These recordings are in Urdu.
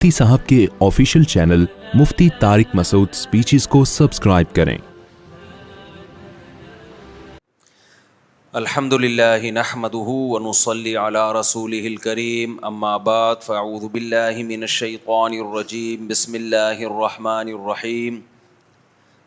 مفتی صاحب کے آفیشیل چینل مفتی طارق مسعود سپیچز کو سبسکرائب کریں۔ الحمدللہ نحمدہ ونصلی علی رسولہ الکریم، اما بعد فاعوذ باللہ من الشیطان الرجیم، بسم اللہ الرحمن الرحیم۔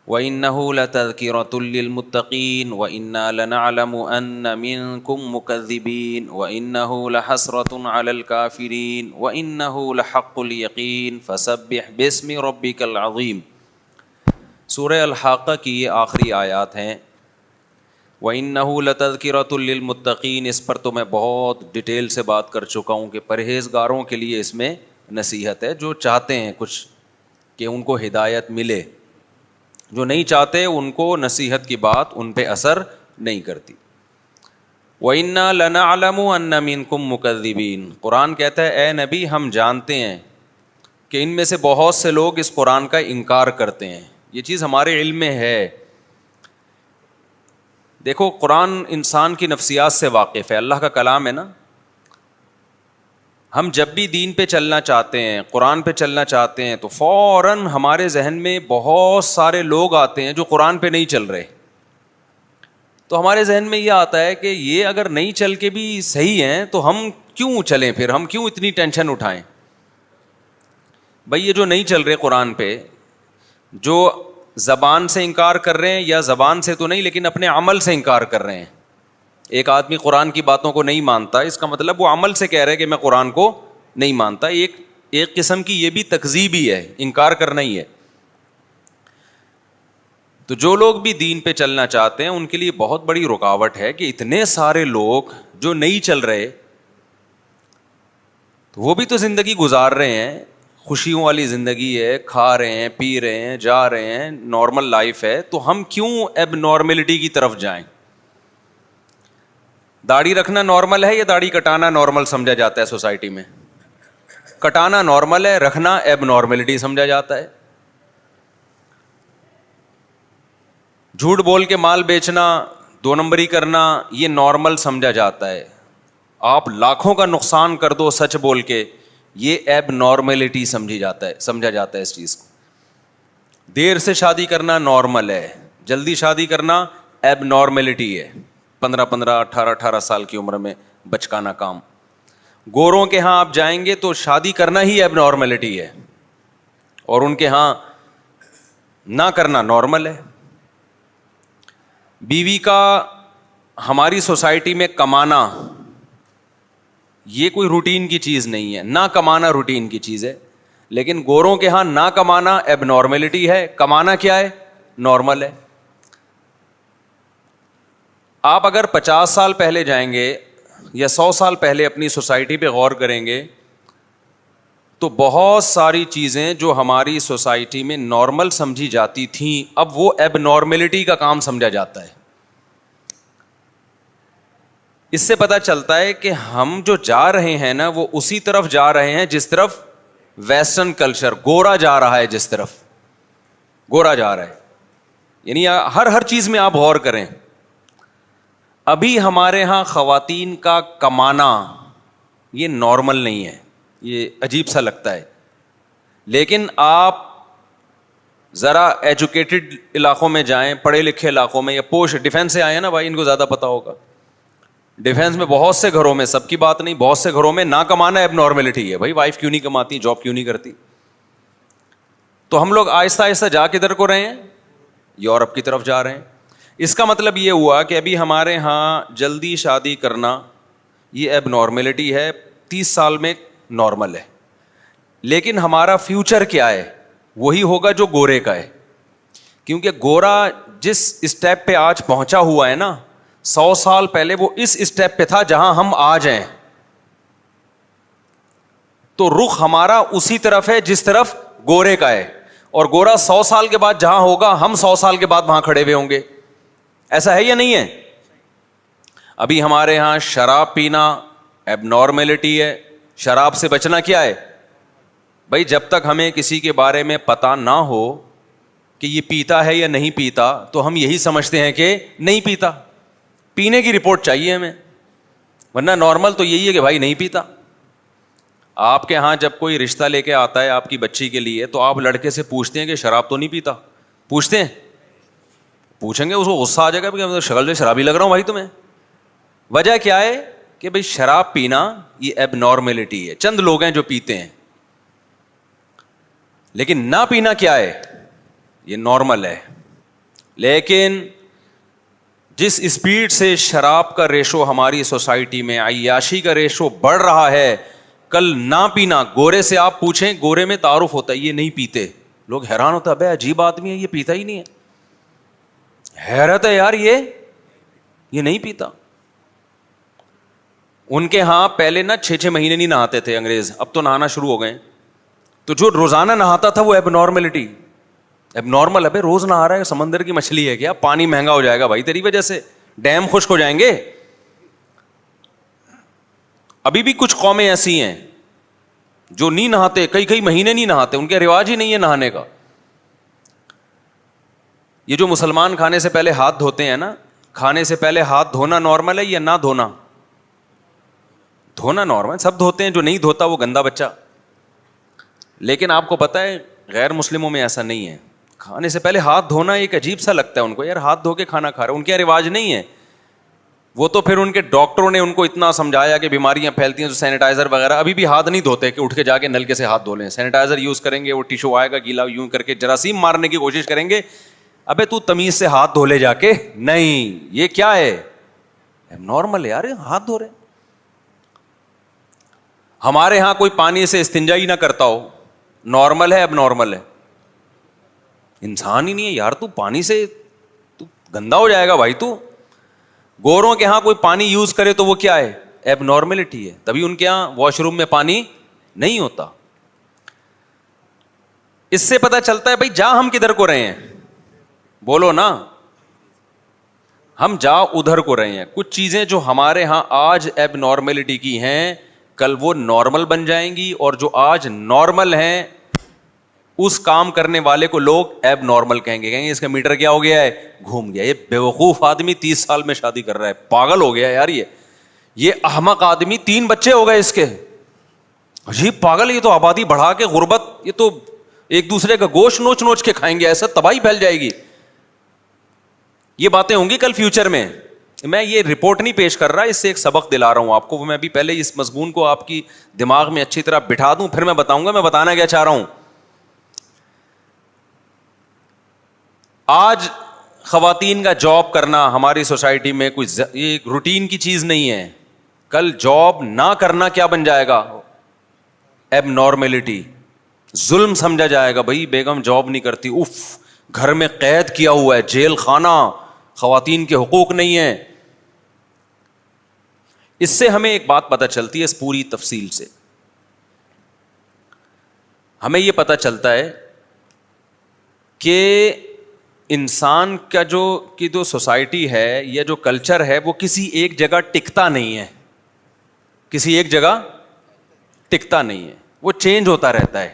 وَإِنَّهُ لَتَذْكِرَةٌ لِّلْمُتَّقِينَ وَإِنَّا لَنَعْلَمُ أَنَّ مِنكُم مُّكَذِّبِينَ وَإِنَّهُ لَحَسْرَةٌ عَلَى الْكَافِرِينَ وَإِنَّهُ لَحَقُّ الْيَقِينِ فَسَبِّحْ بِاسْمِ رَبِّكَ الْعَظِيمِ۔ سورہ الحاقہ کی یہ آخری آیات ہیں۔ وَإِنَّهُ لَتَذْكِرَةٌ لِّلْمُتَّقِينَ، اس پر تو میں بہت ڈیٹیل سے بات کر چکا ہوں کہ پرہیزگاروں کے لیے اس میں نصیحت ہے، جو چاہتے ہیں کچھ کہ ان کو ہدایت ملے، جو نہیں چاہتے ان کو نصیحت کی بات ان پہ اثر نہیں کرتی۔ وَإِنَّا لَنَعْلَمُ أَنَّ مِنكُم مُّكَذِّبِينَ، قرآن کہتا ہے اے نبی ہم جانتے ہیں کہ ان میں سے بہت سے لوگ اس قرآن کا انکار کرتے ہیں، یہ چیز ہمارے علم میں ہے۔ دیکھو قرآن انسان کی نفسیات سے واقف ہے، اللہ کا کلام ہے نا۔ ہم جب بھی دین پہ چلنا چاہتے ہیں، قرآن پہ چلنا چاہتے ہیں، تو فوراً ہمارے ذہن میں بہت سارے لوگ آتے ہیں جو قرآن پہ نہیں چل رہے، تو ہمارے ذہن میں یہ آتا ہے کہ یہ اگر نہیں چل کے بھی صحیح ہیں تو ہم کیوں چلیں، پھر ہم کیوں اتنی ٹینشن اٹھائیں۔ بھائی یہ جو نہیں چل رہے قرآن پہ، جو زبان سے انکار کر رہے ہیں، یا زبان سے تو نہیں لیکن اپنے عمل سے انکار کر رہے ہیں۔ ایک آدمی قرآن کی باتوں کو نہیں مانتا، اس کا مطلب وہ عمل سے کہہ رہے کہ میں قرآن کو نہیں مانتا۔ ایک قسم کی یہ بھی تکذیب ہی ہے، انکار کرنا ہی ہے۔ تو جو لوگ بھی دین پہ چلنا چاہتے ہیں ان کے لیے بہت بڑی رکاوٹ ہے کہ اتنے سارے لوگ جو نہیں چل رہے، تو وہ بھی تو زندگی گزار رہے ہیں، خوشیوں والی زندگی ہے، کھا رہے ہیں، پی رہے ہیں، جا رہے ہیں، نارمل لائف ہے، تو ہم کیوں اب نارملٹی کی طرف جائیں؟ داڑھی رکھنا نارمل ہے یا داڑھی کٹانا نارمل سمجھا جاتا ہے سوسائٹی میں؟ کٹانا نارمل ہے، رکھنا اب نارملٹی سمجھا جاتا ہے۔ جھوٹ بول کے مال بیچنا، دو نمبری کرنا، یہ نارمل سمجھا جاتا ہے۔ آپ لاکھوں کا نقصان کر دو سچ بول کے، یہ اب نارملٹی سمجھا جاتا ہے اس چیز کو۔ دیر سے شادی کرنا نارمل ہے، جلدی شادی کرنا اب نارملٹی ہے۔ 15 18 سال کی عمر میں بچکانا کام۔ گوروں کے ہاں آپ جائیں گے تو شادی کرنا ہی اب نارملٹی ہے، اور ان کے ہاں نہ کرنا نارمل ہے۔ بیوی کا ہماری سوسائٹی میں کمانا یہ کوئی روٹین کی چیز نہیں ہے، نہ کمانا روٹین کی چیز ہے، لیکن گوروں کے ہاں نہ کمانا اب نارملٹی ہے، کمانا کیا ہے؟ نارمل ہے۔ آپ اگر 50 سال پہلے جائیں گے یا 100 سال پہلے اپنی سوسائٹی پہ غور کریں گے تو بہت ساری چیزیں جو ہماری سوسائٹی میں نارمل سمجھی جاتی تھیں اب وہ اب نارملٹی کا کام سمجھا جاتا ہے۔ اس سے پتہ چلتا ہے کہ ہم جو جا رہے ہیں نا وہ اسی طرف جا رہے ہیں جس طرف ویسٹرن کلچر، گورا جا رہا ہے، جس طرف گورا جا رہا ہے۔ یعنی ہر چیز میں آپ غور کریں، ابھی ہمارے ہاں خواتین کا کمانا یہ نارمل نہیں ہے، یہ عجیب سا لگتا ہے، لیکن آپ ذرا ایجوکیٹڈ علاقوں میں جائیں، پڑھے لکھے علاقوں میں، یا پوش ڈیفینس سے آئے ہیں نا بھائی، ان کو زیادہ پتا ہوگا۔ ڈیفینس میں بہت سے گھروں میں، سب کی بات نہیں، بہت سے گھروں میں نہ کمانا اب نارملٹی ہے۔ بھائی وائف کیوں نہیں کماتی، جاب کیوں نہیں کرتی؟ تو ہم لوگ آہستہ آہستہ جا کدھر کو رہے ہیں؟ یورپ کی طرف جا رہے ہیں۔ اس کا مطلب یہ ہوا کہ ابھی ہمارے ہاں جلدی شادی کرنا یہ اب نارملٹی ہے، 30 سال میں نارمل ہے، لیکن ہمارا فیوچر کیا ہے؟ وہی ہوگا جو گورے کا ہے، کیونکہ گورا جس اسٹیپ پہ آج پہنچا ہوا ہے نا، 100 سال پہلے وہ اس اسٹیپ پہ تھا جہاں ہم آج ہیں، تو رخ ہمارا اسی طرف ہے جس طرف گورے کا ہے، اور گورا 100 سال کے بعد جہاں ہوگا ہم 100 سال کے بعد وہاں کھڑے ہوئے ہوں گے۔ ایسا ہے یا نہیں ہے؟ ابھی ہمارے ہاں شراب پینا اب نارملٹی ہے، شراب سے بچنا کیا ہے؟ بھائی جب تک ہمیں کسی کے بارے میں پتہ نہ ہو کہ یہ پیتا ہے یا نہیں پیتا تو ہم یہی سمجھتے ہیں کہ نہیں پیتا، پینے کی رپورٹ چاہیے ہمیں، ورنہ نارمل تو یہی ہے کہ بھائی نہیں پیتا۔ آپ کے ہاں جب کوئی رشتہ لے کے آتا ہے آپ کی بچی کے لیے تو آپ لڑکے سے پوچھتے ہیں کہ شراب تو نہیں پیتا؟ پوچھتے ہیں؟ پوچھیں گے اس کو غصہ آ جائے گا کہ شکل سے شرابی لگ رہا ہوں بھائی تمہیں. وجہ کیا ہے کہ بھائی شراب پینا یہ ایب نارملٹی ہے, چند لوگ ہیں جو پیتے ہیں, لیکن نہ پینا کیا ہے, یہ نارمل ہے. لیکن جس اسپیڈ سے شراب کا ریشو ہماری سوسائٹی میں, عیاشی کا ریشو بڑھ رہا ہے, کل نہ پینا, گورے سے آپ پوچھیں, گورے میں تعارف ہوتا ہے یہ نہیں پیتے, لوگ حیران ہوتا ہے بھائی عجیب آدمی ہے یہ پیتا ہی نہیں ہے, حیرت ہے یار یہ نہیں پیتا. ان کے ہاں پہلے نا 6 مہینے نہیں نہاتے تھے انگریز, اب تو نہانا شروع ہو گئے. تو جو روزانہ نہاتا تھا وہ ایب نارملٹی, ایب نارمل ہے, روز نہا رہا ہے, سمندر کی مچھلی ہے کیا, پانی مہنگا ہو جائے گا بھائی تیری وجہ سے, ڈیم خشک ہو جائیں گے. ابھی بھی کچھ قومیں ایسی ہیں جو نہیں نہاتے, کئی مہینے نہیں نہاتے, ان کے رواج ہی نہیں ہے نہانے کا. یہ جو مسلمان کھانے سے پہلے ہاتھ دھوتے ہیں نا, کھانے سے پہلے ہاتھ دھونا نارمل ہے یا نہ دھونا؟ دھونا نارمل, سب دھوتے ہیں, جو نہیں دھوتا وہ گندا بچہ. لیکن آپ کو پتا ہے غیر مسلموں میں ایسا نہیں ہے, کھانے سے پہلے ہاتھ دھونا ایک عجیب سا لگتا ہے ان کو, یار ہاتھ دھو کے کھانا کھا رہے, ان کے رواج نہیں ہے. وہ تو پھر ان کے ڈاکٹروں نے ان کو اتنا سمجھایا کہ بیماریاں پھیلتی ہیں تو سینیٹائزر وغیرہ, ابھی بھی ہاتھ نہیں دھوتے کہ اٹھ کے جا کے نل کے سے ہاتھ دھو لیں, سینیٹائزر یوز کریں گے, وہ ٹیشو آئے گا گیلا, یوں کر کے جراثیم مارنے کی کوشش کریں گے. ابے تو تمیز سے ہاتھ دھو لے جا کے, نہیں یہ کیا ہے, نارمل ہے یار ہاتھ دھو رہے. ہمارے ہاں کوئی پانی سے استنجا ہی نہ کرتا ہو, نارمل ہے اب نارمل ہے؟ انسان ہی نہیں ہے یار, تو پانی سے تو گندا ہو جائے گا بھائی. تو گوروں کے ہاں کوئی پانی یوز کرے تو وہ کیا ہے, ایب نارملٹی ہے, تبھی ان کے ہاں واش روم میں پانی نہیں ہوتا. اس سے پتا چلتا ہے بھائی جا ہم کدھر کو رہے ہیں, بولو نا, ہم جا ادھر کو رہے ہیں. کچھ چیزیں جو ہمارے ہاں آج ایب نارملٹی کی ہیں کل وہ نارمل بن جائیں گی, اور جو آج نارمل ہیں اس کام کرنے والے کو لوگ ایب نارمل کہیں گے اس کا میٹر کیا ہو گیا ہے, گھوم گیا. یہ بیوقوف آدمی 30 سال میں شادی کر رہا ہے, پاگل ہو گیا یار. یہ احمق آدمی 3 بچے ہو گئے اس کے, عجیب پاگل. یہ تو آبادی بڑھا کے غربت, یہ تو ایک دوسرے کا گوشت نوچ نوچ کے کھائیں گے, ایسا تباہی پھیل جائے گی. یہ باتیں ہوں گی کل فیوچر میں. میں یہ رپورٹ نہیں پیش کر رہا, اس سے ایک سبق دلا رہا ہوں آپ کو. میں بھی پہلے اس مضمون کو آپ کی دماغ میں اچھی طرح بٹھا دوں, پھر میں بتاؤں گا میں بتانا کیا چاہ رہا ہوں. آج خواتین کا جاب کرنا ہماری سوسائٹی میں کوئی ایک روٹین کی چیز نہیں ہے. کل جاب نہ کرنا کیا بن جائے گا, ایب نارملٹی, ظلم سمجھا جائے گا. بھائی بیگم جاب نہیں کرتی, اف گھر میں قید کیا ہوا ہے, جیل خانہ, خواتین کے حقوق نہیں ہیں. اس سے ہمیں ایک بات پتہ چلتی ہے, اس پوری تفصیل سے ہمیں یہ پتہ چلتا ہے کہ انسان کا جو سوسائٹی ہے یا جو کلچر ہے وہ کسی ایک جگہ ٹکتا نہیں ہے, کسی ایک جگہ ٹکتا نہیں ہے, وہ چینج ہوتا رہتا ہے.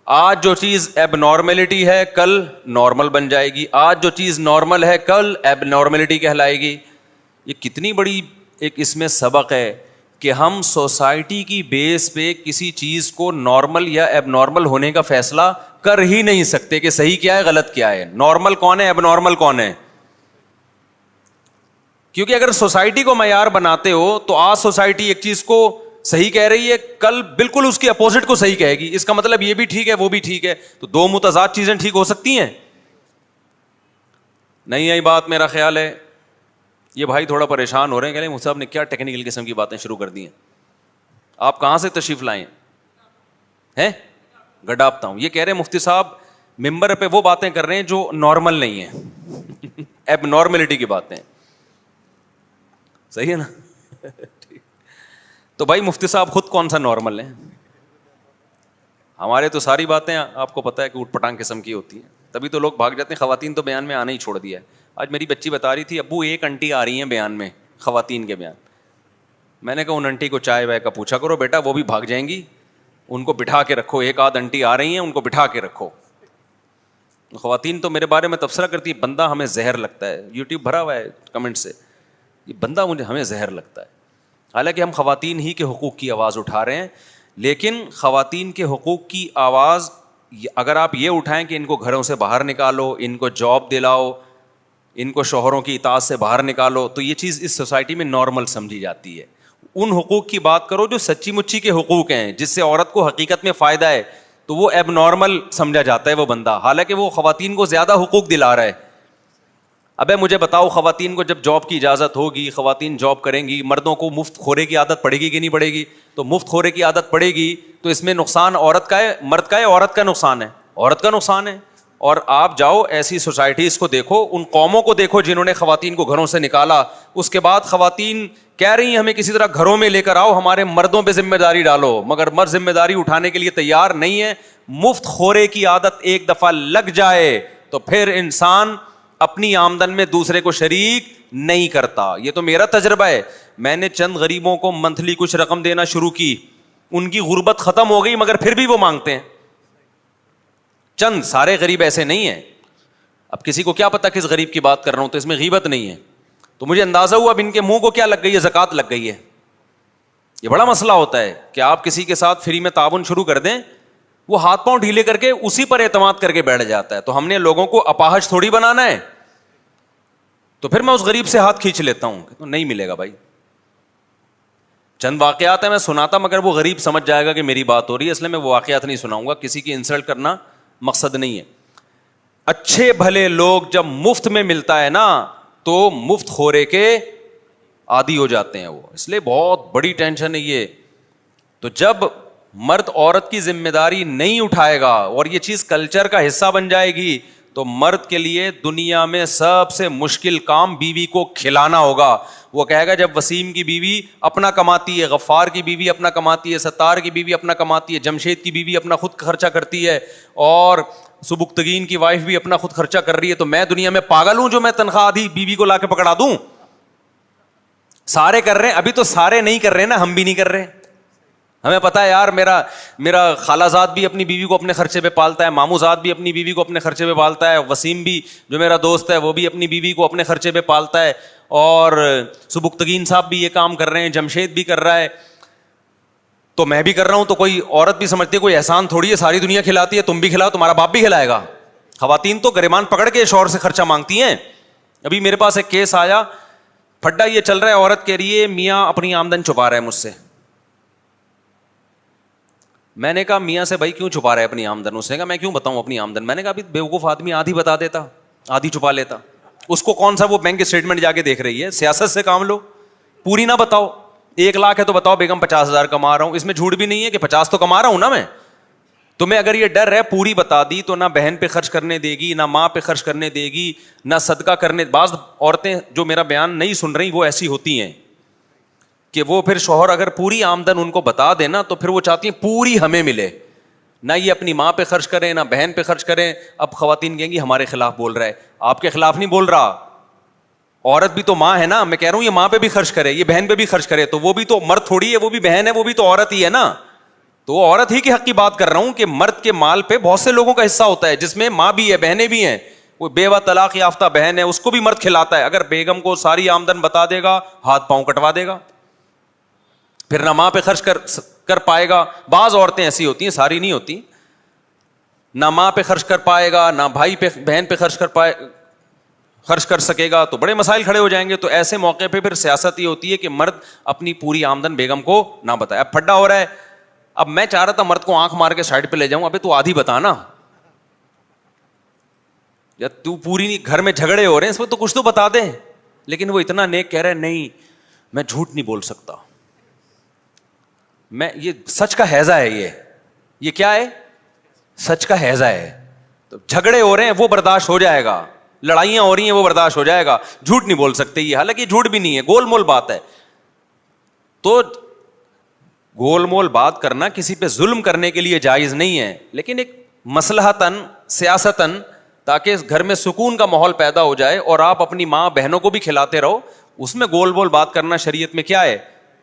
آج جو چیز ایب نارملٹی ہے کل نارمل بن جائے گی, آج جو چیز نارمل ہے کل ایب نارملٹی کہلائے گی. یہ کتنی بڑی ایک اس میں سبق ہے کہ ہم سوسائٹی کی بیس پہ کسی چیز کو نارمل یا ایب نارمل ہونے کا فیصلہ کر ہی نہیں سکتے کہ صحیح کیا ہے غلط کیا ہے, نارمل کون ہے ایب نارمل کون ہے. کیونکہ اگر سوسائٹی کو معیار بناتے ہو تو آج سوسائٹی ایک چیز کو صحیح کہہ رہی ہے, کل بالکل اس کی اپوزٹ کو صحیح کہے گی. اس کا مطلب یہ بھی ٹھیک ہے وہ بھی ٹھیک ہے, تو 2 متضاد چیزیں ٹھیک ہو سکتی ہیں؟ نہیں آئی بات میرا خیال ہے. یہ بھائی تھوڑا پریشان ہو رہے ہیں کہ مفتی صاحب نے کیا ٹیکنیکل قسم کی باتیں شروع کر دی ہیں. آپ کہاں سے تشریف لائے ہیں؟ گڈاپتا ہوں. یہ کہہ رہے ہیں مفتی صاحب ممبر پہ وہ باتیں کر رہے ہیں جو نارمل نہیں ہیں, ایب نارملٹی کی باتیں. صحیح ہے نا؟ تو بھائی مفتی صاحب خود کون سا نارمل ہیں؟ ہمارے تو ساری باتیں آپ کو پتا ہے کہ اٹھ پٹانگ قسم کی ہوتی ہیں, تبھی تو لوگ بھاگ جاتے ہیں. خواتین تو بیان میں آنا ہی چھوڑ دیا ہے. آج میری بچی بتا رہی تھی ابو ایک انٹی آ رہی ہیں بیان میں, خواتین کے بیان. میں نے کہا ان انٹی کو چائے وائے کا پوچھا کرو بیٹا, وہ بھی بھاگ جائیں گی, ان کو بٹھا کے رکھو. ایک آدھ انٹی آ رہی ہیں ان کو بٹھا کے رکھو. خواتین تو میرے بارے میں تبصرہ کرتی ہے, بندہ ہمیں زہر لگتا ہے. یوٹیوب بھرا ہوا ہے کمنٹ سے, یہ بندہ ہمیں زہر لگتا ہے. حالانکہ ہم خواتین ہی کے حقوق کی آواز اٹھا رہے ہیں, لیکن خواتین کے حقوق کی آواز اگر آپ یہ اٹھائیں کہ ان کو گھروں سے باہر نکالو, ان کو جاب دلاؤ, ان کو شوہروں کی اطاعت سے باہر نکالو, تو یہ چیز اس سوسائٹی میں نارمل سمجھی جاتی ہے. ان حقوق کی بات کرو جو سچی مچی کے حقوق ہیں, جس سے عورت کو حقیقت میں فائدہ ہے, تو وہ ایب نارمل سمجھا جاتا ہے وہ بندہ, حالانکہ وہ خواتین کو زیادہ حقوق دلا رہا ہے. ابے مجھے بتاؤ, خواتین کو جب جاب کی اجازت ہوگی, خواتین جاب کریں گی, مردوں کو مفت خورے کی عادت پڑے گی کہ نہیں پڑے گی؟ تو مفت خورے کی عادت پڑے گی تو اس میں نقصان عورت کا ہے, مرد کا ہے؟ عورت کا نقصان ہے, عورت کا نقصان ہے. اور آپ جاؤ ایسی سوسائٹیز کو دیکھو, ان قوموں کو دیکھو جنہوں نے خواتین کو گھروں سے نکالا, اس کے بعد خواتین کہہ رہی ہیں ہمیں کسی طرح گھروں میں لے کر آؤ, ہمارے مردوں پہ ذمہ داری ڈالو, مگر مرد ذمہ داری اٹھانے کے لیے تیار نہیں ہے. مفت خورے کی عادت ایک دفعہ لگ جائے تو پھر انسان اپنی آمدن میں دوسرے کو شریک نہیں کرتا. یہ تو میرا تجربہ ہے. میں نے چند غریبوں کو منتھلی کچھ رقم دینا شروع کی, ان کی غربت ختم ہو گئی مگر پھر بھی وہ مانگتے ہیں. چند, سارے غریب ایسے نہیں ہیں. اب کسی کو کیا پتا کس غریب کی بات کر رہا ہوں, تو اس میں غیبت نہیں ہے. تو مجھے اندازہ ہوا اب ان کے منہ کو کیا لگ گئی ہے, زکوٰۃ لگ گئی ہے. یہ بڑا مسئلہ ہوتا ہے کہ آپ کسی کے ساتھ فری میں تعاون شروع کر دیں, وہ ہاتھ پاؤں ڈھیلے کر کے اسی پر اعتماد کر کے بیٹھ جاتا ہے. تو ہم نے لوگوں کو اپاہج تھوڑی بنانا ہے. تو پھر میں اس غریب سے ہاتھ کھینچ لیتا ہوں, تو نہیں ملے گا بھائی. چند واقعات ہیں میں سناتا, مگر وہ غریب سمجھ جائے گا کہ میری بات ہو رہی ہے, اس لیے میں وہ واقعات نہیں سناؤں گا. کسی کی انسلٹ کرنا مقصد نہیں ہے. اچھے بھلے لوگ جب مفت میں ملتا ہے نا تو مفت خورے کے عادی ہو جاتے ہیں وہ, اس لیے بہت بڑی ٹینشن ہے یہ. تو جب مرد عورت کی ذمہ داری نہیں اٹھائے گا اور یہ چیز کلچر کا حصہ بن جائے گی, تو مرد کے لیے دنیا میں سب سے مشکل کام بیوی کو کھلانا ہوگا. وہ کہے گا جب وسیم کی بیوی اپنا کماتی ہے, غفار کی بیوی اپنا کماتی ہے, ستار کی بیوی اپنا کماتی ہے, جمشید کی بیوی اپنا خود خرچہ کرتی ہے, اور سبکتگین کی وائف بھی اپنا خود خرچہ کر رہی ہے, تو میں دنیا میں پاگل ہوں جو میں تنخواہ آدھی بیوی کو لا کے پکڑا دوں؟ سارے کر رہے ہیں. ابھی تو سارے نہیں کر رہے نا, ہم بھی نہیں کر رہے. ہمیں پتا ہے یار, میرا خالہ زاد بھی اپنی بیوی کو اپنے خرچے پہ پالتا ہے, ماموں زاد بھی اپنی بیوی کو اپنے خرچے پہ پالتا ہے, وسیم بھی جو میرا دوست ہے وہ بھی اپنی بیوی کو اپنے خرچے پہ پالتا ہے, اور سبکتگین صاحب بھی یہ کام کر رہے ہیں, جمشید بھی کر رہا ہے, تو میں بھی کر رہا ہوں. تو کوئی عورت بھی سمجھتی ہے کوئی احسان تھوڑی ہے, ساری دنیا کھلاتی ہے, تم بھی کھلاؤ, تمہارا باپ بھی کھلائے گا. خواتین تو گریبان پکڑ کے شوہر سے خرچہ مانگتی ہیں. ابھی میرے پاس ایک کیس آیا, پھڈا یہ چل رہا ہے, عورت کہہ رہی ہے میاں اپنی آمدن چھپا رہا ہے مجھ سے. میں نے کہا میاں سے بھائی کیوں چھپا رہا ہے اپنی آمدن؟ اس نے کہا میں کیوں بتاؤں اپنی آمدن. میں نے کہا ابھی بیوقوف آدمی آدھی بتا دیتا, آدھی چھپا لیتا. اس کو کون سا وہ بینک اسٹیٹمنٹ جا کے دیکھ رہی ہے؟ سیاست سے کام لو, پوری نہ بتاؤ. 1 لاکھ ہے تو بتاؤ بیگم 50,000 کما رہا ہوں. اس میں جھوٹ بھی نہیں ہے کہ 50 تو کما رہا ہوں نا میں. تمہیں اگر یہ ڈر ہے پوری بتا دی تو نہ بہن پہ خرچ کرنے دے گی, نہ ماں پہ خرچ کرنے دے گی, نہ صدقہ کرنے. بعض عورتیں جو میرا بیان نہیں سن رہی وہ ایسی ہوتی ہیں کہ وہ پھر شوہر اگر پوری آمدن ان کو بتا دینا تو پھر وہ چاہتی ہیں پوری ہمیں ملے, نہ یہ اپنی ماں پہ خرچ کریں نہ بہن پہ خرچ کریں. اب خواتین کہیں گی ہمارے خلاف بول رہا ہے. آپ کے خلاف نہیں بول رہا, عورت بھی تو ماں ہے نا. میں کہہ رہا ہوں یہ ماں پہ بھی خرچ کرے, یہ بہن پہ بھی خرچ کرے, تو وہ بھی تو مرد تھوڑی ہے, وہ بھی بہن ہے, وہ بھی تو عورت ہی ہے نا. تو وہ عورت ہی کے حق کی بات کر رہا ہوں کہ مرد کے مال پہ بہت سے لوگوں کا حصہ ہوتا ہے, جس میں ماں بھی ہے, بہنیں بھی ہیں. وہ بیوہ طلاق یافتہ بہن ہے, اس کو بھی مرد کھلاتا ہے. اگر بیگم کو ساری آمدن بتا دے گا ہاتھ پاؤں کٹوا دے گا, پھر نہ ماں پہ خرچ کر پائے گا. بعض عورتیں ایسی ہوتی ہیں, ساری نہیں ہوتی, نہ ماں پہ خرچ کر پائے گا, نہ بھائی پہ بہن پہ خرچ کر سکے گا, تو بڑے مسائل کھڑے ہو جائیں گے. تو ایسے موقع پہ پھر سیاست یہ ہوتی ہے کہ مرد اپنی پوری آمدن بیگم کو نہ بتائے. اب پھڈا ہو رہا ہے, اب میں چاہ رہا تھا مرد کو آنکھ مار کے سائڈ پہ لے جاؤں, ابھی تو آدھی بتا نا, یا تو پوری نہیں, گھر میں جھگڑے ہو رہے ہیں اس میں تو کچھ تو بتا دیں. لیکن وہ اتنا نیک کہہ رہے نہیں میں جھوٹ نہیں بول سکتا, میں یہ سچ کا ہیضہ ہے, یہ کیا ہے؟ سچ کا ہیضہ ہے. تو جھگڑے ہو رہے ہیں وہ برداشت ہو جائے گا, لڑائیاں ہو رہی ہیں وہ برداشت ہو جائے گا, جھوٹ نہیں بول سکتے. یہ حالانکہ جھوٹ بھی نہیں ہے, گول مول بات ہے. تو گول مول بات کرنا کسی پہ ظلم کرنے کے لیے جائز نہیں ہے, لیکن ایک مصلحتاً سیاستاً تاکہ گھر میں سکون کا ماحول پیدا ہو جائے اور آپ اپنی ماں بہنوں کو بھی کھلاتے رہو, اس میں گول بول بات کرنا شریعت میں کیا ہے؟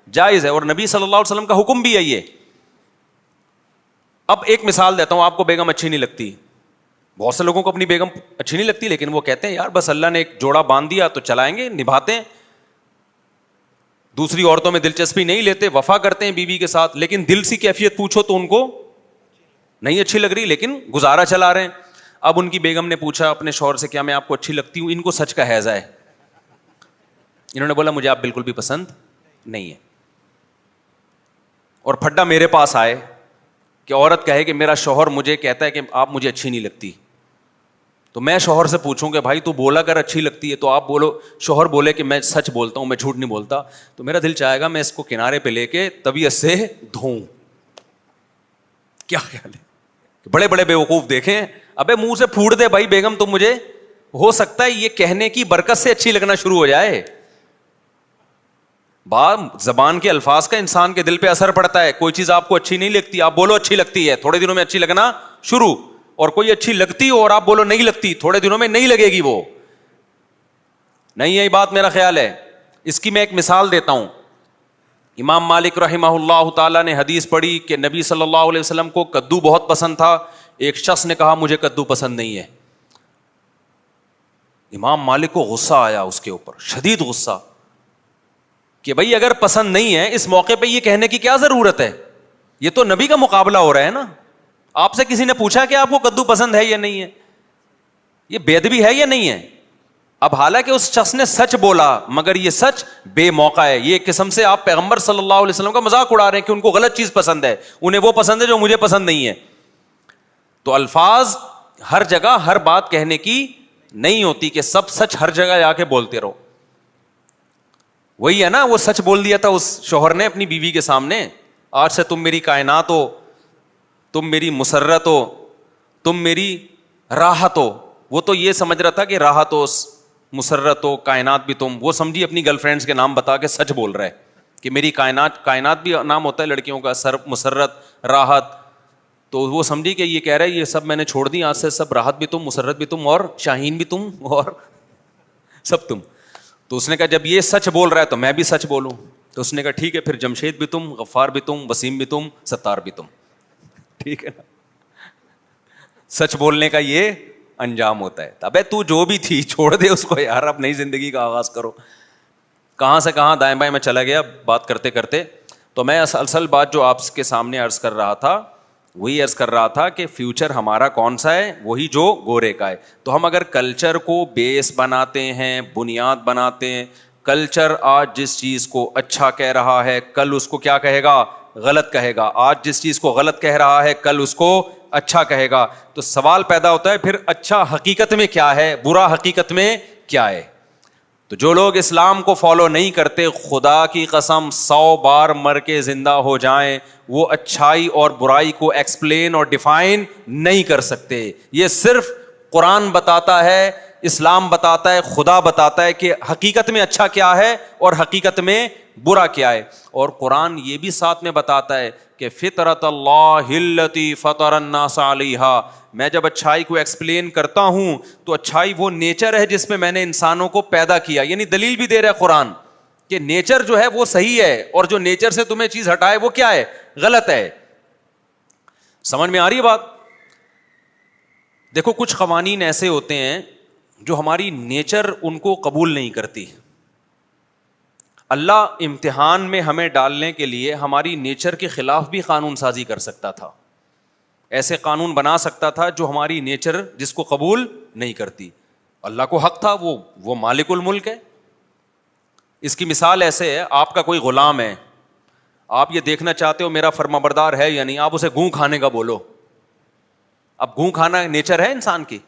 جائز ہے. اور نبی صلی اللہ علیہ وسلم کا حکم بھی ہے یہ. اب ایک مثال دیتا ہوں, آپ کو بیگم اچھی نہیں لگتی, بہت سے لوگوں کو اپنی بیگم اچھی نہیں لگتی, لیکن وہ کہتے ہیں یار بس اللہ نے ایک جوڑا باندھ دیا تو چلائیں گے, نبھاتے ہیں. دوسری عورتوں میں دلچسپی نہیں لیتے, وفا کرتے ہیں بیوی کے ساتھ, لیکن دل سی کیفیت پوچھو تو ان کو نہیں اچھی لگ رہی, لیکن گزارا چلا رہے ہیں. اب ان کی بیگم نے پوچھا اپنے شوہر سے, کیا میں آپ کو اچھی لگتی ہوں؟ ان کو سچ کا ہیضہ ہے. انہوں نے بولا مجھے آپ بالکل بھی پسند نہیں ہے. اور پھڈا میرے پاس آئے کہ عورت کہے کہ میرا شوہر مجھے کہتا ہے کہ آپ مجھے اچھی نہیں لگتی, تو میں شوہر سے پوچھوں کہ بھائی تو بولا کر اچھی لگتی ہے, تو آپ بولو, شوہر بولے کہ میں سچ بولتا ہوں, میں جھوٹ نہیں بولتا, تو میرا دل چاہے گا میں اس کو کنارے پہ لے کے طبیعت سے دھوؤں. کیا خیال ہے؟ بڑے بڑے بیوقوف دیکھیں, ابے منہ سے پھوڑ دے بھائی بیگم تم مجھے, ہو سکتا ہے یہ کہنے کی برکت سے اچھی لگنا شروع ہو جائے. زبان کے الفاظ کا انسان کے دل پہ اثر پڑتا ہے. کوئی چیز آپ کو اچھی نہیں لگتی, آپ بولو اچھی لگتی ہے, تھوڑے دنوں میں اچھی لگنا شروع. اور کوئی اچھی لگتی ہو اور آپ بولو نہیں لگتی, تھوڑے دنوں میں نہیں لگے گی. وہ نہیں ہے بات, میرا خیال ہے. اس کی میں ایک مثال دیتا ہوں. امام مالک رحمہ اللہ تعالیٰ نے حدیث پڑھی کہ نبی صلی اللہ علیہ وسلم کو کدو بہت پسند تھا. ایک شخص نے کہا مجھے کدو پسند نہیں ہے. امام مالک کو غصہ آیا اس کے اوپر, شدید غصہ, کہ بھائی اگر پسند نہیں ہے اس موقع پہ یہ کہنے کی کیا ضرورت ہے؟ یہ تو نبی کا مقابلہ ہو رہا ہے نا. آپ سے کسی نے پوچھا کہ آپ کو کدو پسند ہے یا نہیں ہے؟ یہ بے ادبی ہے یا نہیں ہے؟ اب حالانکہ اس شخص نے سچ بولا, مگر یہ سچ بے موقع ہے. یہ ایک قسم سے آپ پیغمبر صلی اللہ علیہ وسلم کا مذاق اڑا رہے ہیں کہ ان کو غلط چیز پسند ہے, انہیں وہ پسند ہے جو مجھے پسند نہیں ہے. تو الفاظ ہر جگہ ہر بات کہنے کی نہیں ہوتی کہ سب سچ ہر جگہ جا کے بولتے رہو. وہی ہے نا, وہ سچ بول دیا تھا اس شوہر نے اپنی بیوی کے سامنے, آج سے تم میری کائنات ہو, تم میری مسرت ہو, تم میری راحت ہو. وہ تو یہ سمجھ رہا تھا کہ راحت ہو, مسرت ہو, کائنات بھی تم. وہ سمجھی اپنی گرل فرینڈس کے نام بتا کے سچ بول رہا ہے کہ میری کائنات. کائنات بھی نام ہوتا ہے لڑکیوں کا, مسرت, راحت. تو وہ سمجھی کہ یہ کہہ رہا ہے یہ سب میں نے چھوڑ دی, آج سے سب راحت بھی تم, مسرت بھی تم, اور شاہین بھی تم, اور سب تم. تو اس نے کہا جب یہ سچ بول رہا ہے تو میں بھی سچ بولوں. تو اس نے کہا ٹھیک ہے پھر, جمشید بھی تم, غفار بھی تم, وسیم بھی تم, ستار بھی تم. ٹھیک ہے نا, سچ بولنے کا یہ انجام ہوتا ہے. ابے تو جو بھی تھی چھوڑ دے اس کو یار, اب نئی زندگی کا آغاز کرو. کہاں سے کہاں دائیں بائیں میں چلا گیا بات کرتے کرتے. تو میں اصل بات جو آپ کے سامنے عرض کر رہا تھا وہی عرض کر رہا تھا کہ فیوچر ہمارا کون سا ہے؟ وہی جو گورے کا ہے. تو ہم اگر کلچر کو بیس بناتے ہیں, بنیاد بناتے ہیں, کلچر آج جس چیز کو اچھا کہہ رہا ہے کل اس کو کیا کہے گا؟ غلط کہے گا. آج جس چیز کو غلط کہہ رہا ہے کل اس کو اچھا کہے گا. تو سوال پیدا ہوتا ہے پھر اچھا حقیقت میں کیا ہے, برا حقیقت میں کیا ہے؟ تو جو لوگ اسلام کو فالو نہیں کرتے, خدا کی قسم 100 بار مر کے زندہ ہو جائیں, وہ اچھائی اور برائی کو ایکسپلین اور ڈیفائن نہیں کر سکتے. یہ صرف قرآن بتاتا ہے, اسلام بتاتا ہے, خدا بتاتا ہے کہ حقیقت میں اچھا کیا ہے اور حقیقت میں برا کیا ہے. اور قرآن یہ بھی ساتھ میں بتاتا ہے کہ فطرت اللہ التی فطر الناس علیہا. میں جب اچھائی کو ایکسپلین کرتا ہوں تو اچھائی وہ نیچر ہے جس میں میں نے انسانوں کو پیدا کیا. یعنی دلیل بھی دے رہا ہے قرآن کہ نیچر جو ہے وہ صحیح ہے, اور جو نیچر سے تمہیں چیز ہٹائے وہ کیا ہے؟ غلط ہے. سمجھ میں آ رہی ہے بات؟ دیکھو کچھ قوانین ایسے ہوتے ہیں جو ہماری نیچر ان کو قبول نہیں کرتی. اللہ امتحان میں ہمیں ڈالنے کے لیے ہماری نیچر کے خلاف بھی قانون سازی کر سکتا تھا. ایسے قانون بنا سکتا تھا جو ہماری نیچر جس کو قبول نہیں کرتی. اللہ کو حق تھا, وہ مالک الملک ہے. اس کی مثال ایسے ہے, آپ کا کوئی غلام ہے, آپ یہ دیکھنا چاہتے ہو میرا فرمانبردار ہے یا نہیں, آپ اسے گوں کھانے کا بولو. اب گوں کھانا نیچر ہے انسان کی,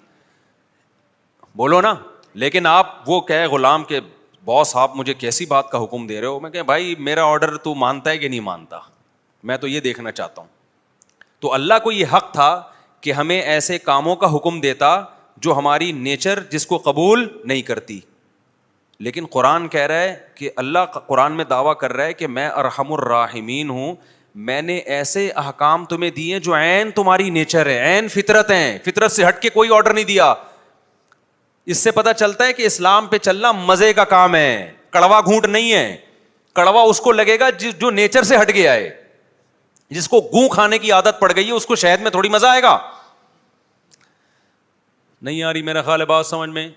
بولو نا. لیکن آپ وہ کہے غلام کے باس آپ مجھے کیسی بات کا حکم دے رہے ہو, میں کہ بھائی میرا آرڈر تو مانتا ہے کہ نہیں مانتا, میں تو یہ دیکھنا چاہتا ہوں. تو اللہ کو یہ حق تھا کہ ہمیں ایسے کاموں کا حکم دیتا جو ہماری نیچر جس کو قبول نہیں کرتی. لیکن قرآن کہہ رہا ہے کہ اللہ قرآن میں دعویٰ کر رہا ہے کہ میں ارحم الراحمین ہوں. میں نے ایسے احکام تمہیں دیے جو عین تمہاری نیچر ہے, عین فطرت ہیں, فطرت سے ہٹ کے کوئی آرڈر نہیں دیا. اس سے پتہ چلتا ہے کہ اسلام پہ چلنا مزے کا کام ہے, کڑوا گھونٹ نہیں ہے. کڑوا اس کو لگے گا جو نیچر سے ہٹ گیا ہے. جس کو گوں کھانے کی عادت پڑ گئی ہے اس کو شہد میں تھوڑی مزہ آئے گا. نہیں آ رہی میرا خیال ہے بات سمجھ میں؟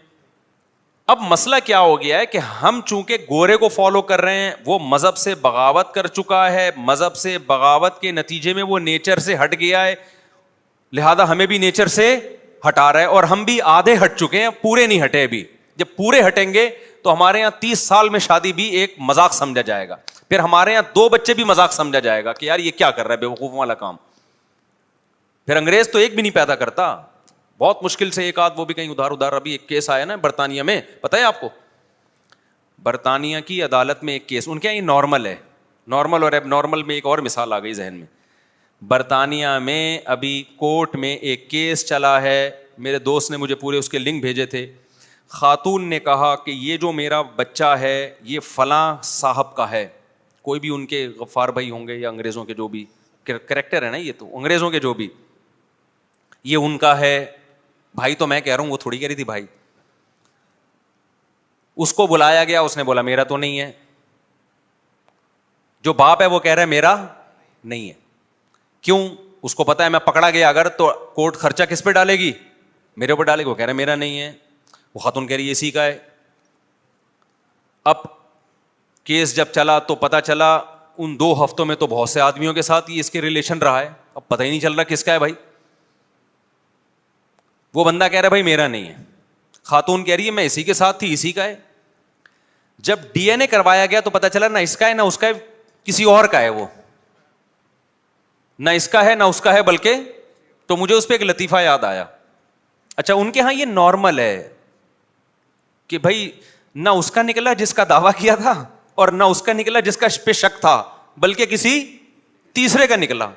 اب مسئلہ کیا ہو گیا ہے کہ ہم چونکہ گورے کو فالو کر رہے ہیں, وہ مذہب سے بغاوت کر چکا ہے, مذہب سے بغاوت کے نتیجے میں وہ نیچر سے ہٹ گیا ہے, لہذا ہمیں بھی نیچر سے ہٹا رہا ہے, اور ہم بھی آدھے ہٹ چکے ہیں, پورے نہیں ہٹے ابھی. جب پورے ہٹیں گے تو ہمارے یہاں 30 سال میں شادی بھی ایک مذاق سمجھا جائے گا, پھر ہمارے یہاں 2 بچے بھی مذاق سمجھا جائے گا کہ یار یہ کیا کر رہا ہے بیوقوف والا کام. پھر انگریز تو ایک بھی نہیں پیدا کرتا, بہت مشکل سے ایک آدھ, وہ بھی کہیں ادھر. ابھی ایک کیس آیا نا برطانیہ میں, پتہ ہے آپ کو, برطانیہ کی عدالت میں ایک کیس, ان کے یہاں یہ نارمل ہے, نارمل اور ایب نارمل میں ایک اور مثال آ گئی ذہن میں. برطانیہ میں ابھی کورٹ میں ایک کیس چلا ہے, میرے دوست نے مجھے پورے اس کے لنک بھیجے تھے. خاتون نے کہا کہ یہ جو میرا بچہ ہے یہ فلاں صاحب کا ہے, کوئی بھی ان کے غفار بھائی ہوں گے یا انگریزوں کے جو بھی کریکٹر ہے نا, یہ تو انگریزوں کے جو بھی, یہ ان کا ہے. بھائی تو میں کہہ رہا ہوں, وہ تھوڑی کہہ رہی تھی بھائی. اس کو بلایا گیا, اس نے بولا میرا تو نہیں ہے. جو باپ ہے وہ کہہ رہا ہے میرا نہیں ہے. کیوں؟ اس کو پتا ہے میں پکڑا گیا اگر تو کورٹ خرچہ کس پہ ڈالے گی, میرے اوپر ڈالے گی. وہ کہہ رہا ہے میرا نہیں ہے. وہ خاتون کہہ رہی ہے اسی کا ہے. اب کیس جب چلا تو پتا چلا ان 2 ہفتوں میں تو بہت سے آدمیوں کے ساتھ یہ اس کے ریلیشن رہا ہے, اب پتہ ہی نہیں چل رہا کس کا ہے بھائی. وہ بندہ کہہ رہا ہے بھائی میرا نہیں ہے, خاتون کہہ رہی ہے میں اسی کے ساتھ تھی, اسی کا ہے. جب ڈی این اے کروایا گیا تو پتا چلا نہ اس کا ہے نہ اس کا ہے, کسی اور کا ہے. وہ نہ اس کا ہے نہ اس کا ہے بلکہ, تو مجھے اس پہ ایک لطیفہ یاد آیا. اچھا ان کے ہاں یہ نارمل ہے کہ بھائی نہ اس کا نکلا جس کا دعویٰ کیا تھا, اور نہ اس کا نکلا جس کا پہ شک تھا, بلکہ کسی تیسرے کا نکلا.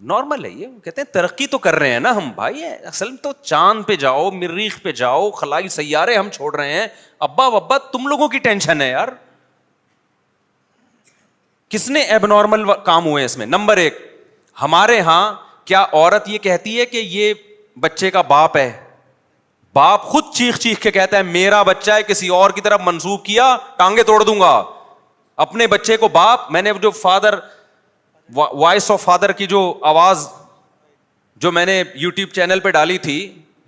نارمل ہے یہ. کہتے ہیں ترقی تو کر رہے ہیں نا ہم بھائی, اصل میں تو چاند پہ جاؤ, مریخ پہ جاؤ, خلائی سیارے ہم چھوڑ رہے ہیں. ابا تم لوگوں کی ٹینشن ہے یار. کس نے ایب نارمل کام ہوئے اس میں؟ نمبر 1, ہمارے ہاں کیا عورت یہ کہتی ہے کہ یہ بچے کا باپ ہے؟ باپ خود چیخ کے کہتا ہے میرا بچہ ہے, کسی اور کی طرف منسوب کیا ٹانگیں توڑ دوں گا. اپنے بچے کو باپ, میں نے جو فادر وائس آف فادر کی جو آواز جو میں نے یوٹیوب چینل پہ ڈالی تھی,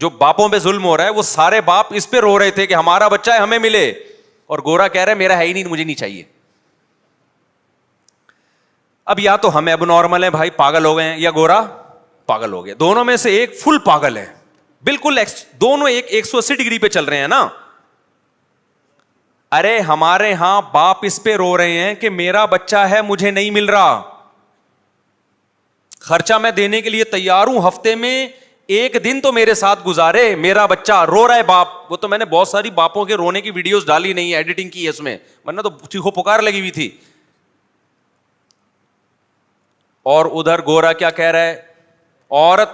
جو باپوں پہ ظلم ہو رہا ہے, وہ سارے باپ اس پہ رو رہے تھے کہ ہمارا بچہ ہے ہمیں ملے, اور گورا کہہ رہا ہے میرا ہے ہی نہیں, مجھے نہیں چاہیے. اب یا تو ہم اب نارمل ہیں بھائی, پاگل ہو گئے ہیں, یا گورا پاگل ہو گیا. دونوں میں سے ایک فل پاگل ہے, بالکل دونوں ایک 180 ڈگری پہ چل رہے ہیں نا. ارے ہمارے ہاں باپ اس پہ رو رہے ہیں کہ میرا بچہ ہے مجھے نہیں مل رہا, خرچہ میں دینے کے لیے تیار ہوں, ہفتے میں 1 دن تو میرے ساتھ گزارے, میرا بچہ رو رہا ہے. باپ وہ تو میں نے بہت ساری باپوں کے رونے کی ویڈیوز ڈالی نہیں ہے, ایڈیٹنگ کی ہے اس میں, ورنہ تو چیخو پکار لگی ہوئی تھی. اور ادھر گورا کیا کہہ رہا ہے, عورت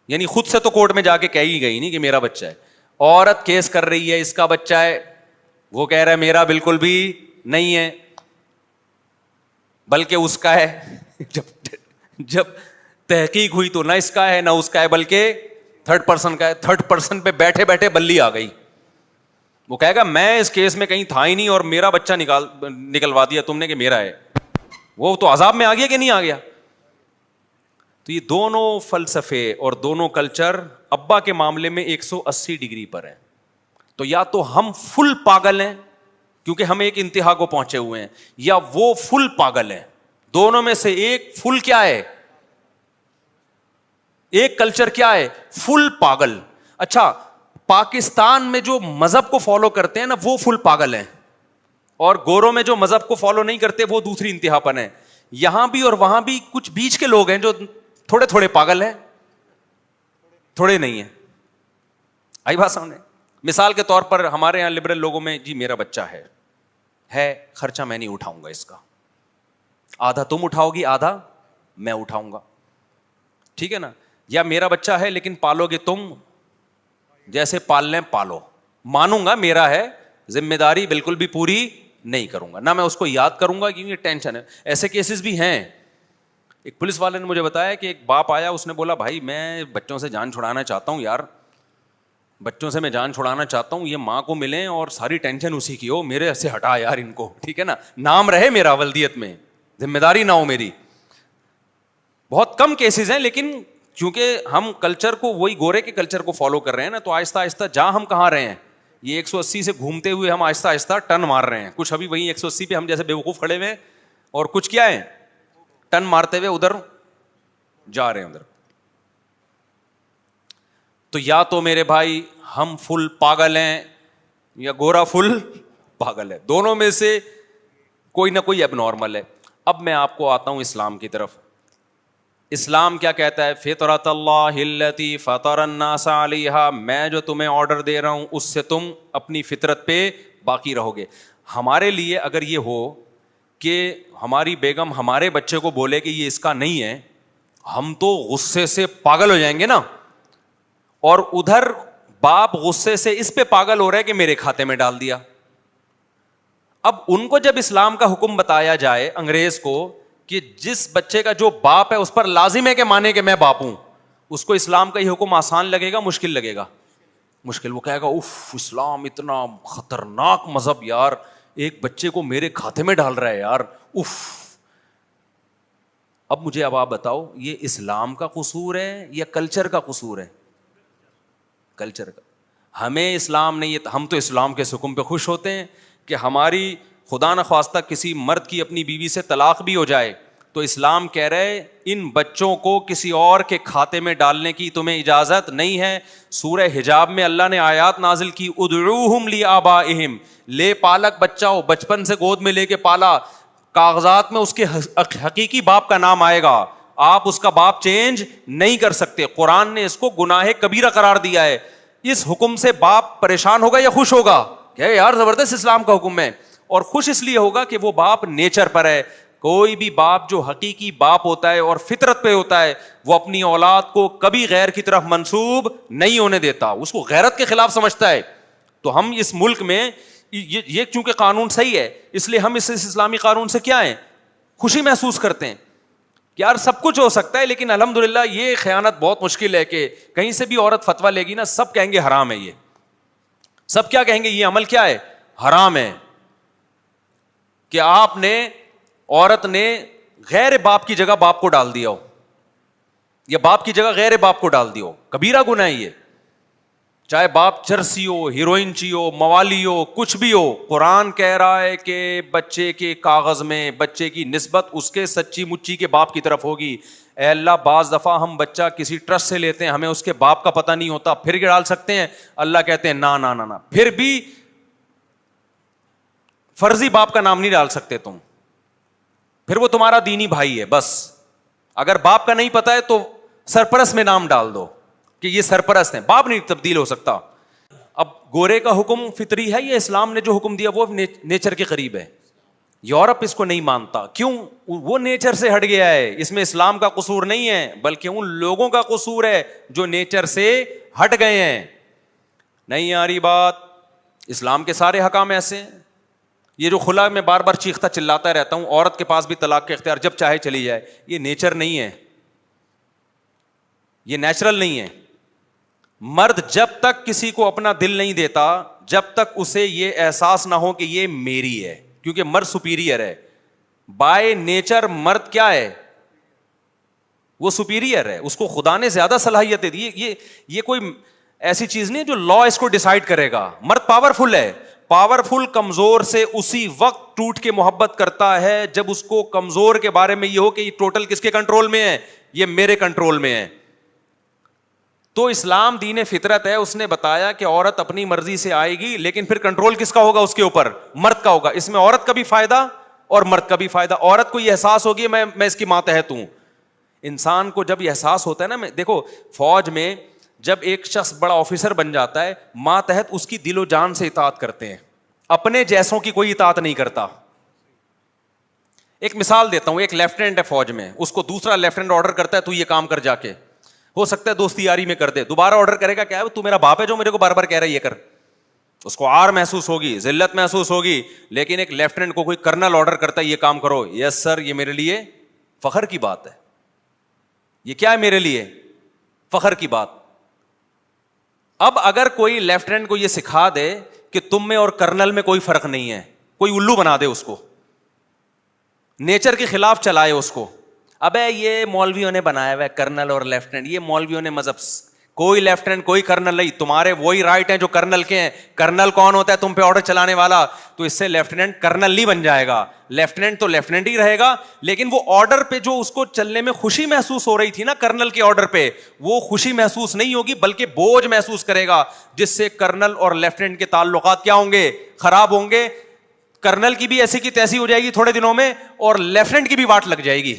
یعنی خود سے تو کورٹ میں جا کے کہہ ہی گئی نہیں کہ میرا بچہ ہے, عورت کیس کر رہی ہے اس کا بچہ ہے, وہ کہہ رہا ہے میرا بالکل بھی نہیں ہے بلکہ اس کا ہے. جب تحقیق ہوئی تو نہ اس کا ہے نہ اس کا ہے بلکہ 3rd پرسن کا ہے. 3rd پرسن پہ بیٹھے بیٹھے بلی آ گئی. وہ کہے گا میں اس کیس میں کہیں تھا ہی نہیں اور میرا بچہ نکلوا دیا تم نے کہ میرا ہے. وہ تو عذاب میں آ گیا کہ نہیں آ گیا. تو یہ دونوں فلسفے اور دونوں کلچر ابا کے معاملے میں 180 ڈگری پر ہیں. تو یا تو ہم فل پاگل ہیں کیونکہ ہم ایک انتہا کو پہنچے ہوئے ہیں, یا وہ فل پاگل ہیں. دونوں میں سے ایک فل کیا ہے, ایک کلچر کیا ہے, فل پاگل. اچھا پاکستان میں جو مذہب کو فالو کرتے ہیں نا وہ فل پاگل ہیں, اور گوروں میں جو مذہب کو فالو نہیں کرتے وہ دوسری انتہا پر ہیں. یہاں بھی اور وہاں بھی کچھ بیچ کے لوگ ہیں جو تھوڑے تھوڑے پاگل ہیں, تھوڑے نہیں ہیں. آئی بات سامنے. مثال کے طور پر ہمارے یہاں لبرل لوگوں میں جی میرا بچہ ہے خرچہ میں نہیں اٹھاؤں گا اس کا, آدھا تم اٹھاؤ گی آدھا میں اٹھاؤں گا, ٹھیک ہے نا. یا میرا بچہ ہے لیکن پالو گے تم, جیسے پالنے پالو, مانوں گا میرا ہے, ذمہ داری بالکل بھی پوری نہیں کروں گا, نہ میں اس کو یاد کروں گا کیونکہ ٹینشن ہے. ایسے کیسز بھی ہیں. ایک پولیس والے نے مجھے بتایا کہ ایک باپ آیا, اس نے بولا بھائی میں بچوں سے جان چھڑانا چاہتا ہوں یار, بچوں سے میں جان چھڑانا چاہتا ہوں, یہ ماں کو ملیں اور ساری ٹینشن اسی کی ہو, میرے سے ہٹا یار ان کو, ٹھیک ہے نا, نام رہے میرا ولدیت میں, ذمہ داری نہ ہو میری. بہت کم کیسز ہیں, لیکن چونکہ ہم کلچر کو وہی گورے کے کلچر کو فالو کر رہے ہیں نا, تو آہستہ آہستہ جہاں ہم کہاں رہے ہیں, یہ 180 سے گھومتے ہوئے ہم آہستہ آہستہ ٹن مار رہے ہیں, کچھ ابھی وہیں 180 پہ ہم جیسے بیوقوف کھڑے ہوئے, اور کچھ کیا ہے ٹن مارتے ہوئے ادھر جا رہے ہیں ادھر. تو یا تو میرے بھائی ہم فل پاگل ہیں یا گورا فل پاگل ہے, دونوں میں سے کوئی نہ کوئی اب نارمل ہے. اب میں آپ کو آتا ہوں اسلام کی طرف. اسلام کیا کہتا ہے؟ فطرت اللہ التی فطر الناس علیہا, میں جو تمہیں آرڈر دے رہا ہوں اس سے تم اپنی فطرت پہ باقی رہو گے. ہمارے لیے اگر یہ ہو کہ ہماری بیگم ہمارے بچے کو بولے کہ یہ اس کا نہیں ہے, ہم تو غصے سے پاگل ہو جائیں گے نا, اور ادھر باپ غصے سے اس پہ پاگل ہو رہا ہے کہ میرے کھاتے میں ڈال دیا. اب ان کو جب اسلام کا حکم بتایا جائے انگریز کو کہ جس بچے کا جو باپ ہے اس پر لازم ہے کہ مانے کہ میں باپ ہوں, اس کو اسلام کا یہ حکم آسان لگے گا مشکل لگے گا؟ مشکل. وہ کہے گا اف اسلام اتنا خطرناک مذہب یار, ایک بچے کو میرے کھاتے میں ڈال رہا ہے یار, اف. اب مجھے اب آپ بتاؤ یہ اسلام کا قصور ہے یا کلچر کا قصور ہے؟ کلچر کا. ہمیں اسلام نہیں, ہم تو اسلام کے حکم پہ خوش ہوتے ہیں کہ ہماری خدا نخواستہ کسی مرد کی اپنی بیوی سے طلاق بھی ہو جائے تو اسلام کہہ رہے ان بچوں کو کسی اور کے کھاتے میں ڈالنے کی تمہیں اجازت نہیں ہے. سورہ حجاب میں اللہ نے آیات نازل کی, ادعوہم لآبائہم, لے پالک بچہ ہو, بچپن سے گود میں لے کے پالا, کاغذات میں اس کے حقیقی باپ کا نام آئے گا, آپ اس کا باپ چینج نہیں کر سکتے. قرآن نے اس کو گناہ کبیرہ قرار دیا ہے. اس حکم سے باپ پریشان ہوگا یا خوش ہوگا؟ کہ یار زبردست اسلام کا حکم ہے, اور خوش اس لیے ہوگا کہ وہ باپ نیچر پر ہے. کوئی بھی باپ جو حقیقی باپ ہوتا ہے اور فطرت پہ ہوتا ہے وہ اپنی اولاد کو کبھی غیر کی طرف منسوب نہیں ہونے دیتا, اس کو غیرت کے خلاف سمجھتا ہے. تو ہم اس ملک میں یہ چونکہ قانون صحیح ہے اس لیے ہم اس اسلامی قانون سے کیا ہیں, خوشی محسوس کرتے ہیں کہ یار سب کچھ ہو سکتا ہے. لیکن الحمدللہ یہ خیانت بہت مشکل ہے کہ کہیں سے بھی عورت فتویٰ لے گی نا, سب کہیں گے حرام ہے, یہ سب کیا کہیں گے, یہ عمل کیا ہے, حرام ہے. کہ آپ نے عورت نے غیر باپ کی جگہ باپ کو ڈال دیا ہو یا باپ کی جگہ غیر باپ کو ڈال دیا ہو, کبیرہ گناہ ہے یہ. چاہے باپ چرسی ہو, ہیروئن چی ہو, موالی ہو, کچھ بھی ہو, قرآن کہہ رہا ہے کہ بچے کے کاغذ میں بچے کی نسبت اس کے سچی مچی کے باپ کی طرف ہوگی. اے اللہ, بعض دفعہ ہم بچہ کسی ٹرسٹ سے لیتے ہیں, ہمیں اس کے باپ کا پتہ نہیں ہوتا, پھر کے ڈال سکتے ہیں؟ اللہ کہتے ہیں نا نا نا نا, پھر بھی فرضی باپ کا نام نہیں ڈال سکتے تم, پھر وہ تمہارا دینی بھائی ہے بس. اگر باپ کا نہیں پتا ہے تو سرپرست میں نام ڈال دو کہ یہ سرپرست ہیں, باپ نہیں تبدیل ہو سکتا. اب گورے کا حکم فطری ہے یا اسلام نے جو حکم دیا وہ نیچر کے قریب ہے؟ یورپ اس کو نہیں مانتا. کیوں؟ وہ نیچر سے ہٹ گیا ہے, اس میں اسلام کا قصور نہیں ہے بلکہ ان لوگوں کا قصور ہے جو نیچر سے ہٹ گئے ہیں. نہیں آ رہی بات؟ اسلام کے سارے حکام ایسے ہیں. یہ جو خلا میں بار بار چیختا چلاتا رہتا ہوں, عورت کے پاس بھی طلاق کا اختیار جب چاہے چلی جائے, یہ نیچر نہیں ہے, یہ نیچرل نہیں ہے. مرد جب تک کسی کو اپنا دل نہیں دیتا جب تک اسے یہ احساس نہ ہو کہ یہ میری ہے, کیونکہ مرد سپیریئر ہے. بائی نیچر مرد کیا ہے, وہ سپیریئر ہے, اس کو خدا نے زیادہ صلاحیتیں دی. یہ کوئی ایسی چیز نہیں ہے جو لا اس کو ڈیسائیڈ کرے گا. مرد پاورفل ہے, پاورفل کمزور سے اسی وقت ٹوٹ کے محبت کرتا ہے جب اس کو کمزور کے بارے میں یہ ہو کہ یہ ٹوٹل کس کے کنٹرول میں ہے, یہ میرے کنٹرول میں ہے. تو اسلام دین فطرت ہے, اس نے بتایا کہ عورت اپنی مرضی سے آئے گی لیکن پھر کنٹرول کس کا ہوگا اس کے اوپر, مرد کا ہوگا. اس میں عورت کا بھی فائدہ اور مرد کا بھی فائدہ. عورت کو یہ احساس ہوگی میں اس کی ماتحت ہوں. انسان کو جب یہ احساس ہوتا ہے نا, دیکھو فوج میں جب ایک شخص بڑا آفیسر بن جاتا ہے ماتحت اس کی دل و جان سے اطاعت کرتے ہیں, اپنے جیسوں کی کوئی اطاعت نہیں کرتا. ایک مثال دیتا ہوں, ایک لیفٹیننٹ ہے فوج میں, اس کو دوسرا لیفٹیننٹ آرڈر کرتا ہے تو یہ کام کر جا کے, ہو سکتا ہے دوستی یاری میں کر دے, دوبارہ آرڈر کرے گا, کیا ہے تو میرا باپ ہے جو میرے کو بار بار کہہ رہا ہے یہ کر. اس کو آر محسوس ہوگی, ذلت محسوس ہوگی. لیکن ایک لیفٹیننٹ کو کوئی کرنل آرڈر کرتا ہے یہ کام کرو, یس سر, یہ میرے لیے فخر کی بات ہے. یہ کیا ہے میرے لیے فخر کی بات. اب اگر کوئی لیفٹیننٹ کو یہ سکھا دے کہ تم میں اور کرنل میں کوئی فرق نہیں ہے, کوئی الو بنا دے اس کو, نیچر کے خلاف چلائے اس کو, ابے یہ مولویوں نے بنایا ہوا ہے کرنل اور لیفٹیننٹ, یہ مولویوں نے مذہب کوئی لیفٹیننٹ کوئی کرنل نہیں, تمہارے وہی رائٹ ہیں جو کرنل کے ہیں. کرنل کون ہوتا ہے؟ تم پہ آرڈر چلانے والا. تو اس سے لیفٹیننٹ کرنل نہیں بن جائے گا, لیفٹیننٹ تو لیفٹیننٹ ہی رہے گا, لیکن وہ آرڈر پہ جو اس کو چلنے میں خوشی محسوس ہو رہی تھی نا کرنل کے آرڈر پہ, وہ خوشی محسوس نہیں ہوگی بلکہ بوجھ محسوس کرے گا, جس سے کرنل اور لیفٹیننٹ کے تعلقات کیا ہوں گے؟ خراب ہوں گے. کرنل کی بھی ایسی کی تیسی ہو جائے گی تھوڑے دنوں میں, اور لیفٹیننٹ کی بھی واٹ لگ جائے گی.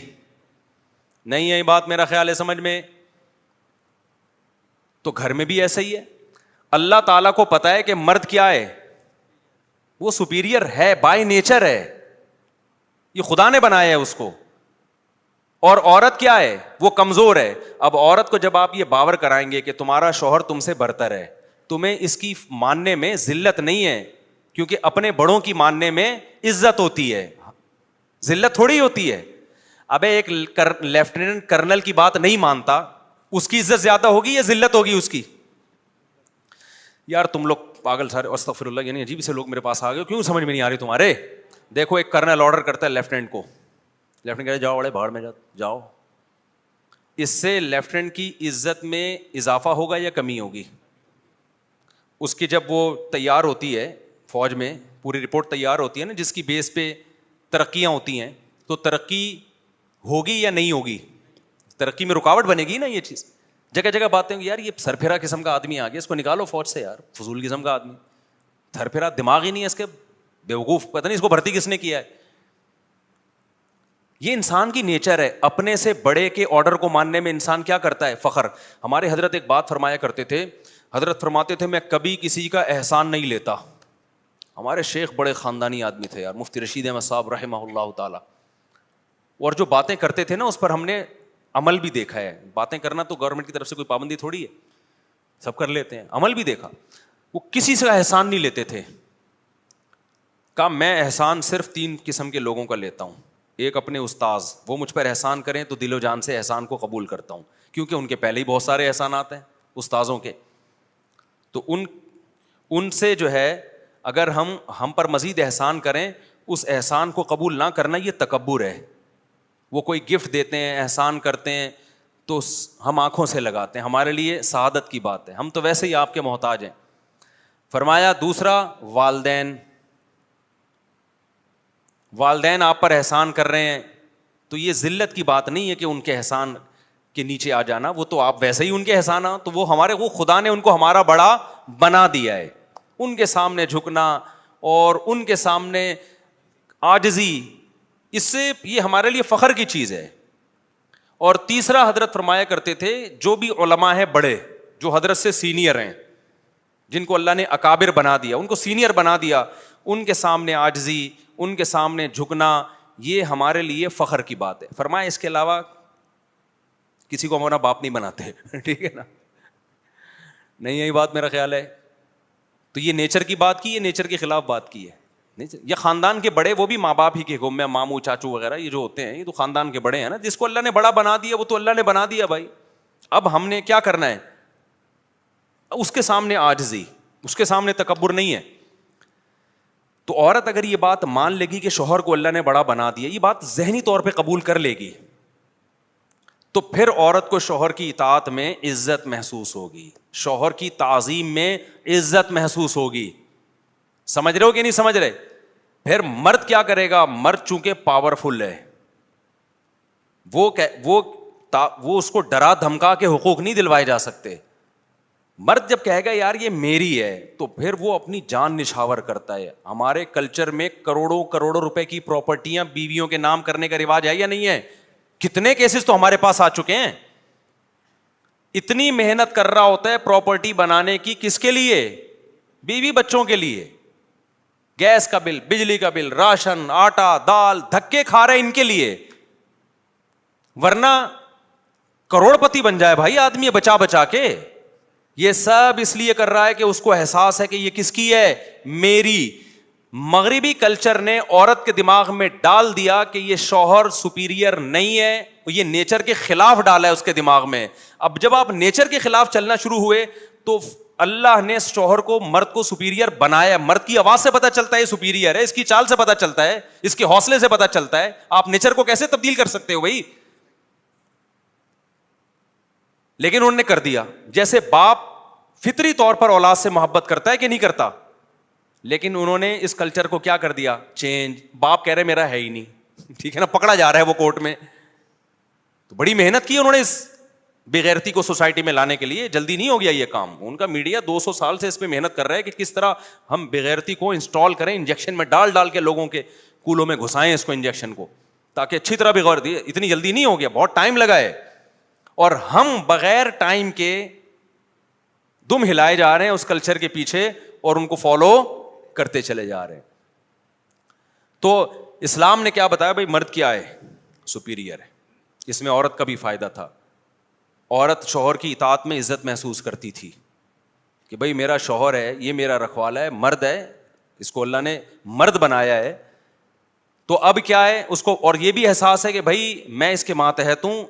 نہیں ہے یہ بات میرا خیال ہے سمجھ میں. تو گھر میں بھی ایسا ہی ہے. اللہ تعالیٰ کو پتا ہے کہ مرد کیا ہے, وہ سپیریئر ہے, بائی نیچر ہے, یہ خدا نے بنایا ہے اس کو. اور عورت کیا ہے؟ وہ کمزور ہے. اب عورت کو جب آپ یہ باور کرائیں گے کہ تمہارا شوہر تم سے برتر ہے, تمہیں اس کی ماننے میں ذلت نہیں ہے, کیونکہ اپنے بڑوں کی ماننے میں عزت ہوتی ہے, ذلت تھوڑی ہوتی ہے. ابے ایک لیفٹیننٹ کرنل کی بات نہیں مانتا, اس کی عزت زیادہ ہوگی یا ذلت ہوگی اس کی؟ یار تم لوگ پاگل سارے, استغفر اللہ, یعنی عجیب سے لوگ میرے پاس آ گئے, کیوں سمجھ میں نہیں آ رہی تمہارے؟ دیکھو ایک کرنل آرڈر کرتا ہے لیفٹیننٹ کو, لیفٹیننٹ کہتا ہے جاؤ بڑے باہر میں جاؤ. اس سے لیفٹیننٹ کی عزت میں اضافہ ہوگا یا کمی ہوگی؟ اس کی جب وہ تیار ہوتی ہے فوج میں, پوری رپورٹ تیار ہوتی ہے نا جس کی بیس پہ ترقیاں ہوتی ہیں, تو ترقی ہوگی یا نہیں ہوگی؟ ترقی میں رکاوٹ بنے گی نا یہ چیز. جگہ جگہ باتیں ہوں گی یار یہ سرپھرا قسم کا آدمی آ گیا, اس کو نکالو فوج سے یار, فضول قسم کا آدمی, سرپھرا, دماغ ہی نہیں ہے اس کے, بیوقوف, پتہ نہیں اس کو بھرتی کس نے کیا ہے. یہ انسان کی نیچر ہے, اپنے سے بڑے کے آرڈر کو ماننے میں انسان کیا کرتا ہے؟ فخر. ہمارے حضرت ایک بات فرمایا کرتے تھے, حضرت فرماتے تھے میں کبھی کسی کا احسان نہیں لیتا. ہمارے شیخ بڑے خاندانی آدمی تھے یار, مفتی رشید احمد صاحب رحمہ اللہ تعالی, اور جو باتیں کرتے تھے نا اس پر ہم نے عمل بھی دیکھا ہے. باتیں کرنا تو گورنمنٹ کی طرف سے کوئی پابندی تھوڑی ہے, سب کر لیتے ہیں, عمل بھی دیکھا. وہ کسی سے احسان نہیں لیتے تھے. کہا میں احسان صرف 3 قسم کے لوگوں کا لیتا ہوں. ایک اپنے استاذ, وہ مجھ پر احسان کریں تو دل و جان سے احسان کو قبول کرتا ہوں, کیونکہ ان کے پہلے ہی بہت سارے احسانات ہیں استاذوں کے. تو ان سے جو ہے اگر ہم پر مزید احسان کریں, اس احسان کو قبول نہ کرنا یہ تکبر ہے. وہ کوئی گفٹ دیتے ہیں, احسان کرتے ہیں, تو ہم آنکھوں سے لگاتے ہیں, ہمارے لیے سعادت کی بات ہے, ہم تو ویسے ہی آپ کے محتاج ہیں. فرمایا دوسرا والدین آپ پر احسان کر رہے ہیں, تو یہ ذلت کی بات نہیں ہے کہ ان کے احسان کے نیچے آ جانا, وہ تو آپ ویسے ہی ان کے احسان ہیں, تو وہ خدا نے ان کو ہمارا بڑا بنا دیا ہے. ان کے سامنے جھکنا اور ان کے سامنے عاجزی, اس سے یہ ہمارے لیے فخر کی چیز ہے. اور تیسرا حضرت فرمایا کرتے تھے جو بھی علماء ہیں بڑے, جو حضرت سے سینئر ہیں, جن کو اللہ نے اکابر بنا دیا, ان کو سینئر بنا دیا, ان کے سامنے عاجزی, ان کے سامنے جھکنا, یہ ہمارے لیے فخر کی بات ہے. فرمایا اس کے علاوہ کسی کو ہمارا باپ نہیں بناتے. ٹھیک ہے نا, نہیں یہی بات میرا خیال ہے. تو یہ نیچر کی بات کی, یہ نیچر کے خلاف بات کی ہے. یہ خاندان کے بڑے, وہ بھی ماں باپ ہی کے حکم میں, ماموں چاچو وغیرہ یہ جو ہوتے ہیں, یہ تو خاندان کے بڑے ہیں نا. جس کو اللہ نے بڑا بنا دیا وہ تو اللہ نے بنا دیا بھائی. اب ہم نے کیا کرنا ہے؟ اس کے سامنے عاجزی, اس کے سامنے تکبر نہیں ہے. تو عورت اگر یہ بات مان لے گی کہ شوہر کو اللہ نے بڑا بنا دیا, یہ بات ذہنی طور پہ قبول کر لے گی, تو پھر عورت کو شوہر کی اطاعت میں عزت محسوس ہوگی, شوہر کی تعظیم میں عزت محسوس ہوگی. سمجھ رہے ہو کہ نہیں سمجھ رہے؟ پھر مرد کیا کرے گا؟ مرد چونکہ پاورفل ہے, وہ اس کو ڈرا دھمکا کے حقوق نہیں دلوائے جا سکتے. مرد جب کہے گا یار یہ میری ہے, تو پھر وہ اپنی جان نچھاور کرتا ہے. ہمارے کلچر میں کروڑوں روپے کی پراپرٹیاں بیویوں کے نام کرنے کا رواج ہے یا نہیں ہے؟ کتنے کیسز تو ہمارے پاس آ چکے ہیں. اتنی محنت کر رہا ہوتا ہے پراپرٹی بنانے کی, کس کے لیے؟ بیوی بچوں کے لیے. گیس کا بل, بجلی کا بل, راشن, آٹا, دال, دھکے کھا رہے ان کے لیے, ورنہ کروڑ پتی بن جائے بھائی آدمی بچا بچا کے. یہ سب اس لیے کر رہا ہے کہ اس کو احساس ہے کہ یہ کس کی ہے؟ میری. مغربی کلچر نے عورت کے دماغ میں ڈال دیا کہ یہ شوہر سپیریئر نہیں ہے, یہ نیچر کے خلاف ڈالا ہے اس کے دماغ میں. اب جب آپ نیچر کے خلاف چلنا شروع ہوئے تو اللہ نے شوہر کو, مرد کو سپیریئر بنایا. مرد کی آواز سے پتا چلتا ہے یہ سپیریئر ہے, اس کی چال سے پتا چلتا ہے, اس کے حوصلے سے پتا چلتا ہے. آپ نیچر کو کیسے تبدیل کر سکتے ہو بھائی؟ لیکن انہوں نے کر دیا. جیسے باپ فطری طور پر اولاد سے محبت کرتا ہے کہ نہیں کرتا, لیکن انہوں نے اس کلچر کو کیا کر دیا, چینج. باپ کہہ رہے میرا ہے ہی نہیں, ٹھیک ہے نا, پکڑا جا رہا ہے وہ کورٹ میں. تو بڑی محنت کی انہوں نے اس بےغیرتی کو سوسائٹی میں لانے کے لیے, جلدی نہیں ہو گیا یہ کام. ان کا میڈیا 200 سال سے اس پہ محنت کر رہا ہے کہ کس طرح ہم بےغیرتی کو انسٹال کریں, انجیکشن میں ڈال کے لوگوں کے کولوں میں گھسائیں اس کو, انجیکشن کو, تاکہ اچھی طرح بےغیرتی. اتنی جلدی نہیں ہو گیا, بہت ٹائم لگا ہے. اور ہم بغیر ٹائم کے دم ہلائے جا رہے ہیں اس کلچر کے پیچھے اور ان کو فالو کرتے چلے جا رہے ہیں. تو اسلام نے کیا بتایا, بھائی مرد کیا ہے, سپیریئر ہے. اس میں عورت کا بھی فائدہ تھا. عورت شوہر کی اطاعت میں عزت محسوس کرتی تھی کہ بھائی میرا شوہر ہے, یہ میرا رکھوالا ہے, مرد ہے, اس کو اللہ نے مرد بنایا ہے. تو اب کیا ہے اس کو, اور یہ بھی احساس ہے کہ بھائی میں اس کے ماتحت ہوں,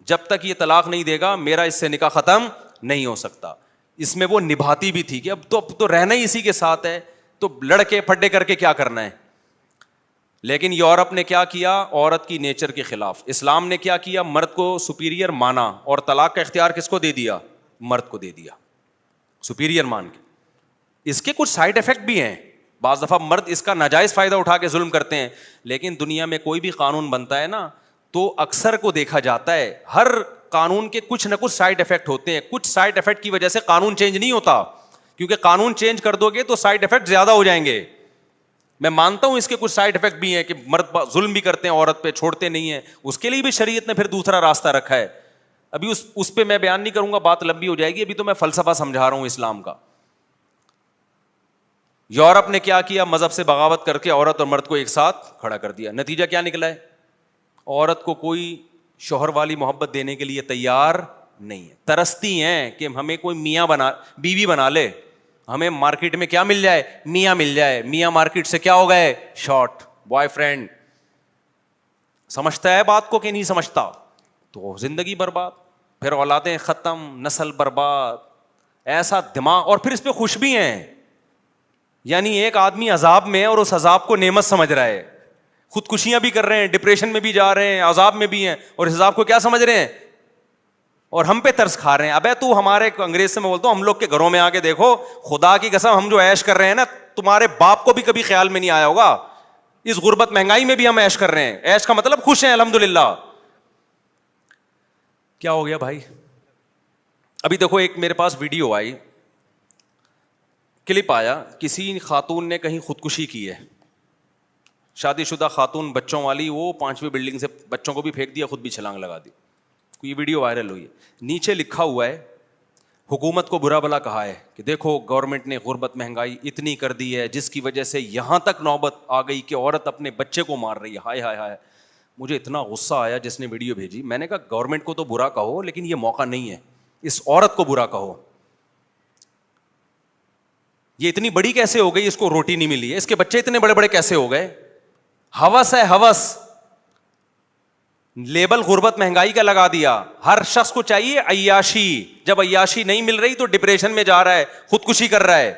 جب تک یہ طلاق نہیں دے گا میرا اس سے نکاح ختم نہیں ہو سکتا. اس میں وہ نبھاتی بھی تھی کہ اب تو رہنا ہی اسی کے ساتھ ہے, تو لڑکے پھڈے کر کے کیا کرنا ہے. لیکن یورپ نے کیا کیا, عورت کی نیچر کے خلاف. اسلام نے کیا کیا, مرد کو سپیریئر مانا اور طلاق کا اختیار کس کو دے دیا, مرد کو دے دیا, سپیریئر مان کے. اس کے کچھ سائڈ افیکٹ بھی ہیں. بعض دفعہ مرد اس کا ناجائز فائدہ اٹھا کے ظلم کرتے ہیں, لیکن دنیا میں کوئی بھی قانون بنتا ہے نا, تو اکثر کو دیکھا جاتا ہے ہر قانون کے کچھ نہ کچھ سائڈ افیکٹ ہوتے ہیں. کچھ سائڈ افیکٹ کی وجہ سے قانون چینج نہیں ہوتا, کیونکہ قانون چینج کر دو گے تو سائڈ افیکٹ زیادہ ہو جائیں گے. میں مانتا ہوں اس کے کچھ سائڈ افیکٹ بھی ہیں کہ مرد ظلم بھی کرتے ہیں عورت پہ, چھوڑتے نہیں ہیں, اس کے لیے بھی شریعت نے پھر دوسرا راستہ رکھا ہے. ابھی اس پہ میں بیان نہیں کروں گا, بات لمبی ہو جائے گی. ابھی تو میں فلسفہ سمجھا رہا ہوں اسلام کا. یورپ نے کیا کیا, مذہب سے بغاوت کر کے عورت اور مرد کو ایک ساتھ کھڑا کر دیا. نتیجہ کیا نکلا ہے, عورت کو کوئی شوہر والی محبت دینے کے لیے تیار نہیں ہے. ترستی ہیں کہ ہمیں کوئی میاں بیوی بنا لے, ہمیں مارکیٹ میں کیا مل جائے, میاں مل جائے. میاں مارکیٹ سے کیا ہو گئے, شارٹ بوائے فرینڈ. سمجھتا ہے بات کو کہ نہیں سمجھتا, تو زندگی برباد, پھر اولادیں ختم, نسل برباد. ایسا دماغ, اور پھر اس پہ خوش بھی ہیں. یعنی ایک آدمی عذاب میں ہے اور اس عذاب کو نعمت سمجھ رہا ہے, خودکشیاں بھی کر رہے ہیں, ڈپریشن میں بھی جا رہے ہیں, عذاب میں بھی ہیں, اور اس عذاب کو کیا سمجھ رہے ہیں, اور ہم پہ ترس کھا رہے ہیں. ابے تو ہمارے انگریز سے میں بولتا ہوں, ہم لوگ کے گھروں میں آ کے دیکھو, خدا کی قسم ہم جو عیش کر رہے ہیں نا, تمہارے باپ کو بھی کبھی خیال میں نہیں آیا ہوگا. اس غربت مہنگائی میں بھی ہم عیش کر رہے ہیں. عیش کا مطلب خوش ہیں الحمدللہ. کیا ہو گیا بھائی, ابھی دیکھو ایک میرے پاس ویڈیو آئی, کلپ آیا, کسی خاتون نے کہیں خودکشی کی ہے, شادی شدہ خاتون بچوں والی, وہ 5ویں بلڈنگ سے بچوں کو بھی پھینک دیا, خود بھی چھلانگ لگا دی. یہ ویڈیو وائرل ہوئی ہے. نیچے لکھا ہوا ہے, حکومت کو برا بلا کہا ہے کہ دیکھو گورنمنٹ نے غربت مہنگائی اتنی کر دی ہے جس کی وجہ سے یہاں تک نوبت آ گئی کہ عورت اپنے بچے کو مار رہی ہے. ہائے ہائے ہائے. مجھے اتنا غصہ آیا جس نے ویڈیو بھیجی. میں نے کہا گورنمنٹ کو تو برا کہو, لیکن یہ موقع نہیں ہے اس عورت کو برا کہو. یہ اتنی بڑی کیسے ہو گئی, اس کو روٹی نہیں ملی ہے, اس کے بچے اتنے بڑے بڑے کیسے ہو گئے. ہوس ہے ہوس, لیبل غربت مہنگائی کا لگا دیا. ہر شخص کو چاہیے عیاشی, جب عیاشی نہیں مل رہی تو ڈپریشن میں جا رہا ہے, خودکشی کر رہا ہے.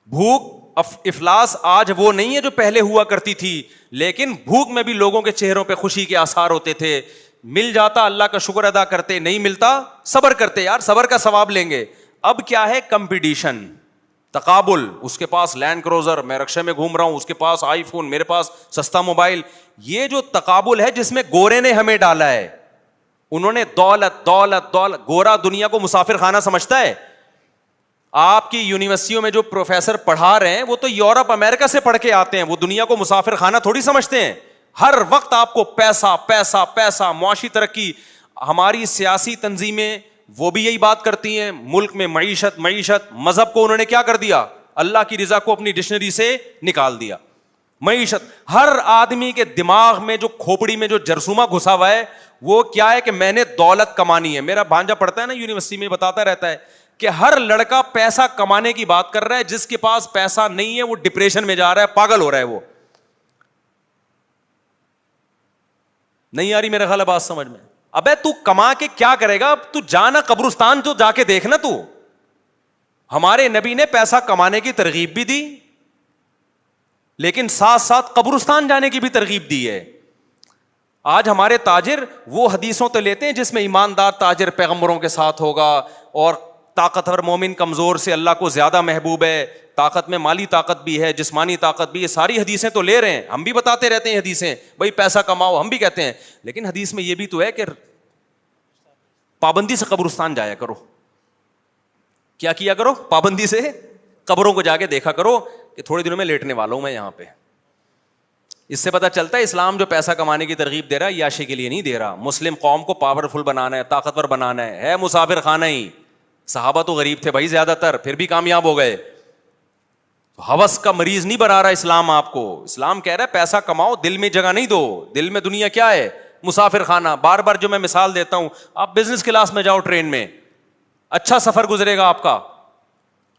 بھوک افلاس آج وہ نہیں ہے جو پہلے ہوا کرتی تھی, لیکن بھوک میں بھی لوگوں کے چہروں پہ خوشی کے آثار ہوتے تھے. مل جاتا اللہ کا شکر ادا کرتے, نہیں ملتا صبر کرتے, یار صبر کا ثواب لیں گے. اب کیا ہے, کمپٹیشن, تقابل. اس کے پاس لینڈ کروزر, میں رکشے میں گھوم رہا ہوں, اس کے پاس آئی فون, میرے پاس سستا موبائل. یہ جو تقابل ہے جس میں گورے نے ہمیں ڈالا ہے, انہوں نے دولت دولت دولت. گورا دنیا کو مسافر خانہ سمجھتا ہے. آپ کی یونیورسٹیوں میں جو پروفیسر پڑھا رہے ہیں وہ تو یورپ امریکہ سے پڑھ کے آتے ہیں, وہ دنیا کو مسافر خانہ تھوڑی سمجھتے ہیں. ہر وقت آپ کو پیسہ پیسہ پیسہ, معاشی ترقی. ہماری سیاسی تنظیمیں وہ بھی یہی بات کرتی ہیں, ملک میں معیشت معیشت. مذہب کو انہوں نے کیا کر دیا, اللہ کی رضا کو اپنی ڈکشنری سے نکال دیا. معیشت, ہر آدمی کے دماغ میں جو کھوپڑی میں جو جرثومہ گھسا ہوا ہے وہ کیا ہے کہ میں نے دولت کمانی ہے. میرا بھانجا پڑھتا ہے نا یونیورسٹی میں, بتاتا رہتا ہے کہ ہر لڑکا پیسہ کمانے کی بات کر رہا ہے, جس کے پاس پیسہ نہیں ہے وہ ڈپریشن میں جا رہا ہے, پاگل ہو رہا ہے. وہ نہیں آ رہی میرا خیال ہے بات سمجھ میں. ابے تو کما کے کیا کرے گا, تو جانا قبرستان تو جا کے دیکھنا. تو ہمارے نبی نے پیسہ کمانے کی ترغیب بھی دی, لیکن ساتھ ساتھ قبرستان جانے کی بھی ترغیب دی ہے. آج ہمارے تاجر وہ حدیثوں تو لیتے ہیں جس میں ایماندار تاجر پیغمبروں کے ساتھ ہوگا اور طاقتور مومن کمزور سے اللہ کو زیادہ محبوب ہے, طاقت میں مالی طاقت بھی ہے, جسمانی طاقت بھی ہے, ساری حدیثیں تو لے رہے ہیں. ہم بھی بتاتے رہتے ہیں حدیثیں, بھائی پیسہ کماؤ, ہم بھی کہتے ہیں, لیکن حدیث میں یہ بھی تو ہے کہ پابندی سے قبرستان جایا کرو. کیا کیا کرو؟ پابندی سے قبروں کو جا کے دیکھا کرو کہ تھوڑے دنوں میں لیٹنے والا ہوں میں یہاں پہ. اس سے پتہ چلتا ہے اسلام جو پیسہ کمانے کی ترغیب دے رہا ہے یاشی کے لیے نہیں دے رہا. مسلم قوم کو پاورفل بنانا ہے, طاقتور بنانا ہے مسافر خانہ ہی. صحابہ تو غریب تھے بھائی زیادہ تر, پھر بھی کامیاب ہو گئے. ہوس کا مریض نہیں بنا رہا اسلام آپ کو. اسلام کہہ رہا ہے پیسہ کماؤ, دل میں جگہ نہیں دو. دل میں دنیا کیا ہے؟ مسافر خانہ. بار بار جو میں مثال دیتا ہوں, آپ بزنس کلاس میں جاؤ ٹرین میں, اچھا سفر گزرے گا آپ کا,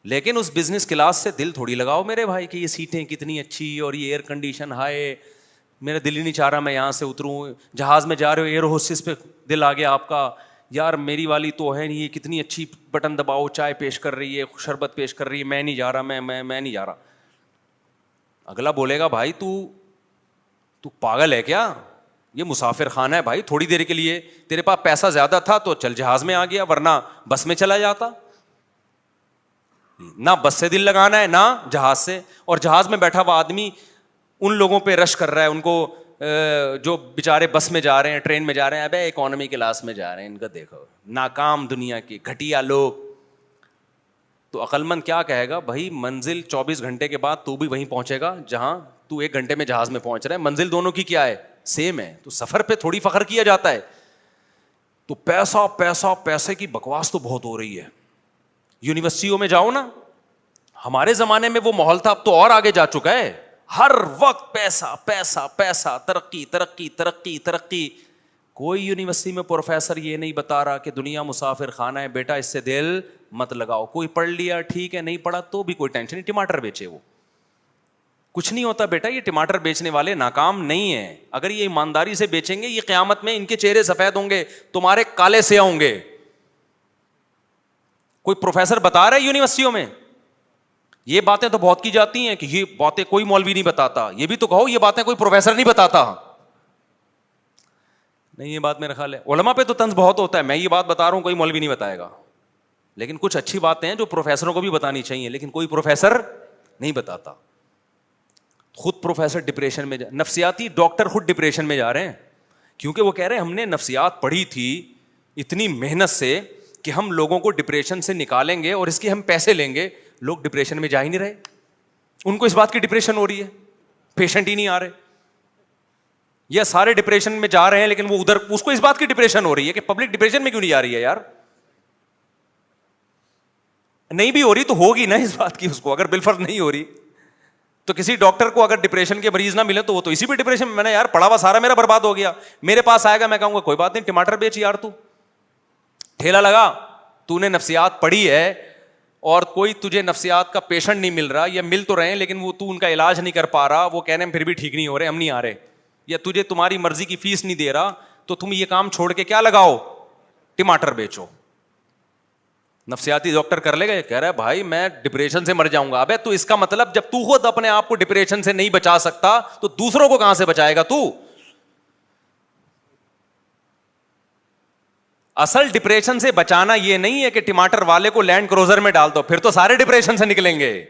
لیکن اس بزنس کلاس سے دل تھوڑی لگاؤ میرے بھائی کہ یہ سیٹیں کتنی اچھی اور یہ ایئر کنڈیشن ہائے, میرا دل ہی نہیں چاہ رہا میں یہاں سے اتروں. جہاز میں جا رہے ہو, ایئر ہوسٹس پہ دل آ گیا آپ کا, یار میری والی تو ہے نہیں, یہ کتنی اچھی بٹن دباؤ, چائے پیش کر رہی ہے, شربت پیش کر رہی ہے, میں نہیں جا رہا, میں نہیں جا رہا. اگلا بولے گا بھائی تو پاگل ہے کیا؟ یہ مسافر خانہ ہے بھائی, تھوڑی دیر کے لیے تیرے پاس پیسہ زیادہ تھا تو چل جہاز میں آ گیا, ورنہ بس میں چلا جاتا. نہ بس سے دل لگانا ہے نہ جہاز سے. اور جہاز میں بیٹھا ہوا آدمی ان لوگوں پہ رش کر رہا ہے, ان کو جو بیچارے بس میں جا رہے ہیں, ٹرین میں جا رہے ہیں, ابے اکانومی کلاس میں جا رہے ہیں, ان کا دیکھو ناکام دنیا کے گھٹیا لوگ. تو عقل مند کیا کہے گا بھائی منزل 24 گھنٹے کے بعد تو بھی وہیں پہنچے گا جہاں تو 1 گھنٹے میں جہاز میں پہنچ رہا ہے, منزل دونوں کی کیا ہے؟ سیم ہے. تو سفر پہ تھوڑی فخر کیا جاتا ہے. تو پیسہ پیسہ پیسے کی بکواس تو بہت ہو رہی ہے. یونیورسٹیوں میں جاؤ نا, ہمارے زمانے میں وہ ماحول تھا, اب تو اور آگے جا چکا ہے. ہر وقت پیسہ پیسہ پیسہ, ترقی ترقی ترقی ترقی. کوئی یونیورسٹی میں پروفیسر یہ نہیں بتا رہا کہ دنیا مسافر خانہ ہے, بیٹا اس سے دل مت لگاؤ. کوئی پڑھ لیا ٹھیک ہے, نہیں پڑھا تو بھی کوئی ٹینشن نہیں, ٹماٹر بیچے وہ, کچھ نہیں ہوتا بیٹا. یہ ٹماٹر بیچنے والے ناکام نہیں ہیں. اگر یہ ایمانداری سے بیچیں گے, یہ قیامت میں ان کے چہرے سفید ہوں گے, تمہارے کالے سیاہ ہوں گے. کوئی پروفیسر بتا رہا ہے یونیورسٹیوں میں, یہ باتیں تو بہت کی جاتی ہیں کہ یہ باتیں کوئی مولوی نہیں بتاتا. یہ بھی تو کہو یہ باتیں کوئی پروفیسر نہیں بتاتا. نہیں, یہ بات میرا خیال ہے علماء پہ تو طنز بہت ہوتا ہے. میں یہ بات بتا رہا ہوں, کوئی مولوی نہیں بتائے گا. لیکن کچھ اچھی باتیں ہیں جو پروفیسروں کو بھی بتانی چاہیے, لیکن کوئی پروفیسر نہیں بتاتا. خود پروفیسر ڈپریشن میں نفسیاتی ڈاکٹر خود ڈپریشن میں جا رہے ہیں, کیونکہ وہ کہہ رہے ہیں ہم نے نفسیات پڑھی تھی اتنی محنت سے کہ ہم لوگوں کو ڈپریشن سے نکالیں گے اور اس کے ہم پیسے لیں گے. لوگ ڈپریشن میں جا ہی نہیں رہے, ان کو اس بات کی ڈپریشن ہو رہی ہے, پیشنٹ ہی نہیں آ رہے. یا سارے ڈپریشن میں جا رہے ہیں لیکن وہ ادھر اس کو اس بات کی ڈپریشن ہو رہی ہے کہ پبلک ڈپریشن میں کیوں نہیں آ رہی ہے. یار نہیں بھی ہو رہی تو ہوگی نا اس بات کی اس کو, اگر بالفرض نہیں ہو رہی تو کسی ڈاکٹر کو اگر ڈپریشن کے مریض نہ ملے تو وہ تو اسی بھی ڈپریشن میں. میں نے یار پڑھا ہوا سارا میرا برباد ہو گیا, میرے پاس آئے گا میں کہوں گا کوئی بات نہیں, ٹماٹر بیچ یار, تو ٹھیلا لگا, تو نے نفسیات پڑھی ہے اور کوئی تجھے نفسیات کا پیشنٹ نہیں مل رہا, یا مل تو رہے ہیں لیکن وہ تو ان کا علاج نہیں کر پا رہا, وہ کہنے ہیں پھر بھی ٹھیک نہیں ہو رہے, ہم نہیں آ رہے, یا تجھے تمہاری مرضی کی فیس نہیں دے رہا, تو تم یہ کام چھوڑ کے کیا لگاؤ, ٹماٹر بیچو. نفسیاتی ڈاکٹر کر لے گا, کہہ رہا ہے بھائی میں ڈپریشن سے مر جاؤں گا. ابے تو اس کا مطلب جب تو خود اپنے آپ کو ڈپریشن سے نہیں بچا سکتا تو دوسروں کو کہاں سے بچائے گا تو. اصل ڈپریشن سے بچانا یہ نہیں ہے کہ ٹماٹر والے کو لینڈ کروزر میں ڈال دو, پھر تو سارے ڈپریشن سے نکلیں گے.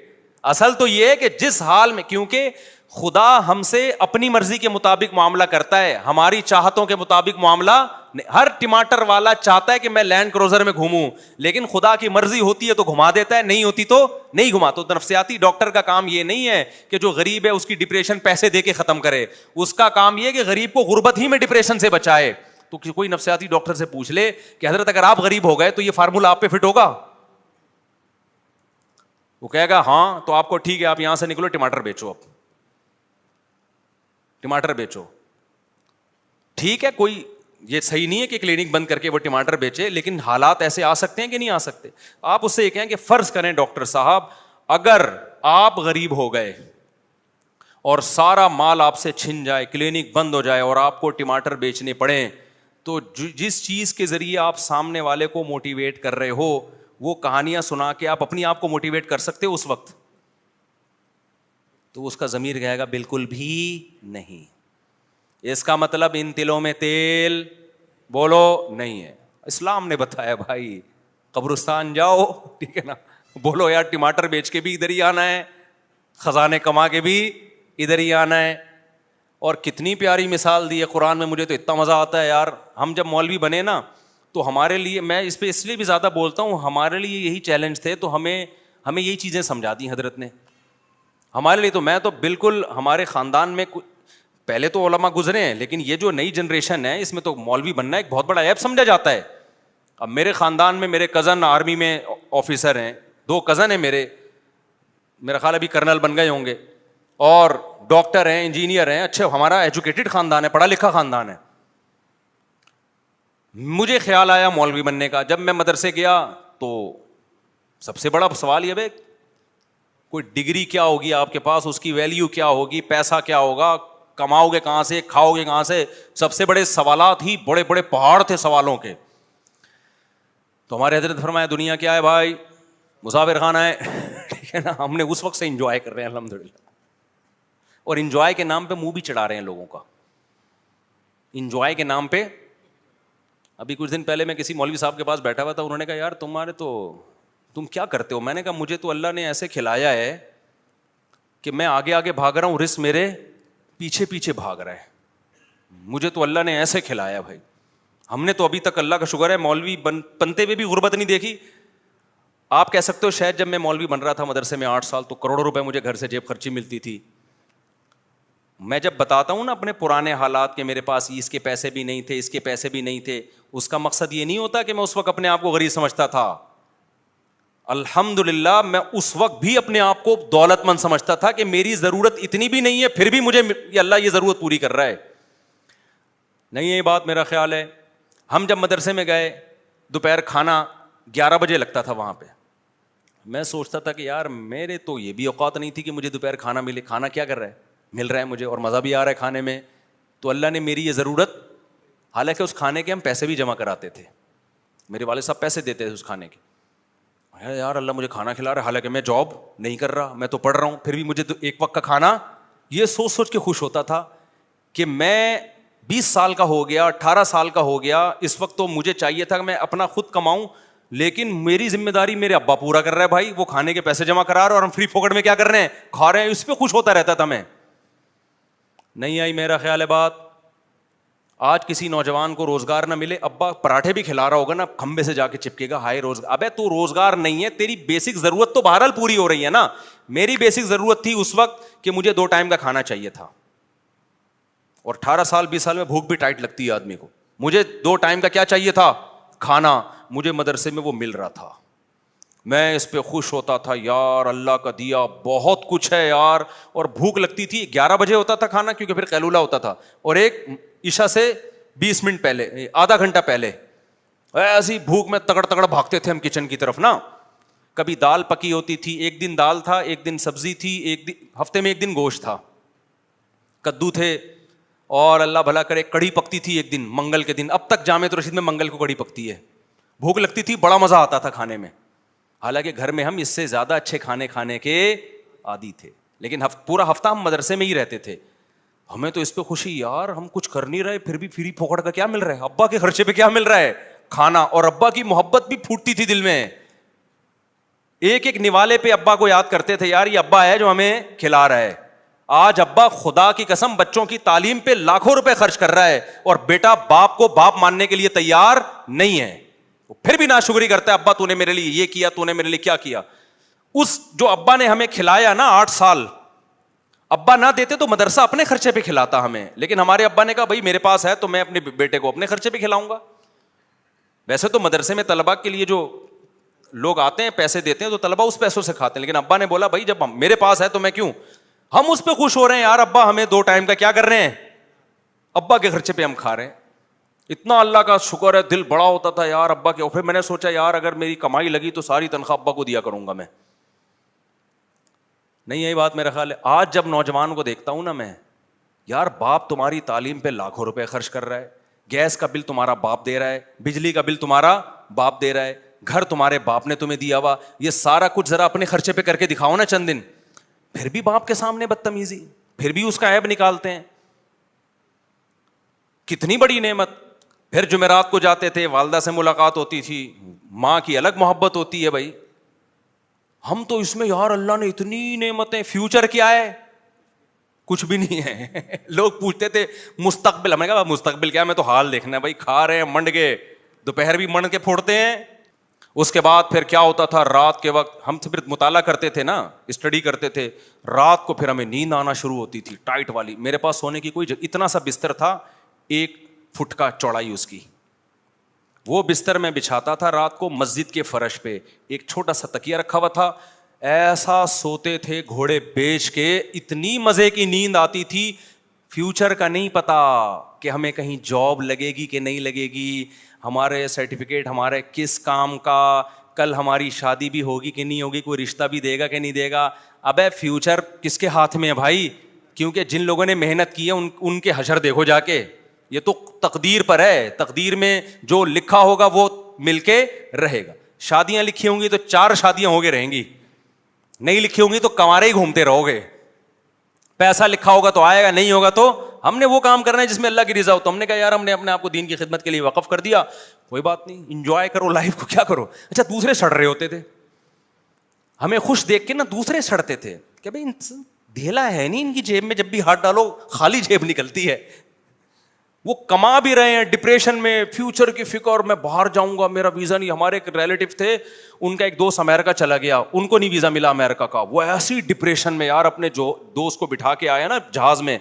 اصل تو یہ ہے کہ جس حال میں, کیونکہ خدا ہم سے اپنی مرضی کے مطابق معاملہ کرتا ہے, ہماری چاہتوں کے مطابق معاملہ. ہر ٹماٹر والا چاہتا ہے کہ میں لینڈ کروزر میں گھوموں, لیکن خدا کی مرضی ہوتی ہے تو گھما دیتا ہے, نہیں ہوتی تو نہیں گھماتا. تو نفسیاتی ڈاکٹر کا کام یہ نہیں ہے کہ جو غریب ہے اس کی ڈپریشن پیسے دے کے ختم کرے, اس کا کام یہ کہ غریب کو غربت ہی میں ڈپریشن سے بچائے. تو کوئی نفسیاتی ڈاکٹر سے پوچھ لے کہ حضرت اگر آپ غریب ہو گئے تو یہ فارمولا آپ پہ فٹ ہوگا؟ وہ کہے گا ہاں, تو آپ کو ٹھیک ہے, آپ یہاں سے نکلو, ٹماٹر بیچو, اب ٹماٹر بیچو. ٹھیک ہے, کوئی یہ صحیح نہیں ہے کہ کلینک بند کر کے وہ ٹماٹر بیچے, لیکن حالات ایسے آ سکتے ہیں کہ نہیں آ سکتے. آپ اس سے یہ کہیں کہ فرض کریں ڈاکٹر صاحب اگر آپ غریب ہو گئے اور سارا مال آپ سے چھن جائے, کلینک بند ہو جائے اور آپ کو ٹماٹر بیچنے پڑیں, تو جس چیز کے ذریعے آپ سامنے والے کو موٹیویٹ کر رہے ہو وہ کہانیاں سنا کے آپ اپنی آپ کو موٹیویٹ کر سکتے ہو اس وقت؟ تو اس کا ضمیر کہے گا بالکل بھی نہیں. اس کا مطلب ان تلوں میں تیل بولو نہیں ہے. اسلام نے بتایا بھائی قبرستان جاؤ, ٹھیک ہے نا, بولو یار ٹماٹر بیچ کے بھی ادھر ہی آنا ہے, خزانے کما کے بھی ادھر ہی آنا ہے. اور کتنی پیاری مثال دی ہے قرآن میں, مجھے تو اتنا مزہ آتا ہے یار. ہم جب مولوی بنے نا تو ہمارے لیے, میں اس پہ اس لیے بھی زیادہ بولتا ہوں, ہمارے لیے یہی چیلنج تھے, تو ہمیں یہی چیزیں سمجھا دی حضرت نے ہمارے لیے. تو میں تو بالکل, ہمارے خاندان میں پہلے تو علماء گزرے ہیں, لیکن یہ جو نئی جنریشن ہے اس میں تو مولوی بننا ایک بہت بڑا ایپ سمجھا جاتا ہے. اب میرے خاندان میں میرے کزن آرمی میں آفیسر ہیں, 2 کزن ہیں میرا خیال ابھی کرنل بن گئے ہوں گے, اور ڈاکٹر ہیں, انجینئر ہیں. اچھا, ہمارا ایجوکیٹڈ خاندان ہے, پڑھا لکھا خاندان ہے. مجھے خیال آیا مولوی بننے کا. جب میں مدرسے گیا تو سب سے بڑا سوال یہ, بھائی کوئی ڈگری کیا ہوگی آپ کے پاس, اس کی ویلیو کیا ہوگی, پیسہ کیا ہوگا, کماؤ گے کہاں سے, کھاؤ گے کہاں سے. سب سے بڑے سوالات ہی بڑے بڑے پہاڑ تھے سوالوں کے. تو ہمارے حضرت فرمایا دنیا کیا ہے بھائی, مسافر خانہ ہے, ٹھیک ہے نا. ہم نے اس وقت سے انجوائے کر رہے ہیں الحمدللہ, اور انجوائے کے نام پہ منہ بھی چڑھا رہے ہیں لوگوں کا, انجوائے کے نام پہ. ابھی کچھ دن پہلے میں کسی مولوی صاحب کے پاس بیٹھا ہوا تھا, انہوں نے کہا یار تم کیا کرتے ہو. میں نے کہا مجھے تو اللہ نے ایسے کھلایا ہے کہ میں آگے آگے بھاگ رہا ہوں, رزق میرے پیچھے پیچھے بھاگ رہا ہے. مجھے تو اللہ نے ایسے کھلایا بھائی. ہم نے تو ابھی تک اللہ کا شکر ہے مولوی بنتے ہوئے بھی غربت نہیں دیکھی. آپ کہہ سکتے ہو شاید جب میں مولوی بن رہا تھا مدرسے میں 8 سال, تو کروڑوں روپے مجھے گھر سے جیب خرچی ملتی تھی. میں جب بتاتا ہوں نا اپنے پرانے حالات کہ میرے پاس اس کے پیسے بھی نہیں تھے, اس کے پیسے بھی نہیں تھے, اس کا مقصد یہ نہیں ہوتا کہ میں اس وقت اپنے آپ کو غریب سمجھتا تھا. الحمدللہ میں اس وقت بھی اپنے آپ کو دولت مند سمجھتا تھا کہ میری ضرورت اتنی بھی نہیں ہے, پھر بھی مجھے اللہ یہ ضرورت پوری کر رہا ہے. نہیں ہے یہ بات, میرا خیال ہے. ہم جب مدرسے میں گئے, دوپہر کھانا 11 بجے لگتا تھا وہاں پہ. میں سوچتا تھا کہ یار میرے تو یہ بھی اوقات نہیں تھی کہ مجھے دوپہر کھانا ملے. کھانا کیا کر رہا ہے, مل رہا ہے مجھے, اور مزہ بھی آ رہا ہے کھانے میں. تو اللہ نے میری یہ ضرورت, حالانکہ اس کھانے کے ہم پیسے بھی جمع کراتے تھے, میرے والد صاحب پیسے دیتے تھے اس کھانے کے. یار اللہ مجھے کھانا کھلا رہا ہے, حالانکہ میں جاب نہیں کر رہا, میں تو پڑھ رہا ہوں, پھر بھی مجھے تو ایک وقت کا کھانا. یہ سوچ سوچ کے خوش ہوتا تھا کہ میں 20 سال کا ہو گیا, 18 سال کا ہو گیا, اس وقت تو مجھے چاہیے تھا کہ میں اپنا خود کماؤں, لیکن میری ذمہ داری میرے ابا پورا کر رہا ہے بھائی. وہ کھانے کے پیسے جمع کرا رہا ہے اور ہم فری پھوکٹ میں کیا کر رہے ہیں, کھا رہے ہیں. اس پہ خوش ہوتا رہتا تھا میں. نہیں آئی میرا خیال ہے بات. آج کسی نوجوان کو روزگار نہ ملے, ابا پراٹھے بھی کھلا رہا ہوگا نا, کھمبے سے جا کے چپکے گا, ہائے روزگار. ابے تو روزگار نہیں ہے, تیری بیسک ضرورت تو بہرحال پوری ہو رہی ہے نا. میری بیسک ضرورت تھی اس وقت کہ مجھے 2 ٹائم کا کھانا چاہیے تھا, اور 18 سال 20 سال میں بھوک بھی ٹائٹ لگتی ہے آدمی کو. مجھے 2 ٹائم کا کیا چاہیے تھا, کھانا. مجھے مدرسے میں وہ مل رہا تھا, میں اس پہ خوش ہوتا تھا, یار اللہ کا دیا بہت کچھ ہے یار. اور بھوک لگتی تھی, 11 بجے ہوتا تھا کھانا, کیونکہ پھر قیلولہ ہوتا تھا, اور ایک عشاء سے 20 منٹ پہلے, آدھا گھنٹہ پہلے. ایسی بھوک میں تگڑ تگڑ بھاگتے تھے ہم کچن کی طرف نا. کبھی دال پکی ہوتی تھی, ایک دن دال تھا, ایک دن سبزی تھی, ایک دن ہفتے میں ایک دن گوشت تھا, کدو تھے, اور اللہ بھلا کرے کڑھی پکتی تھی ایک دن منگل کے دن. اب تک جامع رشید میں منگل کو کڑھی پکتی ہے. بھوک لگتی تھی, بڑا مزہ آتا تھا کھانے میں. حالانکہ گھر میں ہم اس سے زیادہ اچھے کھانے کھانے کے عادی تھے, لیکن پورا ہفتہ ہم مدرسے میں ہی رہتے تھے. ہمیں تو اس پہ خوشی, یار ہم کچھ کر نہیں رہے پھر بھی فری پھوکڑ کا کیا مل رہا ہے, ابا کے خرچے پہ کیا مل رہا ہے, کھانا. اور ابا کی محبت بھی پھوٹتی تھی دل میں. ایک ایک نوالے پہ ابا کو یاد کرتے تھے, یار یہ ابا ہے جو ہمیں کھلا رہا ہے. آج ابا خدا کی قسم بچوں کی تعلیم پہ لاکھوں روپے خرچ کر رہا ہے, اور بیٹا باپ کو باپ ماننے کے لیے تیار نہیں ہے, پھر بھی ناشکری کرتا ہے, ابا تو نے میرے لیے یہ کیا, تو نے میرے لیے کیا کیا. اس جو ابا نے ہمیں کھلایا نا 8 سال, ابا نہ دیتے تو مدرسہ اپنے خرچے پہ کھلاتا ہمیں, لیکن ہمارے ابا نے کہا بھائی میرے پاس ہے تو میں اپنے بیٹے کو اپنے خرچے پہ کھلاؤں گا. ویسے تو مدرسے میں طلباء کے لیے جو لوگ آتے ہیں پیسے دیتے ہیں تو طلباء اس پیسوں سے کھاتے ہیں, لیکن ابا نے بولا بھائی جب میرے پاس ہے تو میں کیوں. ہم اس پہ خوش ہو رہے ہیں, یار ابا ہمیں 2 ٹائم کا کیا کر رہے ہیں, ابا کے خرچے پہ ہم کھا رہے ہیں. اتنا اللہ کا شکر ہے, دل بڑا ہوتا تھا یار ابا کے. اور پھر میں نے سوچا یار اگر میری کمائی لگی تو ساری تنخواہ ابا کو دیا کروں گا میں. نہیں یہی بات میرا خیال ہے. آج جب نوجوان کو دیکھتا ہوں نا میں, یار باپ تمہاری تعلیم پہ لاکھوں روپے خرچ کر رہا ہے, گیس کا بل تمہارا باپ دے رہا ہے, بجلی کا بل تمہارا باپ دے رہا ہے, گھر تمہارے باپ نے تمہیں دیا ہوا, یہ سارا کچھ ذرا اپنے خرچے پہ کر کے دکھاؤ نا چند دن. پھر بھی باپ کے سامنے بدتمیزی, پھر بھی اس کا عیب نکالتے ہیں. کتنی بڑی نعمت. پھر جمعرات کو جاتے تھے, والدہ سے ملاقات ہوتی تھی, ماں کی الگ محبت ہوتی ہے بھائی. ہم تو اس میں یار اللہ نے اتنی نعمتیں, فیوچر کیا ہے, کچھ بھی نہیں ہے. لوگ پوچھتے تھے مستقبل, ہم نے کہا مستقبل کیا, میں تو حال دیکھنا ہے بھائی. کھا رہے ہیں منڈ کے, دوپہر بھی منڈ کے پھوڑتے ہیں. اس کے بعد پھر کیا ہوتا تھا, رات کے وقت ہم پھر مطالعہ کرتے تھے نا, اسٹڈی کرتے تھے. رات کو پھر ہمیں نیند آنا شروع ہوتی تھی ٹائٹ والی. میرے پاس سونے کی کوئی اتنا سا بستر تھا, 1 فٹ کا چوڑائی اس کی. وہ بستر میں بچھاتا تھا رات کو مسجد کے فرش پہ, ایک چھوٹا سا تکیہ رکھا ہوا تھا. ایسا سوتے تھے گھوڑے بیچ کے, اتنی مزے کی نیند آتی تھی. فیوچر کا نہیں پتا کہ ہمیں کہیں جاب لگے گی کہ نہیں لگے گی, ہمارے سرٹیفکیٹ ہمارے کس کام کا, کل ہماری شادی بھی ہوگی کہ نہیں ہوگی, کوئی رشتہ بھی دے گا کہ نہیں دے گا. ابے فیوچر کس کے ہاتھ میں ہے بھائی, کیونکہ جن لوگوں نے محنت کی ہے ان کے حشر دیکھو جا کے. یہ تو تقدیر پر ہے, تقدیر میں جو لکھا ہوگا وہ مل کے رہے گا. شادیاں لکھی ہوں گی تو 4 شادیاں ہو کے رہیں گی, نہیں لکھی ہوں گی تو کنوارے ہی گھومتے رہو گے. پیسہ لکھا ہوگا تو آئے گا, نہیں ہوگا تو ہم نے وہ کام کرنا ہے جس میں اللہ کی رضا ہو. تو ہم نے کہا یار ہم نے اپنے آپ کو دین کی خدمت کے لیے وقف کر دیا, کوئی بات نہیں, انجوائے کرو لائف کو, کیا کرو. اچھا دوسرے سڑ رہے ہوتے تھے, ہمیں خوش دیکھ کے نا دوسرے سڑتے تھے کہ بھائی ڈھیلا ہے نہیں ان کی جیب میں, جب بھی ہاتھ ڈالو خالی جیب نکلتی ہے. وہ کما بھی رہے ہیں ڈپریشن میں, فیوچر کی فکر, میں باہر جاؤں گا, میرا ویزا نہیں. ہمارے ایک ریلیٹیو تھے, ان کا ایک دوست امریکہ چلا گیا, ان کو نہیں ویزا ملا امریکہ کا. وہ ایسی ڈپریشن میں یار, اپنے جو دوست کو بٹھا کے آیا نا جہاز میں,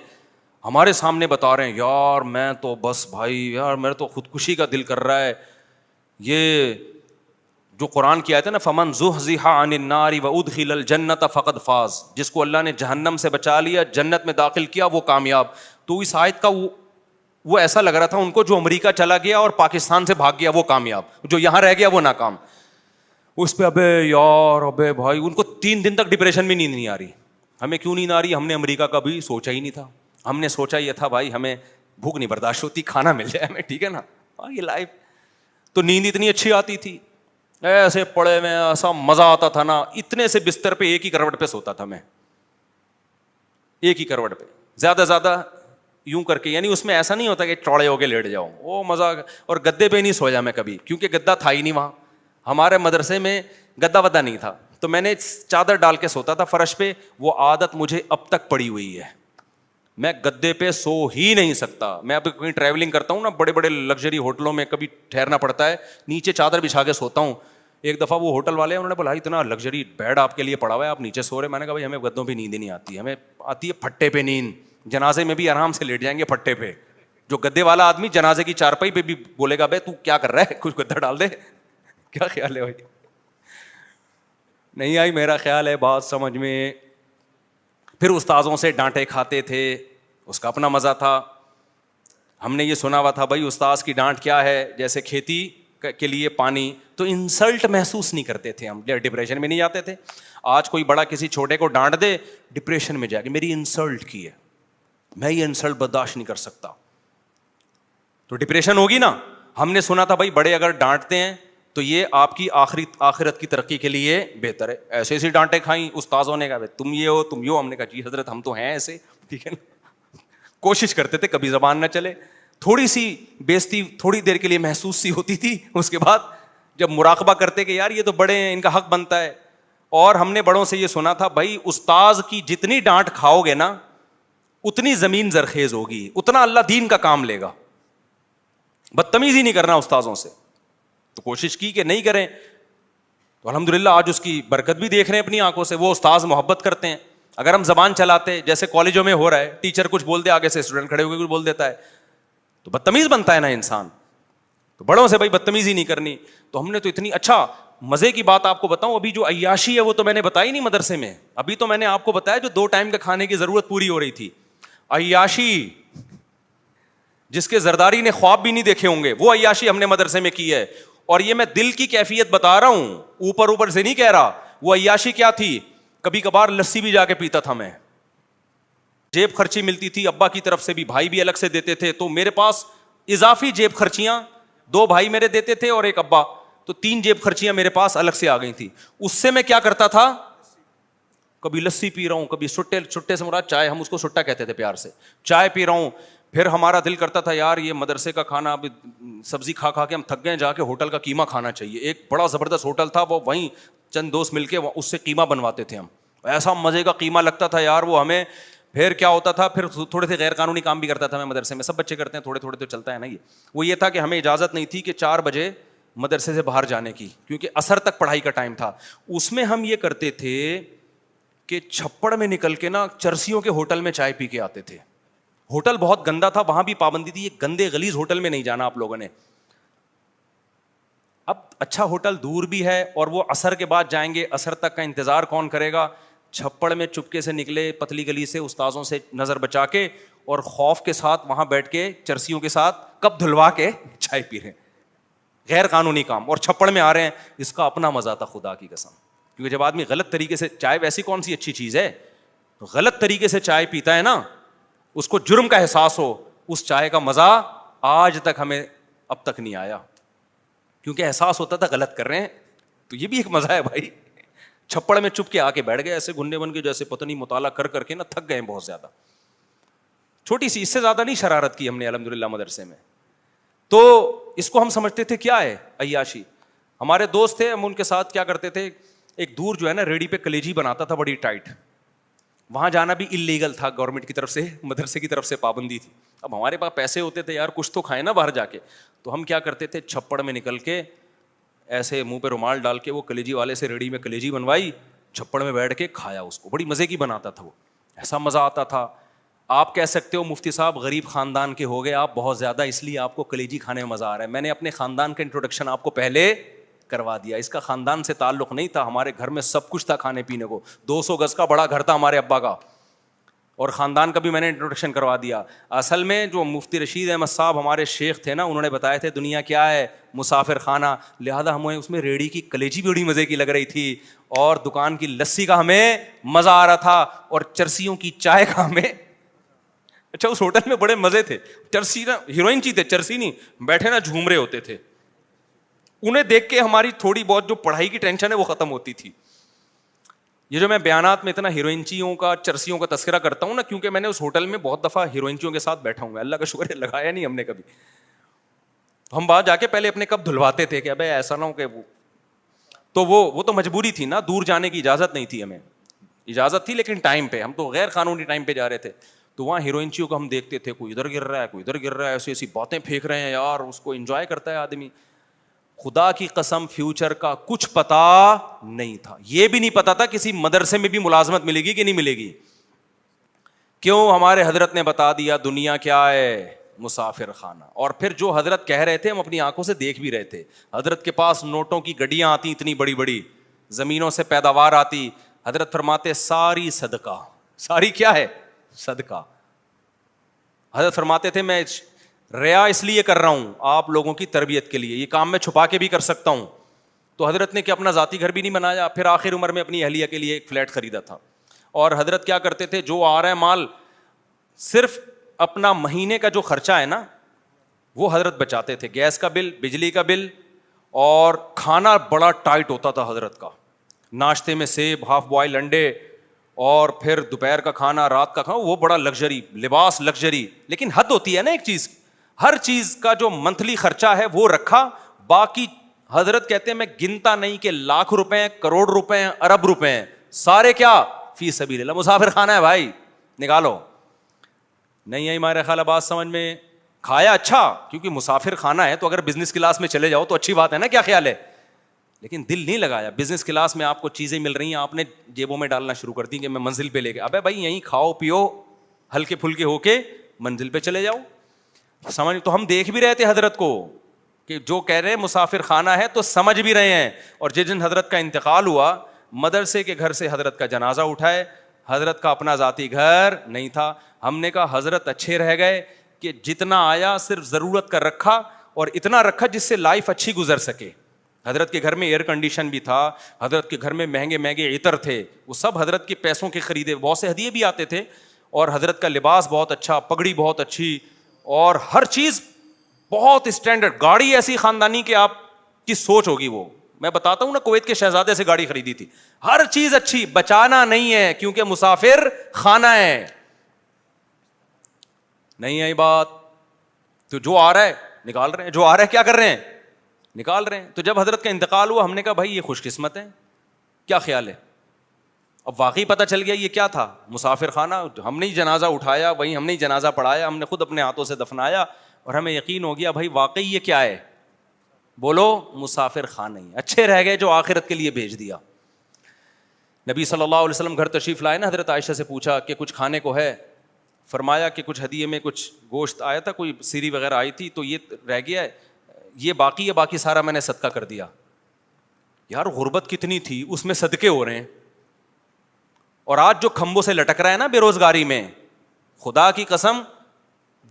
ہمارے سامنے بتا رہے ہیں یار میں تو بس بھائی یار میرا تو خودکشی کا دل کر رہا ہے. یہ جو قرآن کی آیت ہے نا, فمن زحزح عن النار وادخل الجنۃ فقد فاز, جس کو اللہ نے جہنم سے بچا لیا, جنت میں داخل کیا, وہ کامیاب. تو اس آیت کا وہ ایسا لگ رہا تھا ان کو, جو امریکہ چلا گیا اور پاکستان سے بھاگ گیا وہ کامیاب, جو یہاں رہ گیا وہ ناکام. اس پہ ابے یار ابے بھائی, ان کو 3 دن تک ڈپریشن میں نیند نہیں آ رہی. ہمیں کیوں نیند آ رہی, ہم نے امریکہ کا بھی سوچا ہی نہیں تھا. ہم نے سوچا یہ تھا بھائی ہمیں بھوک نہیں برداشت ہوتی, کھانا مل جائے ہمیں, ٹھیک ہے نا, یہ لائف. تو نیند اتنی اچھی آتی تھی, ایسے پڑے میں ایسا مزہ آتا تھا نا. اتنے سے بستر پہ ایک ہی کروٹ پہ سوتا تھا میں, ایک ہی کروٹ پہ, زیادہ زیادہ یوں کر کے, یعنی اس میں ایسا نہیں ہوتا کہ چوڑے ہو کے لیٹ جاؤ, وہ مزہ. اور گدے پہ نہیں سویا میں کبھی, کیونکہ گدا تھا ہی نہیں وہاں. ہمارے مدرسے میں گدا ودا نہیں تھا, تو میں نے چادر ڈال کے سوتا تھا فرش پہ. وہ عادت مجھے اب تک پڑی ہوئی ہے, میں گدے پہ سو ہی نہیں سکتا. میں اب کہیں ٹریولنگ کرتا ہوں نا, بڑے بڑے لگژری ہوٹلوں میں کبھی ٹھہرنا پڑتا ہے, نیچے چادر بچھا کے سوتا ہوں. ایک دفعہ وہ ہوٹل والے انہوں نے بولا اتنا لگژری بیڈ آپ کے لیے پڑا ہوا ہے, آپ نیچے سو رہے. میں نے کہا بھائی ہمیں گدوں پہ نیند ہی نہیں آتی, ہمیں آتی ہے پھٹے پہ نیند. جنازے میں بھی آرام سے لیٹ جائیں گے پھٹے پہ. جو گدے والا آدمی جنازے کی چارپائی پہ بھی بولے گا بھائی تو کیا کر رہا ہے, کچھ گدا ڈال دے. کیا خیال ہے بھائی, نہیں آئی میرا خیال ہے بات سمجھ میں. پھر استاذوں سے ڈانٹے کھاتے تھے, اس کا اپنا مزہ تھا. ہم نے یہ سنا ہوا تھا بھائی استاذ کی ڈانٹ کیا ہے, جیسے کھیتی کے لیے پانی, تو انسلٹ محسوس نہیں کرتے تھے ہم, ڈپریشن میں نہیں جاتے تھے. آج کوئی بڑا کسی چھوٹے کو ڈانٹ دے, ڈپریشن میں جا کے میری انسلٹ کی ہے, میں یہ انسلٹ برداشت نہیں کر سکتا, تو ڈپریشن ہوگی نا. ہم نے سنا تھا بھائی بڑے اگر ڈانٹتے ہیں تو یہ آپ کی آخرت کی ترقی کے لیے بہتر ہے. ایسے ایسی ڈانٹیں کھائیں استاذوں نے, کہا تم یہ ہو تم یہ ہو. ہم نے کہا جی حضرت ہم تو ہیں ایسے, ٹھیک ہے نا. کوشش کرتے تھے کبھی زبان نہ چلے, تھوڑی سی بےزتی تھوڑی دیر کے لیے محسوس سی ہوتی تھی. اس کے بعد جب مراقبہ کرتے کہ یار یہ تو بڑے ہیں, ان کا حق بنتا ہے. اور ہم نے بڑوں سے یہ سنا تھا بھائی استاذ کی جتنی ڈانٹ کھاؤ گے نا اتنی زمین زرخیز ہوگی, اتنا اللہ دین کا کام لے گا. بدتمیزی نہیں کرنا استاذوں سے. تو کوشش کی کہ نہیں کریں, تو الحمدللہ آج اس کی برکت بھی دیکھ رہے ہیں اپنی آنکھوں سے. وہ استاذ محبت کرتے ہیں. اگر ہم زبان چلاتے جیسے کالجوں میں ہو رہا ہے, ٹیچر کچھ بولتے آگے سے اسٹوڈنٹ کھڑے ہو کے کچھ بول دیتا ہے, تو بدتمیز بنتا ہے نا انسان. تو بڑوں سے بھائی بدتمیزی نہیں کرنی. تو ہم نے تو اتنی, اچھا مزے کی بات آپ کو بتاؤں, ابھی جو عیاشی ہے وہ تو میں نے بتائی نہیں مدرسے میں. ابھی تو میں نے آپ کو بتایا جو 2 ٹائم کے کھانے کی ضرورت پوری ہو رہی تھی. عیاشی جس کے زرداری نے خواب بھی نہیں دیکھے ہوں گے, وہ عیاشی ہم نے مدرسے میں کی ہے. اور یہ میں دل کی کیفیت بتا رہا ہوں, اوپر سے نہیں کہہ رہا. وہ عیاشی کیا تھی, کبھی کبھار لسی بھی جا کے پیتا تھا میں. جیب خرچی ملتی تھی ابا کی طرف سے بھی, بھائی بھی الگ سے دیتے تھے, تو میرے پاس اضافی جیب خرچیاں 2 بھائی میرے دیتے تھے اور 1 ابا, تو 3 جیب خرچیاں میرے پاس الگ سے آ گئی تھی. اس سے میں کیا کرتا تھا, کبھی لسی پی رہا ہوں, کبھی سٹے سے مراد چائے, ہم اس کو سٹا کہتے تھے پیار سے, چائے پی رہا ہوں, پھر ہمارا دل کرتا تھا یار یہ مدرسے کا کھانا اب سبزی کھا کھا کے ہم تھک گئے, جا کے ہوٹل کا قیمہ کھانا چاہیے. ایک بڑا زبردست ہوٹل تھا, وہ وہیں چند دوست مل کے اس سے قیمہ بنواتے تھے ہم, ایسا مزے کا قیمہ لگتا تھا یار وہ ہمیں. پھر کیا ہوتا تھا, پھر تھوڑے سے غیر قانونی کام بھی کرتا تھا میں مدرسے میں, سب بچے کرتے ہیں تھوڑے تھوڑے تو چلتا ہے نا. وہ یہ تھا کہ ہمیں اجازت نہیں تھی کہ 4 بجے مدرسے سے باہر جانے کی, کیونکہ عصر تک پڑھائی کا ٹائم تھا. اس میں ہم یہ کرتے تھے کہ چھپڑ میں نکل کے نا چرسیوں کے ہوٹل میں چائے پی کے آتے تھے. ہوٹل بہت گندا تھا, وہاں بھی پابندی تھی, یہ گندے غلیظ ہوٹل میں نہیں جانا آپ لوگوں نے. اب اچھا ہوٹل دور بھی ہے اور وہ عصر کے بعد جائیں گے, عصر تک کا انتظار کون کرے گا. چھپڑ میں چپکے سے نکلے پتلی گلی سے استاذوں سے نظر بچا کے, اور خوف کے ساتھ وہاں بیٹھ کے چرسیوں کے ساتھ کپ دھلوا کے چائے پی رہے ہیں. غیر قانونی کام, اور چھپڑ میں آ رہے ہیں. اس کا اپنا مزہ تھا خدا کی قسم, کیونکہ جب آدمی غلط طریقے سے, چائے ویسی کون سی اچھی چیز ہے, غلط طریقے سے چائے پیتا ہے نا, اس کو جرم کا احساس ہو, اس چائے کا مزہ آج تک ہمیں اب تک نہیں آیا, کیونکہ احساس ہوتا تھا غلط کر رہے ہیں. تو یہ بھی ایک مزہ ہے بھائی. چھپڑ میں چپ کے آ کے بیٹھ گئے ایسے گھننے بن کے, جیسے پتہ نہیں مطالعہ کر کر کے نا تھک گئے بہت زیادہ. چھوٹی سی, اس سے زیادہ نہیں شرارت کی ہم نے الحمدللہ مدرسے میں. تو اس کو ہم سمجھتے تھے کیا ہے, عیاشی. ہمارے دوست تھے, ہم ان کے ساتھ کیا کرتے تھے, ایک دور جو ہے نا ریڑھی پہ کلیجی بناتا تھا بڑی ٹائٹ, وہاں جانا بھی انلیگل تھا, گورنمنٹ کی طرف سے, مدرسے کی طرف سے پابندی تھی. اب ہمارے پاس پیسے ہوتے تھے یار, کچھ تو کھائیں نا باہر جا کے. تو ہم کیا کرتے تھے, چھپڑ میں نکل کے ایسے منہ پہ رومال ڈال کے وہ کلیجی والے سے ریڑھی میں کلیجی بنوائی, چھپڑ میں بیٹھ کے کھایا اس کو. بڑی مزے کی بناتا تھا وہ, ایسا مزہ آتا تھا. آپ کہہ سکتے ہو مفتی صاحب غریب خاندان کے ہو گئے آپ بہت زیادہ, اس لیے آپ کو کلیجی کھانے میں مزہ آ رہا ہے. میں نے اپنے خاندان کا انٹروڈکشن آپ کو پہلے کروا دیا. اس کا خاندان سے تعلق نہیں تھا, ہمارے گھر میں سب کچھ تھا کھانے پینے کو. 200 گز کا بڑا گھر تھا ہمارے ابا کا, اور خاندان کا بھی میں نے انٹروڈکشن کروا دیا. اصل میں جو مفتی رشید احمد صاحب ہمارے شیخ تھے نا, انہوں نے بتایا تھے دنیا کیا ہے, مسافر خانہ. لہٰذا ہمیں اس میں ریڑھی کی کلیجی بھی بڑی مزے کی لگ رہی تھی, اور دکان کی لسی کا ہمیں مزہ آ رہا تھا, اور چرسیوں کی چائے کا ہمیں. اچھا اس ہوٹل میں بڑے مزے تھے. چرسی نا ہیروئن چی تھے, چرسی نہیں, بیٹھے نا جھوم رہے ہوتے تھے. انہیں دیکھ کے ہماری تھوڑی بہت جو پڑھائی کی ٹینشن ہے وہ ختم ہوتی تھی. یہ جو میں بیانات میں اتنا ہیروئنچیوں کا, چرسیوں کا تذکرہ کرتا ہوں نا, کیونکہ میں نے اس ہوٹل میں بہت دفعہ ہیروئنچیوں کے ساتھ بیٹھا ہوں. اللہ کا شکر ہے لگایا نہیں ہم نے کبھی. ہم باہر جا کے پہلے اپنے کپ دھلواتے تھے کہ ابے ایسا نہ ہو کہ وہ تو مجبوری تھی نا, دور جانے کی اجازت نہیں تھی ہمیں. اجازت تھی لیکن ٹائم پہ, ہم تو غیر قانونی ٹائم پہ جا رہے تھے. تو وہاں ہیروئنچیوں کو ہم دیکھتے تھے, کوئی ادھر گر رہا ہے, کوئی ادھر گر رہا ہے, ایسی ایسی باتیں پھینک رہے ہیں یار, اس کو انجوائے کرتا ہے آدمی. خدا کی قسم فیوچر کا کچھ پتا نہیں تھا. یہ بھی نہیں پتا تھا کسی مدرسے میں بھی ملازمت ملے گی کہ نہیں ملے گی. کیوں, ہمارے حضرت نے بتا دیا دنیا کیا ہے, مسافر خانہ. اور پھر جو حضرت کہہ رہے تھے ہم اپنی آنکھوں سے دیکھ بھی رہے تھے. حضرت کے پاس نوٹوں کی گڈیاں آتی اتنی بڑی بڑی, زمینوں سے پیداوار آتی. حضرت فرماتے ساری صدقہ, ساری کیا ہے, صدقہ. حضرت فرماتے تھے میں ریا اس لیے کر رہا ہوں آپ لوگوں کی تربیت کے لیے, یہ کام میں چھپا کے بھی کر سکتا ہوں. تو حضرت نے کہ اپنا ذاتی گھر بھی نہیں بنایا, پھر آخر عمر میں اپنی اہلیہ کے لیے ایک فلیٹ خریدا تھا. اور حضرت کیا کرتے تھے, جو آ رہا ہے مال, صرف اپنا مہینے کا جو خرچہ ہے نا وہ حضرت بچاتے تھے. گیس کا بل, بجلی کا بل, اور کھانا بڑا ٹائٹ ہوتا تھا حضرت کا. ناشتے میں سیب, ہاف بوائل انڈے, اور پھر دوپہر کا کھانا, رات کا کھانا, وہ بڑا لگژری, لباس لگژری. لیکن حد ہوتی ہے نا ایک چیز, ہر چیز کا جو منتھلی خرچہ ہے وہ رکھا. باقی حضرت کہتے ہیں میں گنتا نہیں کہ لاکھ روپے, کروڑ روپے, ارب روپے, سارے کیا فی سبیل اللہ. مسافر خانہ ہے بھائی, نکالو. نہیں ہے ہمارے خیال بات سمجھ میں. کھایا اچھا, کیونکہ مسافر خانہ ہے تو اگر بزنس کلاس میں چلے جاؤ تو اچھی بات ہے نا, کیا خیال ہے. لیکن دل نہیں لگایا. بزنس کلاس میں آپ کو چیزیں مل رہی ہیں, آپ نے جیبوں میں ڈالنا شروع کر دی کہ میں منزل پہ لے کے, ابے بھائی یہیں کھاؤ پیو, ہلکے پھلکے ہو کے منزل پہ چلے جاؤ. سمجھ. تو ہم دیکھ بھی رہے تھے حضرت کو کہ جو کہہ رہے ہیں مسافر خانہ ہے تو سمجھ بھی رہے ہیں. اور جس دن حضرت کا انتقال ہوا, مدرسے کے گھر سے حضرت کا جنازہ اٹھائے, حضرت کا اپنا ذاتی گھر نہیں تھا. ہم نے کہا حضرت اچھے رہ گئے کہ جتنا آیا صرف ضرورت کا رکھا, اور اتنا رکھا جس سے لائف اچھی گزر سکے. حضرت کے گھر میں ایئر کنڈیشن بھی تھا, حضرت کے گھر میں مہنگے مہنگے عطر تھے, وہ سب حضرت کے پیسوں کے خریدے, بہت سے ہدیے بھی آتے تھے. اور حضرت کا لباس بہت اچھا, پگڑی بہت اچھی, اور ہر چیز بہت اسٹینڈرڈ. گاڑی ایسی خاندانی کہ آپ کی سوچ ہوگی. وہ میں بتاتا ہوں نا, کویت کے شہزادے سے گاڑی خریدی تھی. ہر چیز اچھی, بچانا نہیں ہے کیونکہ مسافر خانہ ہے. نہیں آئی بات تو جو آ رہا ہے نکال رہے ہیں, جو آ رہا ہے کیا کر رہے ہیں, نکال رہے ہیں. تو جب حضرت کا انتقال ہوا ہم نے کہا بھائی یہ خوش قسمت ہے, کیا خیال ہے؟ اب واقعی پتہ چل گیا یہ کیا تھا, مسافر خانہ. ہم نے ہی جنازہ اٹھایا, وہیں ہم نے ہی جنازہ پڑھایا, ہم نے خود اپنے ہاتھوں سے دفنایا, اور ہمیں یقین ہو گیا بھائی واقعی یہ کیا ہے, بولو مسافر خانہ ہی. اچھے رہ گئے جو آخرت کے لیے بھیج دیا. نبی صلی اللہ علیہ وسلم گھر تشریف لائے نا, حضرت عائشہ سے پوچھا کہ کچھ کھانے کو ہے, فرمایا کہ کچھ ہدیے میں کچھ گوشت آیا تھا, کوئی سیری وغیرہ آئی تھی تو یہ رہ گیا ہے, یہ باقی ہے, باقی سارا میں نے صدقہ کر دیا. یار غربت کتنی تھی, اس میں صدقے ہو رہے ہیں. اور آج جو کھمبوں سے لٹک رہا ہے نا بے روزگاری میں, خدا کی قسم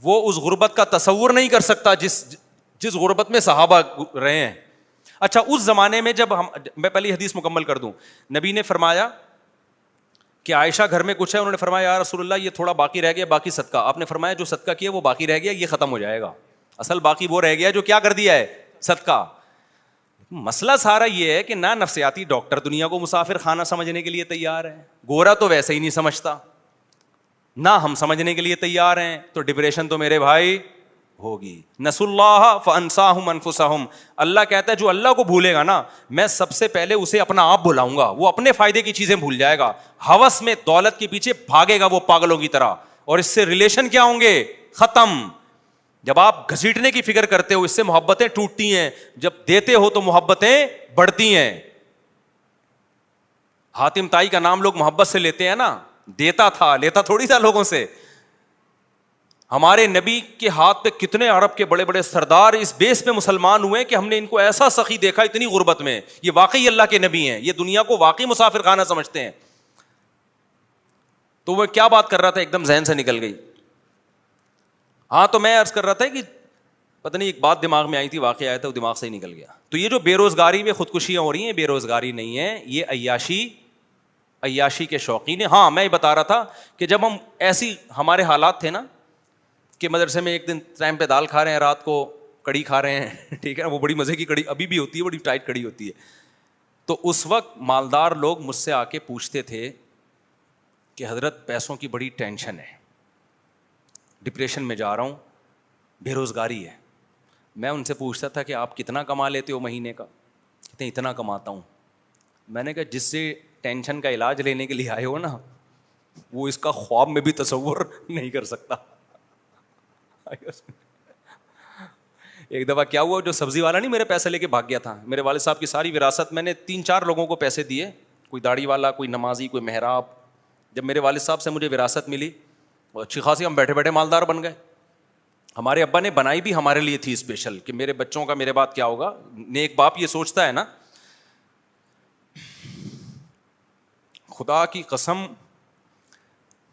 وہ اس غربت کا تصور نہیں کر سکتا جس غربت میں صحابہ رہے ہیں. اچھا اس زمانے میں جب میں پہلی حدیث مکمل کر دوں, نبی نے فرمایا کہ عائشہ گھر میں کچھ ہے, انہوں نے فرمایا یا رسول اللہ یہ تھوڑا باقی رہ گیا, باقی صدقہ. آپ نے فرمایا جو صدقہ کیا وہ باقی رہ گیا, یہ ختم ہو جائے گا. اصل باقی وہ رہ گیا جو کیا کر دیا ہے, صدقہ. مسئلہ سارا یہ ہے کہ نہ نفسیاتی ڈاکٹر دنیا کو مسافر خانہ سمجھنے کے لیے تیار ہے, گورا تو ویسے ہی نہیں سمجھتا, نہ ہم سمجھنے کے لیے تیار ہیں, تو ڈپریشن تو میرے بھائی ہوگی. نسوا اللہ فانساہم انفسہم, اللہ کہتا ہے جو اللہ کو بھولے گا نا میں سب سے پہلے اسے اپنا آپ بھلاؤں گا, وہ اپنے فائدے کی چیزیں بھول جائے گا, ہوس میں دولت کے پیچھے بھاگے گا وہ پاگلوں کی طرح, اور اس سے ریلیشن کیا ہوں گے, ختم. جب آپ گھسیٹنے کی فکر کرتے ہو اس سے محبتیں ٹوٹتی ہیں, جب دیتے ہو تو محبتیں بڑھتی ہیں. حاتم طائی کا نام لوگ محبت سے لیتے ہیں نا, دیتا تھا, لیتا تھوڑی تھا لوگوں سے. ہمارے نبی کے ہاتھ پہ کتنے عرب کے بڑے بڑے سردار اس بیس پہ مسلمان ہوئے کہ ہم نے ان کو ایسا سخی دیکھا اتنی غربت میں, یہ واقعی اللہ کے نبی ہیں, یہ دنیا کو واقعی مسافر خانہ سمجھتے ہیں. تو وہ کیا بات کر رہا تھا, ایک دم ذہن سے نکل گئی. ہاں تو میں عرض کر رہا تھا کہ پتہ نہیں ایک بات دماغ میں آئی تھی, واقعہ آیا تھا وہ دماغ سے ہی نکل گیا. تو یہ جو بے روزگاری میں خودکشیاں ہو رہی ہیں, بے روزگاری نہیں ہے, یہ عیاشی کے شوقین ہیں. ہاں میں یہ بتا رہا تھا کہ جب ہم ایسی ہمارے حالات تھے نا کہ مدرسے میں ایک دن ٹائم پہ دال کھا رہے ہیں, رات کو کڑی کھا رہے ہیں, ٹھیک ہے نا, وہ بڑی مزے کی کڑی ابھی بھی ہوتی ہے, بڑی ٹائٹ کڑی ہوتی ہے. تو اس وقت مالدار لوگ مجھ سے آ کے پوچھتے تھے کہ حضرت پیسوں کی بڑی ٹینشن ہے, ڈپریشن میں جا رہا ہوں, بے روزگاری ہے. میں ان سے پوچھتا تھا کہ آپ کتنا کما لیتے ہو مہینے کا, کہتے ہیں اتنا کماتا ہوں. میں نے کہا جس سے ٹینشن کا علاج لینے کے لیے آئے ہو نا وہ اس کا خواب میں بھی تصور نہیں کر سکتا. ایک دفعہ کیا ہوا, جو سبزی والا نہیں میرے پیسے لے کے بھاگ گیا تھا, میرے والد صاحب کی ساری وراثت میں نے 3-4 لوگوں کو پیسے دیے, کوئی داڑھی والا, کوئی نمازی, کوئی محراب. جب میرے والد صاحب سے مجھے وراثت ملی وہ اچھی خاصی, ہم بیٹھے بیٹھے مالدار بن گئے. ہمارے ابا نے بنائی بھی ہمارے لیے تھی اسپیشل کہ میرے بچوں کا میرے بعد کیا ہوگا. نیک باپ یہ سوچتا ہے نا, خدا کی قسم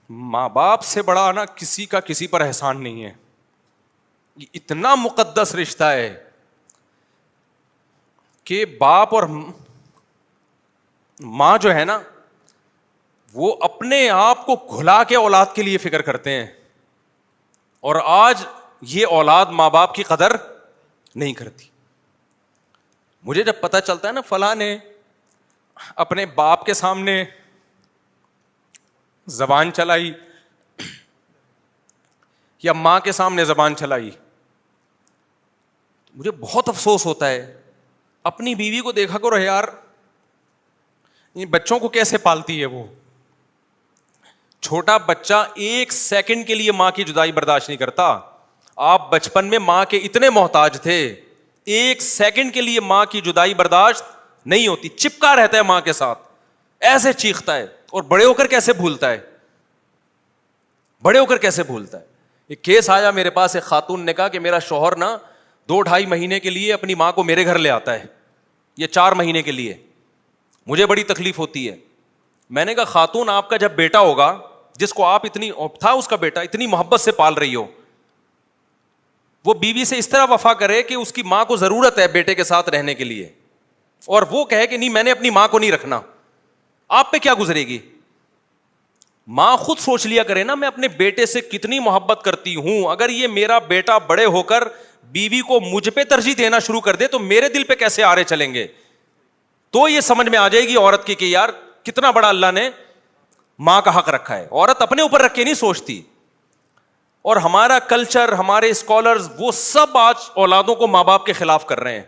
ماں باپ سے بڑا نا کسی کا کسی پر احسان نہیں ہے. یہ اتنا مقدس رشتہ ہے کہ باپ اور ماں جو ہے نا وہ اپنے آپ کو گھلا کے اولاد کے لیے فکر کرتے ہیں, اور آج یہ اولاد ماں باپ کی قدر نہیں کرتی. مجھے جب پتہ چلتا ہے نا فلاں نے اپنے باپ کے سامنے زبان چلائی یا ماں کے سامنے زبان چلائی, مجھے بہت افسوس ہوتا ہے. اپنی بیوی کو دیکھا کرو یار, بچوں کو کیسے پالتی ہے وہ. چھوٹا بچہ 1 سیکنڈ کے لیے ماں کی جدائی برداشت نہیں کرتا. آپ بچپن میں ماں کے اتنے محتاج تھے, 1 سیکنڈ کے لیے ماں کی جدائی برداشت نہیں ہوتی, چپکا رہتا ہے ماں کے ساتھ, ایسے چیختا ہے. اور بڑے ہو کر کیسے بھولتا ہے, بڑے ہو کر کیسے بھولتا ہے. ایک کیس آیا میرے پاس, ایک خاتون نے کہا کہ میرا شوہر نا 2-2.5 مہینے کے لیے اپنی ماں کو میرے گھر لے آتا ہے, یہ 4 مہینے کے لیے, مجھے بڑی تکلیف ہوتی ہے. میں نے کہا خاتون آپ کا جب بیٹا ہوگا جس کو آپ اتنی تھا اس کا بیٹا اتنی محبت سے پال رہی ہو, وہ بیوی سے اس طرح وفا کرے کہ اس کی ماں کو ضرورت ہے بیٹے کے ساتھ رہنے کے لیے, اور وہ کہے کہ نہیں میں نے اپنی ماں کو نہیں رکھنا, آپ پہ کیا گزرے گی. ماں خود سوچ لیا کرے نا میں اپنے بیٹے سے کتنی محبت کرتی ہوں. اگر یہ میرا بیٹا بڑے ہو کر بیوی کو مجھ پہ ترجیح دینا شروع کر دے تو میرے دل پہ کیسے آرے چلیں گے. تو یہ سمجھ میں آ جائے گی عورت کی کہ یار کتنا بڑا اللہ نے ماں کا حق رکھا ہے. عورت اپنے اوپر رکھ کے نہیں سوچتی. اور ہمارا کلچر, ہمارے اسکالرز, وہ سب آج اولادوں کو ماں باپ کے خلاف کر رہے ہیں.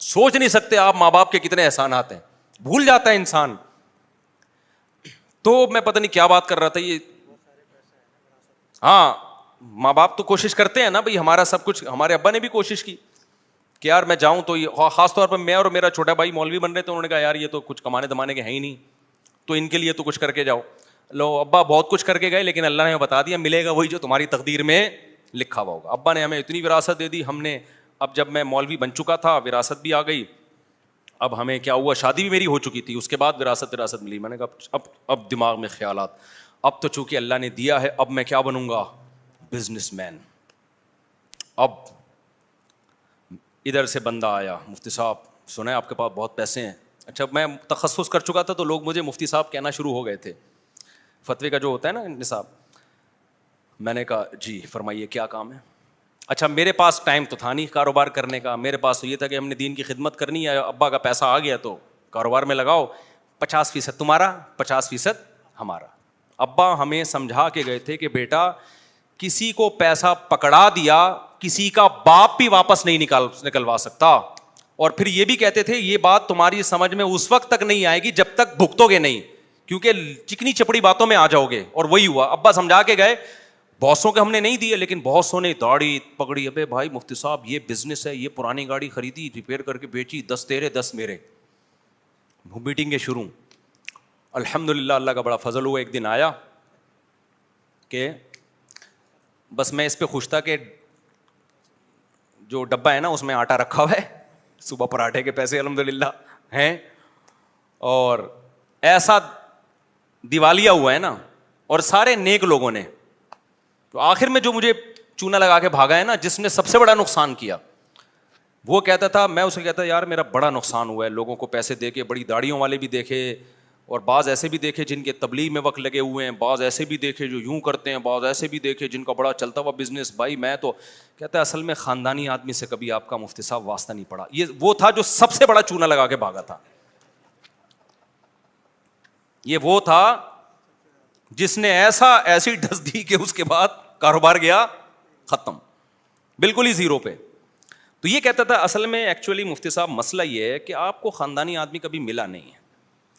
سوچ نہیں سکتے آپ ماں باپ کے کتنے احسانات ہیں, بھول جاتا ہے انسان. تو میں پتہ نہیں کیا بات کر رہا تھا یہ. ہاں, ماں باپ تو کوشش کرتے ہیں نا بھائی, ہمارا سب کچھ. ہمارے ابا نے بھی کوشش کی کہ یار میں جاؤں تو یہ, خاص طور پر میں اور میرا چھوٹا بھائی مولوی بن رہے تھے, انہوں نے کہا یار یہ تو کچھ کمانے دمانے کے ہیں ہی نہیں, تو ان کے لیے تو کچھ کر کے جاؤ. لو, ابا بہت کچھ کر کے گئے, لیکن اللہ نے بتا دیا ملے گا وہی جو تمہاری تقدیر میں لکھا ہوا ہوگا. ابا نے ہمیں اتنی وراثت دے دی, ہم نے اب جب میں مولوی بن چکا تھا, وراثت بھی آ گئی. اب ہمیں کیا ہوا, شادی بھی میری ہو چکی تھی, اس کے بعد وراثت ملی. میں نے کہا اب دماغ میں خیالات, اب تو چونکہ اللہ نے دیا ہے, اب میں کیا بنوں گا, بزنس مین. اب ادھر سے بندہ آیا, مفتی صاحب سنا ہے آپ کے پاس بہت پیسے ہیں. اچھا, میں تخصص کر چکا تھا تو لوگ مجھے مفتی صاحب کہنا شروع ہو گئے تھے, فتوی کا جو ہوتا ہے نا نصاب. میں نے کہا جی فرمائیے کیا کام ہے. اچھا, میرے پاس ٹائم تو تھا نہیں کاروبار کرنے کا, میرے پاس تو یہ تھا کہ ہم نے دین کی خدمت کرنی ہے, ابا کا پیسہ آ گیا تو کاروبار میں لگاؤ, 50% تمہارا 50% ہمارا. ابا ہمیں سمجھا کے گئے تھے کہ بیٹا کسی کو پیسہ پکڑا دیا, کسی کا باپ بھی واپس نہیں نکلوا سکتا. اور پھر یہ بھی کہتے تھے یہ بات تمہاری سمجھ میں اس وقت تک نہیں آئے گی جب تک بھگتو گے نہیں, کیونکہ چکنی چپڑی باتوں میں آ جاؤ گے. اور وہی ہوا, ابا سمجھا کے گئے. بہتوں کے ہم نے نہیں دیے, لیکن بہتوں نے داڑھی پکڑی, ابے بھائی مفتی صاحب یہ بزنس ہے, یہ پرانی گاڑی خریدی, ریپیئر کر کے بیچی, 10 تیرے 10 میرے, میٹنگیں شروع. الحمدللہ اللہ کا بڑا فضل ہوا, ایک دن آیا کہ بس میں اس پہ خوش تھا کہ جو ڈبہ ہے نا اس میں آٹا رکھا ہوا ہے, صبح پراٹھے کے پیسے الحمدللہ ہیں, اور ایسا دیوالیہ ہوا ہے نا, اور سارے نیک لوگوں نے. تو آخر میں جو مجھے چونا لگا کے بھاگا ہے نا, جس نے سب سے بڑا نقصان کیا, وہ کہتا تھا, میں اسے کہتا یار میرا بڑا نقصان ہوا ہے, لوگوں کو پیسے دے کے, بڑی داڑھیوں والے بھی دیکھے, اور بعض ایسے بھی دیکھے جن کے تبلیغ میں وقت لگے ہوئے ہیں, بعض ایسے بھی دیکھے جو یوں کرتے ہیں, بعض ایسے بھی دیکھے جن کا بڑا چلتا ہوا بزنس. بھائی میں تو کہتا ہے اصل میں خاندانی آدمی سے کبھی آپ کا مفتی صاحب واسطہ نہیں پڑا. یہ وہ تھا جو سب سے بڑا چونا لگا کے بھاگا تھا, یہ وہ تھا جس نے ایسی ڈس دی کہ اس کے بعد کاروبار گیا ختم, بالکل ہی زیرو پہ. تو یہ کہتا تھا اصل میں ایکچولی مفتی صاحب مسئلہ یہ ہے کہ آپ کو خاندانی آدمی کبھی ملا نہیں ہے.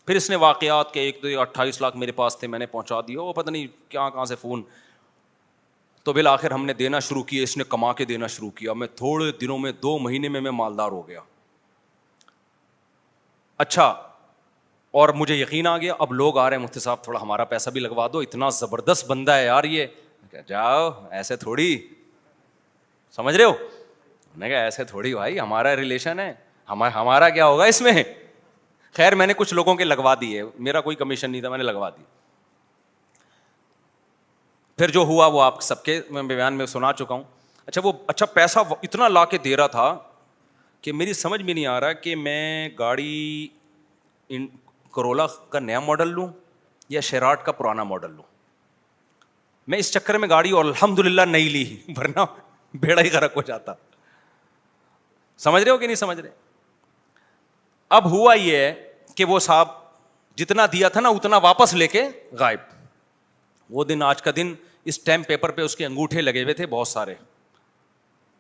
پھر اس نے واقعات کے 28 لاکھ میرے پاس تھے, میں نے پہنچا دیا, وہ پتہ نہیں کہاں سے فون. تو بالآخر ہم نے دینا شروع کیا, اس نے کما کے دینا شروع کیا. میں تھوڑے دنوں میں 2 مہینے میں مالدار ہو گیا. اچھا, اور مجھے یقین آ گیا اب لوگ آ رہے ہیں مفتی صاحب تھوڑا ہمارا پیسہ بھی لگوا دو, اتنا زبردست بندہ ہے یار یہ. جاؤ ایسے تھوڑی, سمجھ رہے ہو, میں نے کہا ایسے تھوڑی بھائی, ہمارا ریلیشن ہے, ہمارا کیا ہوگا اس میں. خیر میں نے کچھ لوگوں کے لگوا دیے, میرا کوئی کمیشن نہیں تھا, میں نے لگوا دی. پھر جو ہوا وہ آپ سب کے میں بیان میں سنا چکا ہوں. اچھا پیسہ اتنا لا کے دے رہا تھا کہ میری سمجھ میں نہیں آ رہا کہ میں گاڑی کرولا کا نیا ماڈل لوں یا شیراٹ کا پرانا ماڈل لوں. میں اس چکر میں گاڑی اور الحمدللہ نہیں لی, ورنہ بیڑا ہی غرق ہو جاتا. سمجھ رہے ہو کہ نہیں سمجھ رہے. اب ہوا یہ ہے کہ وہ صاحب جتنا دیا تھا نا اتنا واپس لے کے غائب. وہ دن آج کا دن, اس اسٹیمپ پیپر پہ اس کے انگوٹھے لگے ہوئے تھے بہت سارے,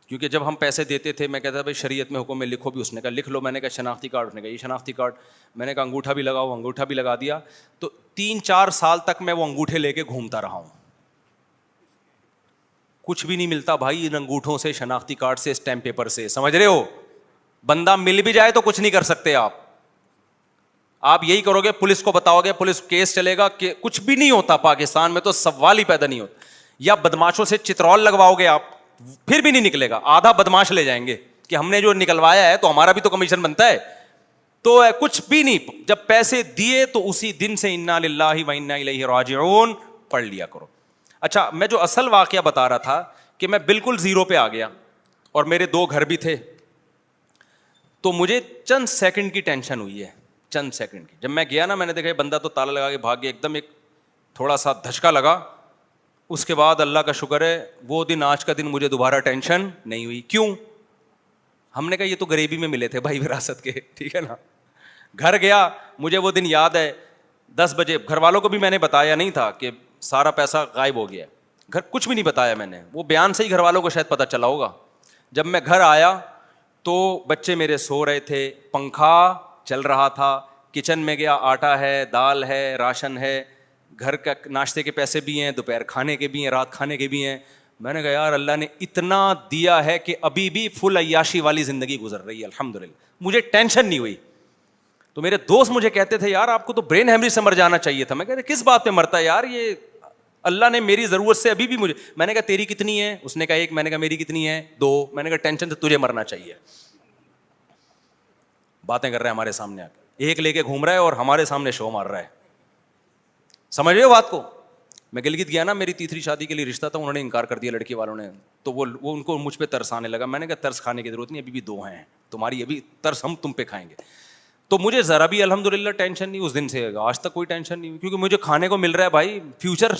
کیونکہ جب ہم پیسے دیتے تھے میں کہتا بھائی شریعت میں حکم میں لکھو بھی, اس نے کہا لکھ لو. میں نے کہا شناختی کارڈ, اس نے کہا یہ شناختی کارڈ. میں نے کہا انگوٹھا بھی لگاؤ, انگوٹھا بھی لگا دیا. تو 3-4 سال تک میں وہ انگوٹھے لے کے گھومتا رہا ہوں. کچھ بھی نہیں ملتا بھائی ان انگوٹھوں سے, شناختی کارڈ سے, اسٹیمپ پیپر سے, سمجھ رہے ہو. بندہ مل بھی جائے تو کچھ نہیں کر سکتے آپ یہی کرو گے, پولیس کو بتاؤ گے, پولیس کیس چلے گا, کہ کچھ بھی نہیں ہوتا پاکستان میں, تو سوال ہی پیدا نہیں ہوتا. یا بدماشوں سے چترول لگواؤ گے آپ, پھر بھی نہیں نکلے گا, آدھا بدماش لے جائیں گے کہ ہم نے جو نکلوایا ہے تو ہمارا بھی تو کمیشن بنتا ہے. تو کچھ بھی نہیں, جب پیسے دیے تو اسی دن سے انا للہ و انا الیہ راجعون پڑھ لیا کرو. اچھا, میں جو اصل واقعہ بتا رہا تھا کہ میں بالکل زیرو پہ آ گیا اور میرے 2 گھر بھی تھے, تو مجھے چند سیکنڈ کی ٹینشن ہوئی ہے, چند سیکنڈ کی. جب میں گیا نا, میں نے دیکھا بندہ تو تالا لگا کے بھاگ گیا, ایک دم ایک تھوڑا سا دھچکا لگا. اس کے بعد اللہ کا شکر ہے وہ دن آج کا دن مجھے دوبارہ ٹینشن نہیں ہوئی. کیوں؟ ہم نے کہا یہ تو غریبی میں ملے تھے بھائی وراثت کے, ٹھیک ہے نا. گھر گیا, مجھے وہ دن یاد ہے 10 بجے, گھر والوں کو بھی میں نے بتایا نہیں تھا کہ سارا پیسہ غائب ہو گیا. گھر کچھ بھی نہیں بتایا میں نے, وہ بیان سے ہی گھر والوں کو شاید پتہ چلا ہوگا. جب میں گھر آیا تو بچے میرے سو رہے تھے, پنکھا چل رہا تھا, کچن میں گیا, آٹا ہے, دال ہے, راشن ہے, گھر کا ناشتے کے پیسے بھی ہیں, دوپہر کھانے کے بھی ہیں, رات کھانے کے بھی ہیں. میں نے کہا یار اللہ نے اتنا دیا ہے کہ ابھی بھی فل عیاشی والی زندگی گزر رہی ہے الحمدللہ, مجھے ٹینشن نہیں ہوئی. تو میرے دوست مجھے کہتے تھے یار آپ کو تو برین ہیمریج سے مر جانا چاہیے تھا. میں کہتے کس بات پہ مرتا ہے یار, یہ اللہ نے میری ضرورت سے ابھی بھی مجھے. میں نے کہا تیری کتنی ہے, اس نے کہا 1, میں نے کہا میری کتنی ہے 2, میں نے کہا ٹینشن سے تجھے مرنا چاہیے. باتیں کر رہے ہیں ہمارے سامنے آ کے, 1 لے کے گھوم رہا ہے اور ہمارے سامنے شو مار رہا ہے. سمجھ رہے ہو بات کو. میں گلگت گیا نا, میری تیسری شادی کے لیے رشتہ تھا, انہوں نے انکار کر دیا لڑکی والوں نے, تو وہ ان کو مجھ پہ ترس آنے لگا. میں نے کہا ترس کھانے کی ضرورت نہیں, ابھی بھی 2 ہیں تمہاری, ابھی ترس ہم تم پہ کھائیں گے. تو مجھے ذرا بھی الحمدللہ ٹینشن نہیں, اس دن سے آج تک کوئی ٹینشن نہیں, کیونکہ مجھے کھانے کو مل رہا ہے بھائی. فیوچر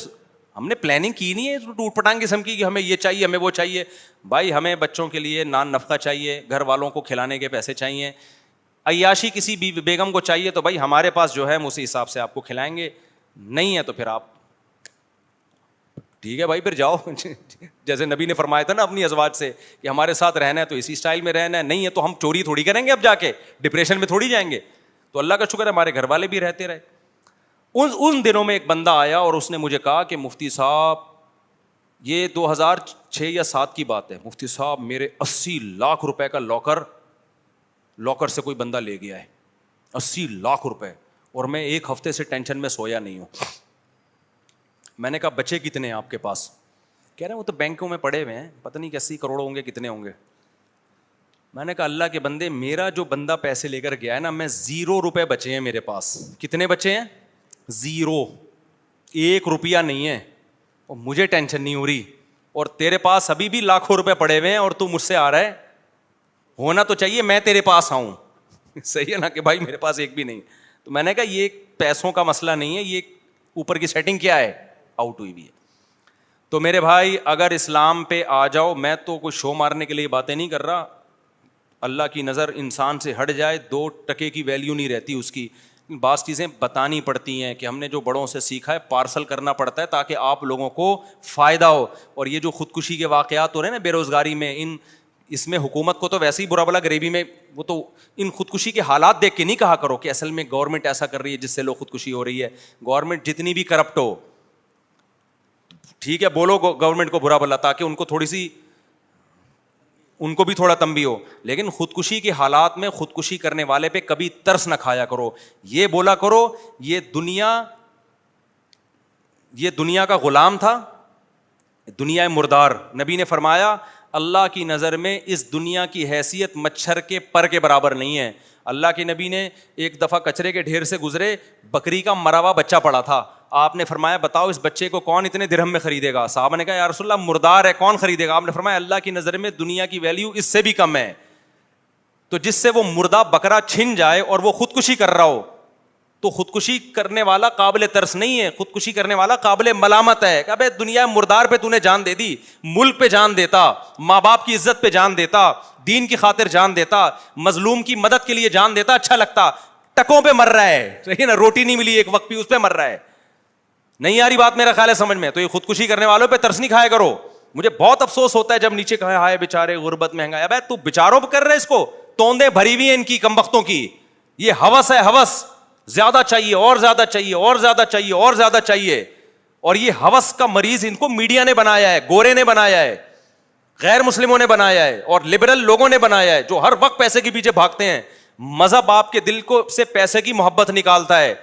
ہم نے پلاننگ کی نہیں ہے ٹوٹ پٹانگ قسم کی کہ ہمیں یہ چاہیے ہمیں وہ چاہیے. بھائی ہمیں بچوں کے لیے نان نفقہ چاہیے, گھر والوں کو کھلانے کے پیسے چاہیے, عیاشی کسی بھی بیگم کو چاہیے تو بھائی ہمارے پاس جو ہے ہم اسی حساب سے آپ کو کھلائیں گے, نہیں ہے تو پھر آپ ٹھیک ہے بھائی پھر جاؤ. جیسے نبی نے فرمایا تھا نا اپنی ازواج سے کہ ہمارے ساتھ رہنا ہے تو اسی اسٹائل میں رہنا ہے, نہیں ہے تو ہم چوری تھوڑی کریں گے, اب جا کے ڈپریشن میں تھوڑی جائیں گے. تو اللہ کا شکر ہے ہمارے گھر والے بھی رہتے رہے. ان دنوں میں ایک بندہ آیا اور اس نے مجھے کہا کہ مفتی صاحب, یہ 2006 یا 7 کی بات ہے, مفتی صاحب میرے 80 لاکھ روپے کا لاکر سے کوئی بندہ لے گیا ہے, 80 لاکھ روپے, اور میں 1 ہفتے سے ٹینشن میں سویا نہیں ہوں. میں نے کہا بچے کتنے ہیں آپ کے پاس؟ کہہ رہے ہیں وہ تو بینکوں میں پڑے ہوئے ہیں, پتہ نہیں کہ 80 کروڑ ہوں گے کتنے ہوں گے. میں نے کہا اللہ کے بندے, میرا جو بندہ پیسے لے کر گیا ہے نا, میں 0 روپے بچے ہیں میرے پاس. کتنے بچے ہیں؟ 0, 1 روپیہ نہیں ہے, اور مجھے ٹینشن نہیں ہو رہی, اور تیرے پاس ابھی بھی لاکھوں روپے پڑے ہوئے ہیں اور تو مجھ سے آ رہا ہے. ہونا تو چاہیے میں تیرے پاس آؤں, صحیح ہے نا, کہ بھائی میرے پاس ایک بھی نہیں. تو میں نے کہا یہ پیسوں کا مسئلہ نہیں ہے, یہ اوپر کی سیٹنگ کیا ہے, آؤٹ ہوئی بھی ہے. تو میرے بھائی اگر اسلام پہ آ جاؤ, میں تو کوئی شو مارنے کے لیے باتیں نہیں کر رہا, اللہ کی نظر انسان سے ہٹ جائے 2 ٹکے کی ویلیو نہیں رہتی اس کی. بعض چیزیں بتانی پڑتی ہیں کہ ہم نے جو بڑوں سے سیکھا ہے پارسل کرنا پڑتا ہے تاکہ آپ لوگوں کو فائدہ ہو. اور یہ جو خودکشی کے واقعات ہو رہے ہیں نا بے روزگاری میں, اس میں حکومت کو تو ویسے ہی برا بلا غریبی میں, وہ تو ان خودکشی کے حالات دیکھ کے نہیں کہا کرو کہ اصل میں گورنمنٹ ایسا کر رہی ہے جس سے لوگ خودکشی ہو رہی ہے. گورنمنٹ جتنی بھی کرپٹ ہو, ٹھیک ہے بولو گورنمنٹ کو برا بلا تاکہ ان کو تھوڑی سی, ان کو بھی تھوڑا تنبیہ ہو, لیکن خودکشی کے حالات میں خودکشی کرنے والے پہ کبھی ترس نہ کھایا کرو. یہ بولا کرو یہ دنیا کا غلام تھا, دنیا مردار. نبی نے فرمایا اللہ کی نظر میں اس دنیا کی حیثیت مچھر کے پر کے برابر نہیں ہے. اللہ کے نبی نے ایک دفعہ کچرے کے ڈھیر سے گزرے, بکری کا مرا ہوا بچہ پڑا تھا. آپ نے فرمایا بتاؤ اس بچے کو کون اتنے درہم میں خریدے گا؟ صحابہ نے کہا یا رسول اللہ مردار ہے, کون خریدے گا؟ آپ نے فرمایا اللہ کی نظر میں دنیا کی ویلیو اس سے بھی کم ہے. تو جس سے وہ مردہ بکرا چھن جائے اور وہ خودکشی کر رہا ہو, تو خودکشی کرنے والا قابل ترس نہیں ہے, خودکشی کرنے والا قابل ملامت ہے. کہ ابے دنیا مردار پہ تو نے جان دے دی, ملک پہ جان دیتا, ماں باپ کی عزت پہ جان دیتا, دین کی خاطر جان دیتا, مظلوم کی مدد کے لیے جان دیتا, اچھا لگتا. ٹکوں پہ مر رہا ہے, صحیح نا, روٹی نہیں ملی ایک وقت بھی, اس پہ مر رہا ہے. نہیں آ رہی بات میرا خیال ہے سمجھ میں؟ تو یہ خودکشی کرنے والوں پہ ترس نہیں کھایا کرو. مجھے بہت افسوس ہوتا ہے جب نیچے کہا ہائے بیچارے غربت مہنگا. ابے تو بیچاروں پہ کر رہے اس کو, توندے بھری ہوئی ہیں ان کی کمبختوں کی. یہ ہوس ہے, ہوس, زیادہ چاہیے اور زیادہ چاہیے اور زیادہ چاہیے اور زیادہ چاہیے. اور یہ ہوس کا مریض ان کو میڈیا نے بنایا ہے, گورے نے بنایا ہے, غیر مسلموں نے بنایا ہے, اور لبرل لوگوں نے بنایا ہے جو ہر وقت پیسے کے پیچھے بھاگتے ہیں. مذہب آپ کے دل کو سے پیسے کی محبت نکالتا ہے.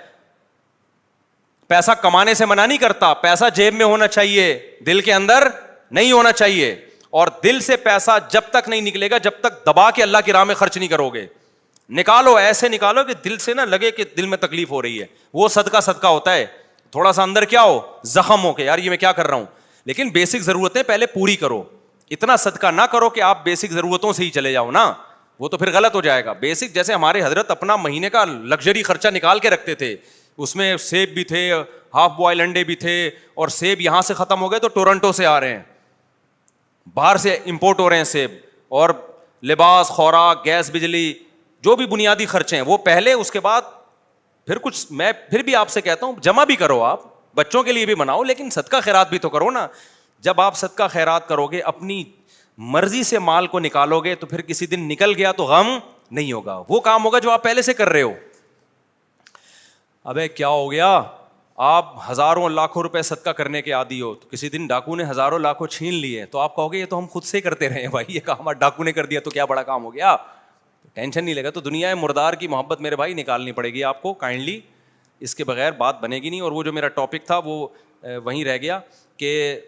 پیسہ کمانے سے منع نہیں کرتا, پیسہ جیب میں ہونا چاہیے, دل کے اندر نہیں ہونا چاہیے. اور دل سے پیسہ جب تک نہیں نکلے گا جب تک دبا کے اللہ کی راہ میں خرچ نہیں کرو گے. نکالو, ایسے نکالو کہ دل سے نہ لگے کہ دل میں تکلیف ہو رہی ہے. وہ صدقہ ہوتا ہے, تھوڑا سا اندر کیا ہو, زخم ہو کے یار یہ میں کیا کر رہا ہوں. لیکن بیسک ضرورتیں پہلے پوری کرو. اتنا صدقہ نہ کرو کہ آپ بیسک ضرورتوں سے ہی چلے جاؤ نا, وہ تو پھر غلط ہو جائے گا. بیسک جیسے ہمارے حضرت اپنا مہینے کا لگژری خرچہ نکال کے رکھتے تھے, اس میں سیب بھی تھے, ہاف بوائل انڈے بھی تھے, اور سیب یہاں سے ختم ہو گئے تو ٹورنٹو سے آ رہے ہیں, باہر سے امپورٹ ہو رہے ہیں سیب. اور لباس, خوراک, گیس, بجلی, جو بھی بنیادی خرچے ہیں وہ پہلے, اس کے بعد پھر کچھ. میں پھر بھی آپ سے کہتا ہوں جمع بھی کرو, آپ بچوں کے لیے بھی بناؤ, لیکن صدقہ خیرات بھی تو کرو نا. جب آپ صدقہ خیرات کرو گے, اپنی مرضی سے مال کو نکالو گے, تو پھر کسی دن نکل گیا تو غم نہیں ہوگا, وہ کام ہوگا جو آپ پہلے سے کر رہے ہو. ابے کیا ہو گیا, آپ ہزاروں لاکھوں روپے صدقہ کرنے کے عادی ہو, تو کسی دن ڈاکو نے ہزاروں لاکھوں چھین لیے, تو آپ کہو گے یہ تو ہم خود سے کرتے رہے ہیں بھائی, یہ کام ڈاکو نے کر دیا تو کیا بڑا کام ہو گیا, ٹینشن نہیں لگا. تو دنیا مردار کی محبت میرے بھائی نکالنی پڑے گی آپ کو کائنڈلی, اس کے بغیر بات بنے گی نہیں. اور وہ جو میرا ٹاپک تھا وہ وہیں رہ گیا کہ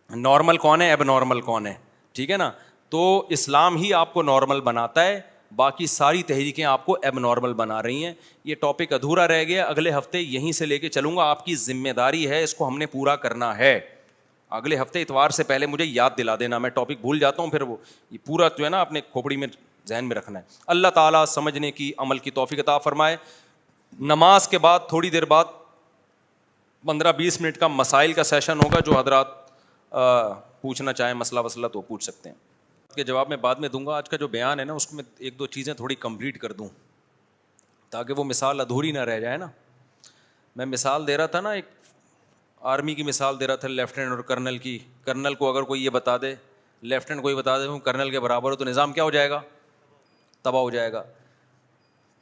نارمل کون ہے, ایب نارمل کون ہے, ٹھیک ہے نا. تو اسلام ہی آپ کو نارمل بناتا ہے, باقی ساری تحریکیں آپ کو ایب نارمل بنا رہی ہیں. یہ ٹاپک ادھورا رہ گیا, اگلے ہفتے یہیں سے لے کے چلوں گا, آپ کی ذمہ داری ہے, اس کو ہم نے پورا کرنا ہے. اگلے ہفتے اتوار سے پہلے مجھے یاد دلا دینا, میں ٹاپک بھول جاتا ہوں, پھر وہ یہ پورا جو ہے نا اپنے کھوپڑی میں ذہن میں رکھنا ہے. اللہ تعالیٰ سمجھنے کی عمل کی توفیق عطا فرمائے. نماز کے بعد تھوڑی دیر بعد 15-20 منٹ کا مسائل کا سیشن ہوگا, جو حضرات پوچھنا چاہیں مسئلہ وسئلہ تو پوچھ سکتے ہیں, کے جواب میں بعد میں دوں گا. آج کا جو بیان ہے نا اس میں 1-2 چیزیں تھوڑی کمپلیٹ کر دوں تاکہ وہ مثال ادھوری نہ رہ جائے نا. میں مثال دے رہا تھا نا, ایک آرمی کی مثال دے رہا تھا, لیفٹیننٹ اور کرنل کی. کرنل کو اگر کوئی یہ بتا دے, لیفٹیننٹ کو یہ بتا دے ہوں کرنل کے برابر ہو, تو نظام کیا ہو جائے گا, تباہ ہو جائے گا.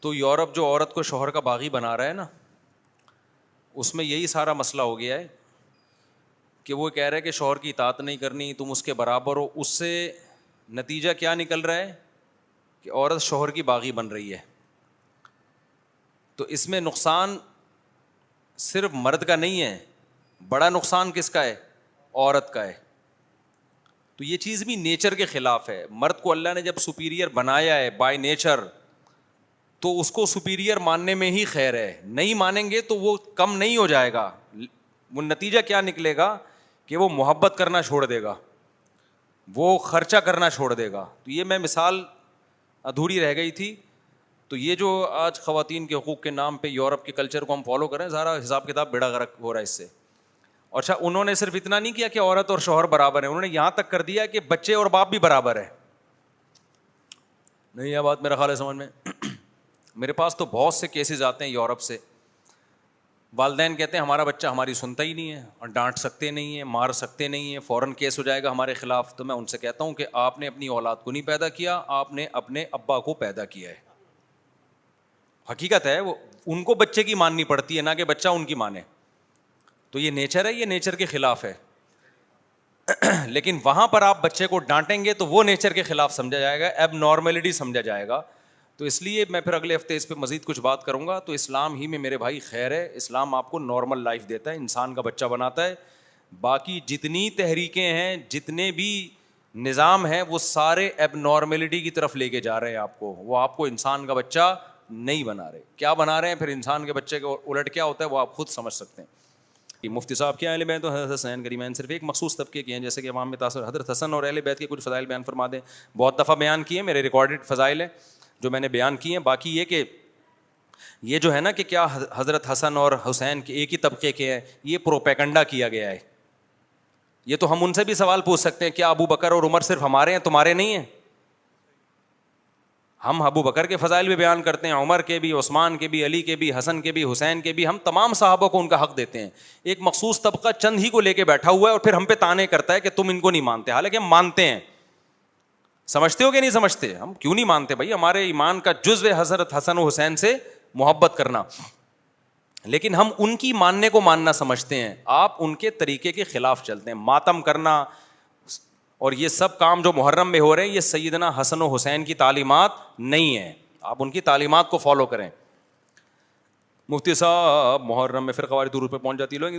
تو یورپ جو عورت کو شوہر کا باغی بنا رہا ہے نا, اس میں یہی سارا مسئلہ ہو گیا ہے کہ وہ کہہ رہے کہ شوہر کی اطاعت نہیں کرنی, تم اس کے برابر ہو. اس سے نتیجہ کیا نکل رہا ہے کہ عورت شوہر کی باغی بن رہی ہے. تو اس میں نقصان صرف مرد کا نہیں ہے, بڑا نقصان کس کا ہے, عورت کا ہے. تو یہ چیز بھی نیچر کے خلاف ہے. مرد کو اللہ نے جب سپیریئر بنایا ہے بائی نیچر, تو اس کو سپیریئر ماننے میں ہی خیر ہے. نہیں مانیں گے تو وہ کم نہیں ہو جائے گا. وہ نتیجہ کیا نکلے گا کہ وہ محبت کرنا چھوڑ دے گا, وہ خرچہ کرنا چھوڑ دے گا. تو یہ میں مثال ادھوری رہ گئی تھی. تو یہ جو آج خواتین کے حقوق کے نام پہ یورپ کے کلچر کو ہم فالو کریں, سارا حساب کتاب بیڑا غرق ہو رہا ہے اس سے. اور اچھا, انہوں نے صرف اتنا نہیں کیا کہ عورت اور شوہر برابر ہیں, انہوں نے یہاں تک کر دیا کہ بچے اور باپ بھی برابر ہیں. نہیں یہ بات میرا خیال ہے سمجھ میں. میرے پاس تو بہت سے کیسز آتے ہیں یورپ سے, والدین کہتے ہیں ہمارا بچہ ہماری سنتا ہی نہیں ہے, اور ڈانٹ سکتے نہیں ہیں, مار سکتے نہیں ہیں, فوراً کیس ہو جائے گا ہمارے خلاف. تو میں ان سے کہتا ہوں کہ آپ نے اپنی اولاد کو نہیں پیدا کیا, آپ نے اپنے ابا کو پیدا کیا ہے. حقیقت ہے, وہ ان کو بچے کی ماننی پڑتی ہے, نہ کہ بچہ ان کی مانے. تو یہ نیچر ہے, یہ نیچر کے خلاف ہے. لیکن وہاں پر آپ بچے کو ڈانٹیں گے تو وہ نیچر کے خلاف سمجھا جائے گا, ایب نارملٹی سمجھا جائے گا. تو اس لیے میں پھر اگلے ہفتے اس پہ مزید کچھ بات کروں گا. تو اسلام ہی میں میرے بھائی خیر ہے. اسلام آپ کو نارمل لائف دیتا ہے, انسان کا بچہ بناتا ہے. باقی جتنی تحریکیں ہیں, جتنے بھی نظام ہیں, وہ سارے ایب نارملٹی کی طرف لے کے جا رہے ہیں آپ کو. وہ آپ کو انسان کا بچہ نہیں بنا رہے. کیا بنا رہے ہیں پھر انسان کے بچے کو الٹ کیا ہوتا ہے وہ آپ خود سمجھ سکتے ہیں. مفتی صاحب کیا اہل بیت تو حضرت حسین کریمین صرف ایک مخصوص طبقے کے ہیں, جیسے کہ عوام میں تاثر. حضرت حسن اور اہل بیت کے کچھ فضائل بیان فرما دیں. بہت دفعہ بیان کیے, میرے ریکارڈڈ فضائل ہیں جو میں نے بیان کیے ہیں. باقی یہ کہ یہ جو ہے نا کہ کیا حضرت حسن اور حسین کے ایک ہی طبقے کے ہیں, یہ پروپیگنڈا کیا گیا ہے. یہ تو ہم ان سے بھی سوال پوچھ سکتے ہیں, کیا ابو بکر اور عمر صرف ہمارے ہیں, تمہارے نہیں ہیں؟ ہم ابو بکر کے فضائل بھی بیان کرتے ہیں, عمر کے بھی, عثمان کے بھی, علی کے بھی, حسن کے بھی, حسین کے بھی. ہم تمام صحابہ کو ان کا حق دیتے ہیں. ایک مخصوص طبقہ چند ہی کو لے کے بیٹھا ہوا ہے اور پھر ہم پہ تانے کرتا ہے کہ تم ان کو نہیں مانتے, حالانکہ ہم مانتے ہیں. سمجھتے ہو کہ نہیں سمجھتے؟ ہم کیوں نہیں مانتے بھائی؟ ہمارے ایمان کا جزو حضرت حسن و حسین سے محبت کرنا, لیکن ہم ان کی ماننے کو ماننا سمجھتے ہیں. آپ ان کے طریقے کے خلاف چلتے ہیں. ماتم کرنا اور یہ سب کام جو محرم میں ہو رہے ہیں, یہ سیدنا حسن و حسین کی تعلیمات نہیں ہیں. آپ ان کی تعلیمات کو فالو کریں. مفتی صاحب محرم میں فرقہ واریت عروج پہ پہنچ جاتی ہے,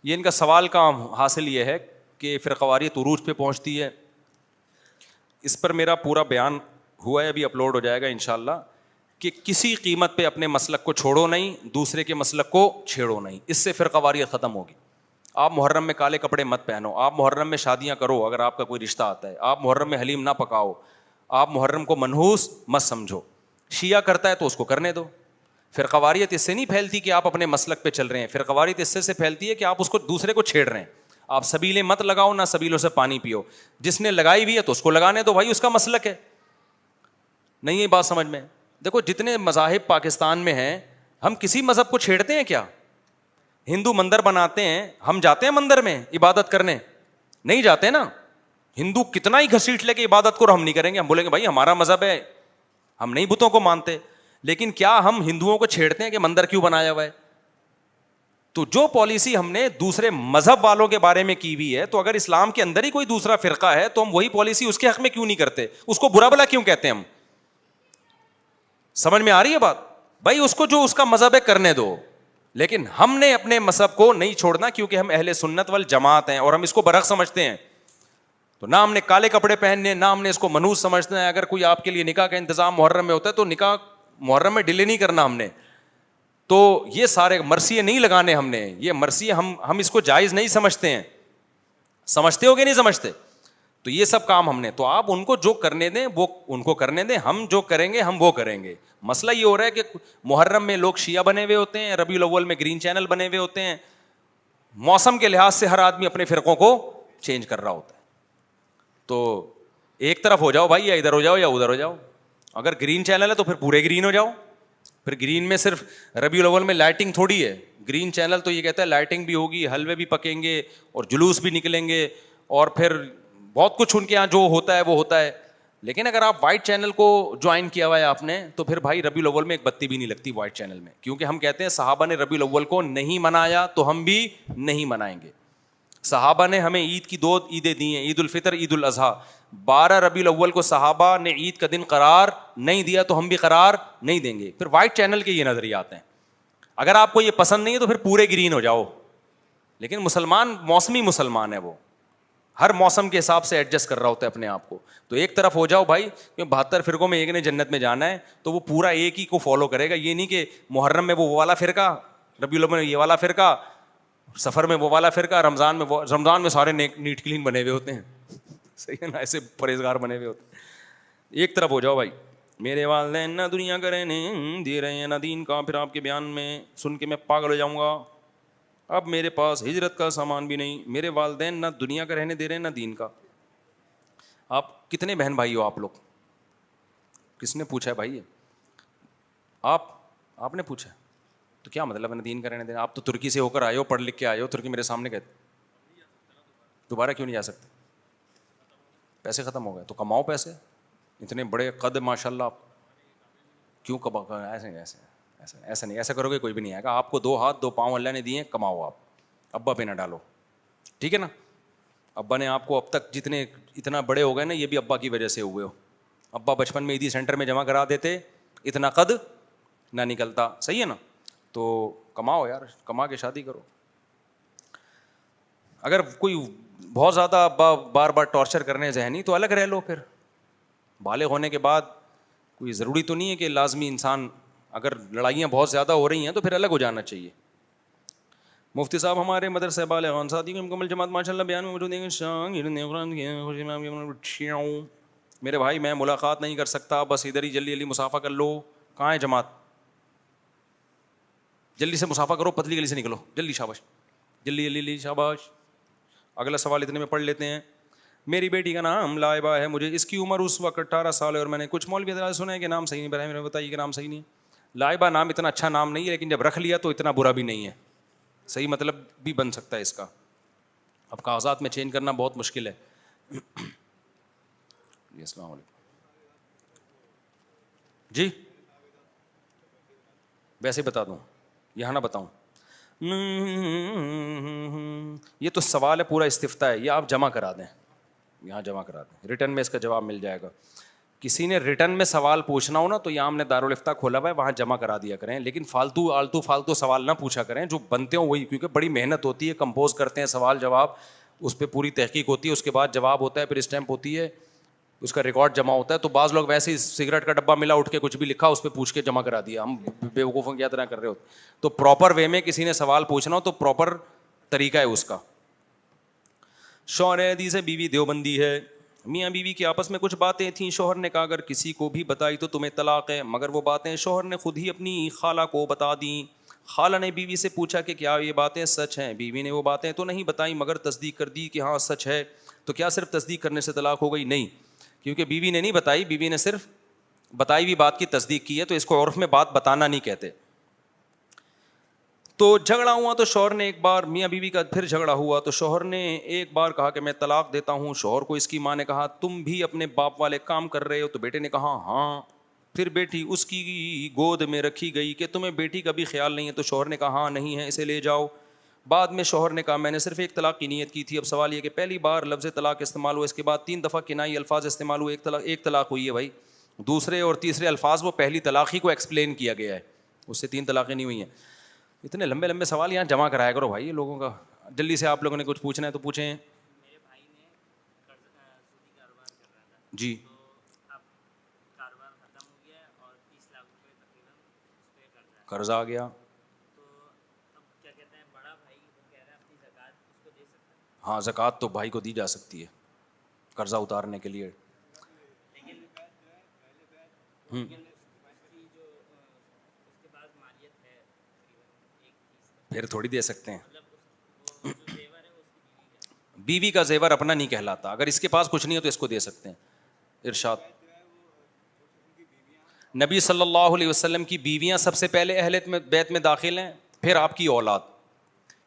یہ ان کا سوال کا حاصل یہ ہے کہ فرقہ واریت عروج پہ پہنچتی ہے. اس پر میرا پورا بیان ہوا ہے, ابھی اپلوڈ ہو جائے گا انشاءاللہ, کہ کسی قیمت پہ اپنے مسلک کو چھوڑو نہیں, دوسرے کے مسلک کو چھیڑو نہیں. اس سے فرقہ واریت ختم ہوگی. آپ محرم میں کالے کپڑے مت پہنو, آپ محرم میں شادیاں کرو اگر آپ کا کوئی رشتہ آتا ہے, آپ محرم میں حلیم نہ پکاؤ, آپ محرم کو منحوس مت سمجھو. شیعہ کرتا ہے تو اس کو کرنے دو. فرقہ واریت اس سے نہیں پھیلتی کہ آپ اپنے مسلک پہ چل رہے ہیں, فرقہ واریت اس سے پھیلتی ہے کہ آپ اس کو دوسرے کو چھیڑ رہے ہیں. آپ سبیلیں مت لگاؤ, نہ سبیلوں سے پانی پیو. جس نے لگائی بھی ہے تو اس کو لگانے دو بھائی, اس کا مسلک ہے. نہیں یہ بات سمجھ میں. دیکھو جتنے مذاہب پاکستان میں ہیں, ہم کسی مذہب کو چھیڑتے ہیں کیا؟ ہندو مندر بناتے ہیں, ہم جاتے ہیں مندر میں عبادت کرنے؟ نہیں جاتے نا. ہندو کتنا ہی گھسیٹ لے کے عبادت کو, ہم نہیں کریں گے. ہم بولیں گے بھائی ہمارا مذہب ہے, ہم نہیں بتوں کو مانتے. لیکن کیا ہم ہندوؤں کو چھیڑتے ہیں کہ مندر کیوں بنایا ہوا ہے؟ تو جو پالیسی ہم نے دوسرے مذہب والوں کے بارے میں کی ہوئی ہے, تو اگر اسلام کے اندر ہی کوئی دوسرا فرقہ ہے تو ہم وہی پالیسی اس کے حق میں کیوں نہیں کرتے؟ اس کو برا بلا کیوں کہتے ہیں ہم؟ سمجھ میں آ رہی ہے بات؟ بھائی اس کو جو اس کا مذہب ہے کرنے دو, لیکن ہم نے اپنے مذہب کو نہیں چھوڑنا, کیونکہ ہم اہل سنت والجماعت ہیں اور ہم اس کو برحق سمجھتے ہیں. تو نہ ہم نے کالے کپڑے پہننے, نہ ہم نے اس کو منحوس سمجھنا ہے. اگر کوئی آپ کے لیے نکاح کا انتظام محرم میں ہوتا ہے تو نکاح محرم میں ڈیلے نہیں کرنا ہم نے. تو یہ سارے مرثیے نہیں لگانے ہم نے, یہ مرثیے ہم اس کو جائز نہیں سمجھتے ہیں. سمجھتے ہو کہ نہیں سمجھتے؟ تو یہ سب کام ہم نے, تو آپ ان کو جو کرنے دیں وہ ان کو کرنے دیں, ہم جو کریں گے ہم وہ کریں گے. مسئلہ یہ ہو رہا ہے کہ محرم میں لوگ شیعہ بنے ہوئے ہوتے ہیں, ربیع الاول میں گرین چینل بنے ہوئے ہوتے ہیں. موسم کے لحاظ سے ہر آدمی اپنے فرقوں کو چینج کر رہا ہوتا ہے. تو ایک طرف ہو جاؤ بھائی, یا ادھر ہو جاؤ یا ادھر ہو جاؤ. اگر گرین چینل ہے تو پھر پورے گرین ہو جاؤ. پھر گرین میں صرف ربیع الاول میں لائٹنگ تھوڑی ہے. گرین چینل تو یہ کہتا ہے لائٹنگ بھی ہوگی, حلوے بھی پکیں گے اور جلوس بھی نکلیں گے, اور پھر بہت کچھ ان کے یہاں جو ہوتا ہے وہ ہوتا ہے. لیکن اگر آپ وائٹ چینل کو جوائن کیا ہوا ہے آپ نے, تو پھر بھائی ربیع الاول میں ایک بتی بھی نہیں لگتی وائٹ چینل میں, کیونکہ ہم کہتے ہیں صحابہ نے ربیع الاول کو نہیں منایا تو ہم بھی نہیں منائیں گے. صحابہ نے ہمیں عید کی 2 عیدیں دی ہیں, عید الفطر, عید الاضحیٰ. 12 ربیع الاول کو صحابہ نے عید کا دن قرار نہیں دیا تو ہم بھی قرار نہیں دیں گے. پھر وائٹ چینل کے یہ نظریات ہیں. اگر آپ کو یہ پسند نہیں ہے تو پھر پورے گرین ہو جاؤ. لیکن مسلمان موسمی مسلمان ہے, وہ ہر موسم کے حساب سے ایڈجسٹ کر رہا ہوتا ہے اپنے آپ کو. تو ایک طرف ہو جاؤ بھائی, کیونکہ 72 فرقوں میں ایک نے جنت میں جانا ہے, تو وہ پورا ایک ہی کو فالو کرے گا. یہ نہیں کہ محرم میں وہ والا فرقہ, ربیع الاول میں یہ والا فرقہ, سفر میں وہ والا فرقہ, رمضان میں سارے نیٹ کلین بنے ہوئے ہوتے ہیں. صحیح ہے نا, ایسے پرہیزگار بنے ہوئے ہوتے ہیں. ایک طرف ہو جاؤ بھائی. میرے والدین نہ دنیا کا رہنے دے رہے ہیں نہ دین کا. پھر آپ کے بیان میں سن کے میں پاگل ہو جاؤں گا. اب میرے پاس ہجرت کا سامان بھی نہیں, میرے والدین نہ دنیا کا رہنے دے رہے ہیں نہ دین کا. آپ کتنے بہن بھائی ہو آپ لوگ؟ کس نے پوچھا ہے بھائی؟ آپ نے پوچھا؟ تو کیا مطلب ہے دین کا رہنے دینا؟ آپ تو ترکی سے ہو کر آئے ہو, پڑھ لکھ کے آئے ہو, ترکی میرے سامنے کہتے دوبارہ کیوں نہیں جا سکتے؟ پیسے ختم ہو گئے تو کماؤ پیسے. اتنے بڑے قد ماشاء اللہ, آپ کیوں ایسے نہیں, ایسا کرو گے کوئی بھی نہیں آئے گا. آپ کو 2 ہاتھ 2 پاؤں اللہ نے دیے, کماؤ آپ, ابا پہ نہ ڈالو, ٹھیک ہے نا. ابا نے آپ کو اب تک جتنے اتنا بڑے ہو گئے نا, یہ بھی ابا کی وجہ سے ہوئے ہو. ابا بچپن میں عیدی سینٹر میں جمع کرا دیتے, اتنا قد نہ نکلتا. صحیح ہے نا. تو کماؤ یار, کما کے شادی کرو. اگر کوئی بہت زیادہ ابا بار بار ٹارچر کرنے ذہنی تو الگ رہ لو. پھر بالغ ہونے کے بعد کوئی ضروری تو نہیں ہے کہ لازمی انسان, اگر لڑائیاں بہت زیادہ ہو رہی ہیں تو پھر الگ ہو جانا چاہیے. مفتی صاحب ہمارے مدرسہ بالغان ساتھی کو مکمل جماعت ماشاء اللہ بیان میں موجود ہیں. میرے بھائی میں ملاقات نہیں کر سکتا, بس ادھر ہی جلدی مسافہ کر لو. کہاں ہے جماعت؟ جلدی سے مسافہ کرو, پتلی گلی سے نکلو جلدی, شاباش, جلدی شاباش. اگلا سوال اتنے میں پڑھ لیتے ہیں. میری بیٹی کا نام لائبہ ہے, مجھے اس کی عمر اس وقت 18 سال ہے, اور میں نے کچھ مولوی حضرات سنا ہے کہ نام صحیح نہیں. برائے میرے بتائیے کہ نام صحیح نہیں ہے. لائبہ نام اتنا اچھا نام نہیں ہے, لیکن جب رکھ لیا تو اتنا برا بھی نہیں ہے, صحیح مطلب بھی بن سکتا ہے اس کا. اب کاغذات میں چینج کرنا بہت مشکل ہے. جی السلام علیکم. جی ویسے بتا دوں, یہاں نہ بتاؤں. یہ تو سوال ہے پورا استفتاء ہے, یہ آپ جمع کرا دیں, یہاں جمع کرا دیں, ریٹرن میں اس کا جواب مل جائے گا. کسی نے ریٹرن میں سوال پوچھنا ہو نا تو یہاں ہم نے دارالفتاء کھولا ہوا ہے, وہاں جمع کرا دیا کریں. لیکن فالتو سوال نہ پوچھا کریں, جو بنتے ہوں وہی, کیونکہ بڑی محنت ہوتی ہے, کمپوز کرتے ہیں سوال جواب, اس پہ پوری تحقیق ہوتی ہے, اس کے بعد جواب ہوتا ہے, پھر اسٹیمپ ہوتی ہے, اس کا ریکارڈ جمع ہوتا ہے. تو بعض لوگ ویسے ہی سگریٹ کا ڈبہ ملا, اٹھ کے کچھ بھی لکھا, اس پہ پوچھ کے جمع کرا دیا. ہم بیوقوفوں کی طرح کر رہے ہوتے. تو پراپر وے میں کسی نے سوال پوچھنا ہو تو پراپر طریقہ ہے اس کا. شوہر حدیث ہے, بیوی دیوبندی ہے. میاں بیوی کی آپس میں کچھ باتیں تھیں, شوہر نے کہا اگر کسی کو بھی بتائی تو تمہیں طلاق ہے, مگر وہ باتیں شوہر نے خود ہی اپنی خالہ کو بتا دیں. خالہ نے بیوی سے پوچھا کہ کیا یہ باتیں سچ ہیں؟ بیوی نے وہ باتیں تو نہیں بتائیں مگر تصدیق کر دی کہ ہاں سچ ہے. تو کیا صرف تصدیق کرنے سے طلاق ہو گئی؟ نہیں, کیونکہ بیوی نے نہیں بتائی, بیوی نے صرف بتائی ہوئی بات کی تصدیق کی ہے, تو اس کو عرف میں بات بتانا نہیں کہتے. تو جھگڑا ہوا تو شوہر نے ایک بار, میاں بیوی کا پھر جھگڑا ہوا تو شوہر نے ایک بار کہا کہ میں طلاق دیتا ہوں. شوہر کو اس کی ماں نے کہا تم بھی اپنے باپ والے کام کر رہے ہو, تو بیٹے نے کہا ہاں. پھر بیٹی اس کی گود میں رکھی گئی کہ تمہیں بیٹی کا بھی خیال نہیں ہے, تو شوہر نے کہا ہاں نہیں ہے, اسے لے جاؤ. بعد میں شوہر نے کہا میں نے صرف ایک طلاق کی نیت کی تھی. اب سوال یہ کہ پہلی بار لفظ طلاق استعمال ہوا, اس کے بعد 3 دفعہ کنائی الفاظ استعمال ہوئے, ایک طلاق ہوئی ہے بھائی. دوسرے اور تیسرے الفاظ وہ پہلی طلاق ہی کو ایکسپلین کیا گیا ہے, اس سے 3 طلاقیں نہیں ہوئی ہیں. اتنے لمبے لمبے سوال یہاں جمع کرایا کرو بھائی لوگوں کا. جلدی سے آپ لوگوں نے کچھ پوچھنا ہے تو پوچھیں. میرے بھائی نے سودی کاروبار کر رہا تھا, جی تو اب کاروبار ختم ہو گیا اور 30 لاکھ روپے تقریباً اس پہ قرض آ گیا. تو اب کیا کہتے ہیں, بڑا بھائی وہ کہہ رہا ہے اپنی زکوٰۃ اس کو دے سکتا ہے. ہاں زکوٰۃ تو بھائی کو دی جا سکتی ہے قرضہ اتارنے کے لیے. لیکن اس کی جو اس کے پاس مالیت ہے تقریباً 1 پھر تھوڑی دے سکتے ہیں. وہ جو زیور ہے اس کی بیوی کا زیور اپنا نہیں کہلاتا, اگر اس کے پاس کچھ نہیں ہے تو اس کو دے سکتے ہیں. ارشاد, نبی صلی اللہ علیہ وسلم کی بیویاں سب سے پہلے اہل بیت میں داخل ہیں, پھر آپ کی اولاد.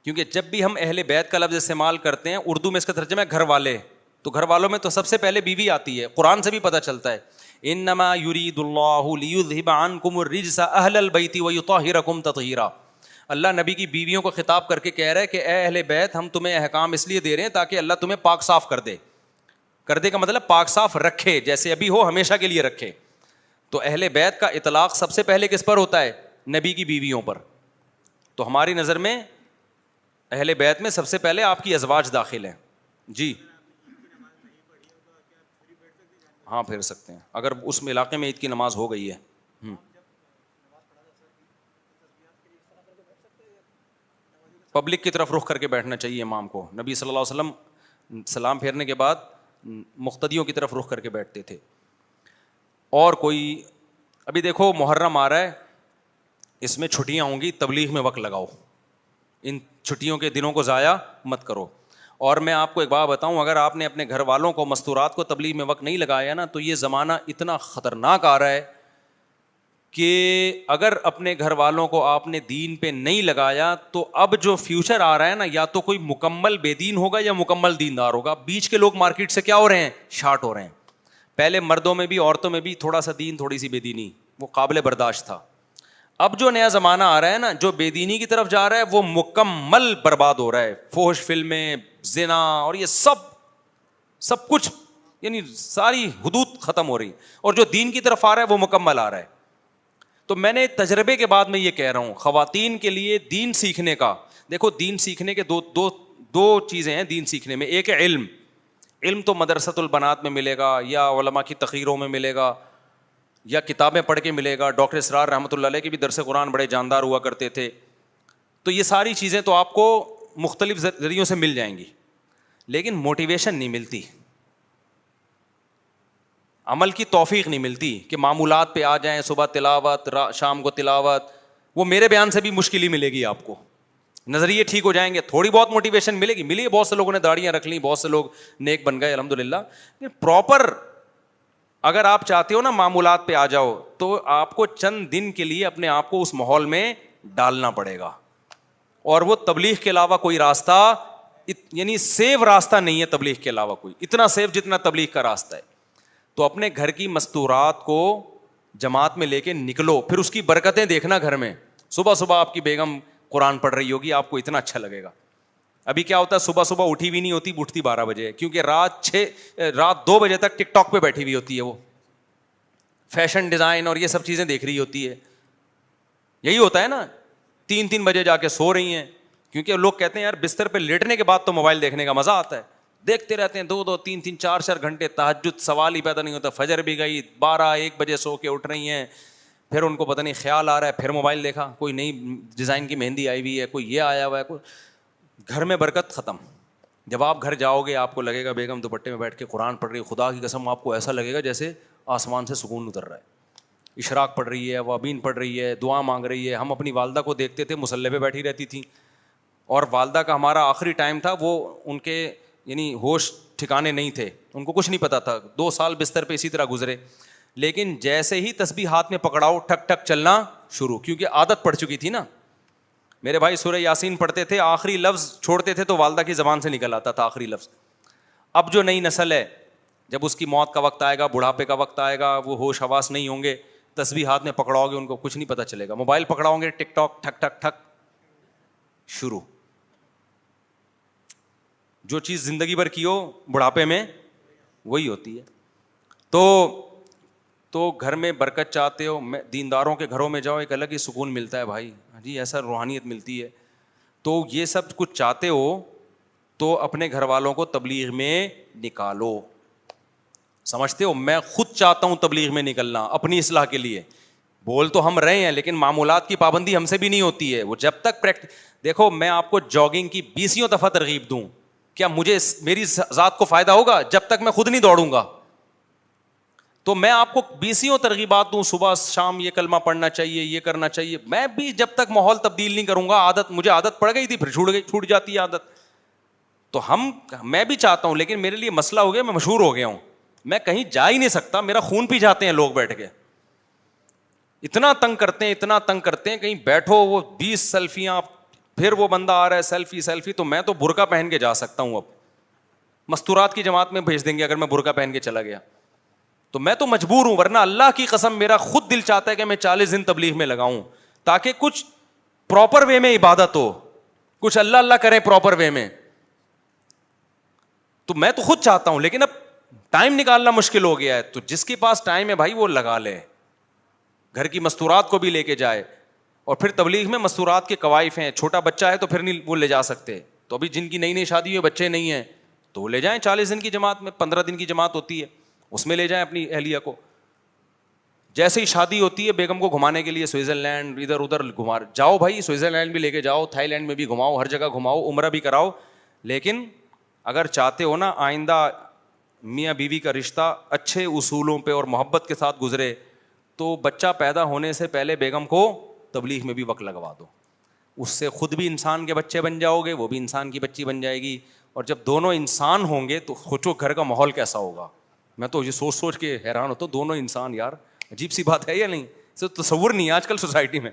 کیونکہ جب بھی ہم اہل بیت کا لفظ استعمال کرتے ہیں اردو میں اس کا ترجمہ ہے گھر والے, تو گھر والوں میں تو سب سے پہلے بیوی آتی ہے. قرآن سے بھی پتہ چلتا ہے انما یرید اللہ لیذھب عنکم الرجس اہل البیت ویطہرکم تطہیرا. اللہ نبی کی بیویوں کو خطاب کر کے کہہ رہا ہے کہ اے اہل بیت ہم تمہیں احکام اس لیے دے رہے ہیں تاکہ اللہ تمہیں پاک صاف کر دے. کر دے کا مطلب پاک صاف رکھے, جیسے ابھی ہو ہمیشہ کے لیے رکھے. تو اہل بیت کا اطلاق سب سے پہلے کس پر ہوتا ہے؟ نبی کی بیویوں پر. تو ہماری نظر میں اہل بیت میں سب سے پہلے آپ کی ازواج داخل ہیں. جی ہاں پھر سکتے ہیں اگر اس علاقے میں عید کی نماز ہو گئی ہے. پبلک کی طرف رخ کر کے بیٹھنا چاہیے امام کو. نبی صلی اللہ علیہ وسلم سلام پھیرنے کے بعد مقتدیوں کی طرف رخ کر کے بیٹھتے تھے. اور کوئی ابھی دیکھو محرم آ رہا ہے, اس میں چھٹیاں ہوں گی, تبلیغ میں وقت لگاؤ, ان چھٹیوں کے دنوں کو ضائع مت کرو. اور میں آپ کو ایک بات بتاؤں, اگر آپ نے اپنے گھر والوں کو مستورات کو تبلیغ میں وقت نہیں لگایا نا تو یہ زمانہ اتنا خطرناک آ رہا ہے کہ اگر اپنے گھر والوں کو آپ نے دین پہ نہیں لگایا تو اب جو فیوچر آ رہا ہے نا, یا تو کوئی مکمل بے دین ہوگا یا مکمل دیندار ہوگا. بیچ کے لوگ مارکیٹ سے کیا ہو رہے ہیں؟ شارٹ ہو رہے ہیں. پہلے مردوں میں بھی عورتوں میں بھی تھوڑا سا دین تھوڑی سی بے دینی وہ قابل برداشت تھا. اب جو نیا زمانہ آ رہا ہے نا, جو بے دینی کی طرف جا رہا ہے وہ مکمل برباد ہو رہا ہے. فحش فلمیں, زنا اور یہ سب کچھ, یعنی ساری حدود ختم ہو رہی, اور جو دین کی طرف آ رہا ہے وہ مکمل آ رہا ہے. تو میں نے تجربے کے بعد میں یہ کہہ رہا ہوں, خواتین کے لیے دین سیکھنے کا, دیکھو دین سیکھنے کے دو چیزیں ہیں دین سیکھنے میں. ایک ہے علم تو مدرسۃ البنات میں ملے گا, یا علماء کی تقریروں میں ملے گا, یا کتابیں پڑھ کے ملے گا. ڈاکٹر اسرار رحمۃ اللہ علیہ کے بھی درس قرآن بڑے جاندار ہوا کرتے تھے. تو یہ ساری چیزیں تو آپ کو مختلف ذریعوں سے مل جائیں گی, لیکن موٹیویشن نہیں ملتی, عمل کی توفیق نہیں ملتی کہ معمولات پہ آ جائیں, صبح تلاوت, شام کو تلاوت. وہ میرے بیان سے بھی مشکل ہی ملے گی آپ کو. نظریے ٹھیک ہو جائیں گے, تھوڑی بہت موٹیویشن ملے گی, ملی ہے. بہت سے لوگوں نے داڑیاں رکھ لیں, بہت سے لوگ نیک بن گئے الحمدللہ. پراپر اگر آپ چاہتے ہو نا معمولات پہ آ جاؤ, تو آپ کو چند دن کے لیے اپنے آپ کو اس ماحول میں ڈالنا پڑے گا. اور وہ تبلیغ کے علاوہ کوئی راستہ, یعنی سیف راستہ نہیں ہے تبلیغ کے علاوہ کوئی, اتنا سیف جتنا تبلیغ کا راستہ ہے. تو اپنے گھر کی مستورات کو جماعت میں لے کے نکلو, پھر اس کی برکتیں دیکھنا گھر میں. صبح صبح آپ کی بیگم قرآن پڑھ رہی ہوگی, آپ کو اتنا اچھا لگے گا. ابھی کیا ہوتا ہے, صبح صبح اٹھی بھی نہیں ہوتی, اٹھتی 12 بجے, کیونکہ رات 2 بجے تک ٹک ٹاک پہ بیٹھی ہوئی ہوتی ہے, وہ فیشن ڈیزائن اور یہ سب چیزیں دیکھ رہی ہوتی ہے. یہی ہوتا ہے نا, 3 بجے جا کے سو رہی ہیں, کیونکہ لوگ کہتے ہیں یار بستر پہ لیٹنے کے بعد تو موبائل دیکھنے کا مزہ آتا ہے. دیکھتے رہتے ہیں 2 3 4 گھنٹے, تہجد سوال ہی پیدا نہیں ہوتا. فجر بھی گئی, 12-1 بجے سو کے اٹھ رہی ہیں, پھر ان کو پتہ نہیں خیال آ رہا ہے, پھر موبائل دیکھا, کوئی نئی ڈیزائن کی مہندی آئی ہوئی ہے, کوئی یہ آیا ہوا ہے, کوئی. گھر میں برکت ختم. جب آپ گھر جاؤ گے آپ کو لگے گا بیگم دوپٹے میں بیٹھ کے قرآن پڑھ رہی ہے, خدا کی قسم آپ کو ایسا لگے گا جیسے آسمان سے سکون اتر رہا ہے. اشراق پڑھ رہی ہے, وابین پڑھ رہی ہے, دعا مانگ رہی ہے. ہم اپنی والدہ کو دیکھتے تھے مصلی پہ بیٹھی رہتی تھیں, اور والدہ کا ہمارا آخری ٹائم تھا, وہ ان کے یعنی ہوش ٹھکانے نہیں تھے, ان کو کچھ نہیں پتا تھا. 2 سال بستر پہ اسی طرح گزرے, لیکن جیسے ہی تسبیح ہاتھ میں پکڑاؤ ٹھک ٹھک چلنا شروع, کیونکہ عادت پڑ چکی تھی نا. میرے بھائی سورہ یاسین پڑھتے تھے, آخری لفظ چھوڑتے تھے تو والدہ کی زبان سے نکل آتا تھا آخری لفظ. اب جو نئی نسل ہے, جب اس کی موت کا وقت آئے گا, بڑھاپے کا وقت آئے گا, وہ ہوش حواس نہیں ہوں گے, تسبیح ہاتھ میں پکڑاؤ گے ان کو کچھ نہیں پتہ چلے گا, موبائل پکڑاؤ گے ٹک ٹاک ٹھک ٹھک ٹھک شروع. جو چیز زندگی بھر کی ہو بڑھاپے میں وہی ہوتی ہے. تو گھر میں برکت چاہتے ہو, دینداروں کے گھروں میں جاؤ, ایک الگ ہی سکون ملتا ہے بھائی جی, ایسا روحانیت ملتی ہے. تو یہ سب کچھ چاہتے ہو تو اپنے گھر والوں کو تبلیغ میں نکالو. سمجھتے ہو, میں خود چاہتا ہوں تبلیغ میں نکلنا اپنی اصلاح کے لیے. بول تو ہم رہے ہیں لیکن معمولات کی پابندی ہم سے بھی نہیں ہوتی ہے. وہ جب تک دیکھو میں آپ کو جاگنگ کی 20 دفعہ ترغیب دوں, کیا مجھے میری ذات کو فائدہ ہوگا جب تک میں خود نہیں دوڑوں گا؟ تو میں آپ کو 20 ترغیبات دوں, صبح شام یہ کلمہ پڑھنا چاہیے, یہ کرنا چاہیے, میں بھی جب تک ماحول تبدیل نہیں کروں گا, مجھے عادت پڑ گئی تھی پھر چھوٹ جاتی ہے عادت. تو میں بھی چاہتا ہوں لیکن میرے لیے مسئلہ ہو گیا, میں مشہور ہو گیا ہوں, میں کہیں جا ہی نہیں سکتا, میرا خون پی جاتے ہیں لوگ بیٹھ کے, اتنا تنگ کرتے ہیں کہیں بیٹھو وہ 20 سیلفیاں, پھر وہ بندہ آ رہا ہے سیلفی. تو میں تو برقع پہن کے جا سکتا ہوں, اب مستورات کی جماعت میں بھیج دیں گے اگر میں برقع پہن کے چلا گیا تو میں تو مجبور ہوں, ورنہ اللہ کی قسم میرا خود دل چاہتا ہے کہ میں 40 دن تبلیغ میں لگاؤں تاکہ کچھ پراپر وے میں عبادت ہو, کچھ اللہ اللہ کرے پراپر وے میں. تو میں تو خود چاہتا ہوں لیکن اب ٹائم نکالنا مشکل ہو گیا ہے. تو جس کے پاس ٹائم ہے بھائی وہ لگا لے, گھر کی مستورات کو بھی لے کے جائے. اور پھر تبلیغ میں مستورات کے قوائف ہیں, چھوٹا بچہ ہے تو پھر نہیں وہ لے جا سکتے, تو ابھی جن کی نئی شادی ہوئی بچے نہیں ہیں تو وہ لے جائیں 40 دن کی جماعت میں, 15 دن کی جماعت ہوتی ہے اس میں لے جائیں اپنی اہلیہ کو. جیسے ہی شادی ہوتی ہے بیگم کو گھمانے کے لیے سوئٹزرلینڈ ادھر ادھر گھما جاؤ بھائی, سوئٹزرلینڈ بھی لے کے جاؤ, تھائی لینڈ میں بھی گھماؤ, ہر جگہ گھماؤ, عمرہ بھی کراؤ. لیکن اگر چاہتے ہو نا آئندہ میاں بیوی کا رشتہ اچھے اصولوں پہ اور محبت کے ساتھ گزرے تو بچہ پیدا ہونے سے پہلے بیگم کو تبلیغ میں بھی وقت لگوا دو. اس سے خود بھی انسان کے بچے بن جاؤ گے, وہ بھی انسان کی بچی بن جائے گی, اور جب دونوں انسان ہوں گے تو سوچو گھر کا ماحول کیسا ہوگا. میں تو یہ سوچ کے حیران ہوتا ہوں, دونوں انسان, یار عجیب سی بات ہے یا نہیں؟ صرف تصور نہیں ہے آج کل سوسائٹی میں.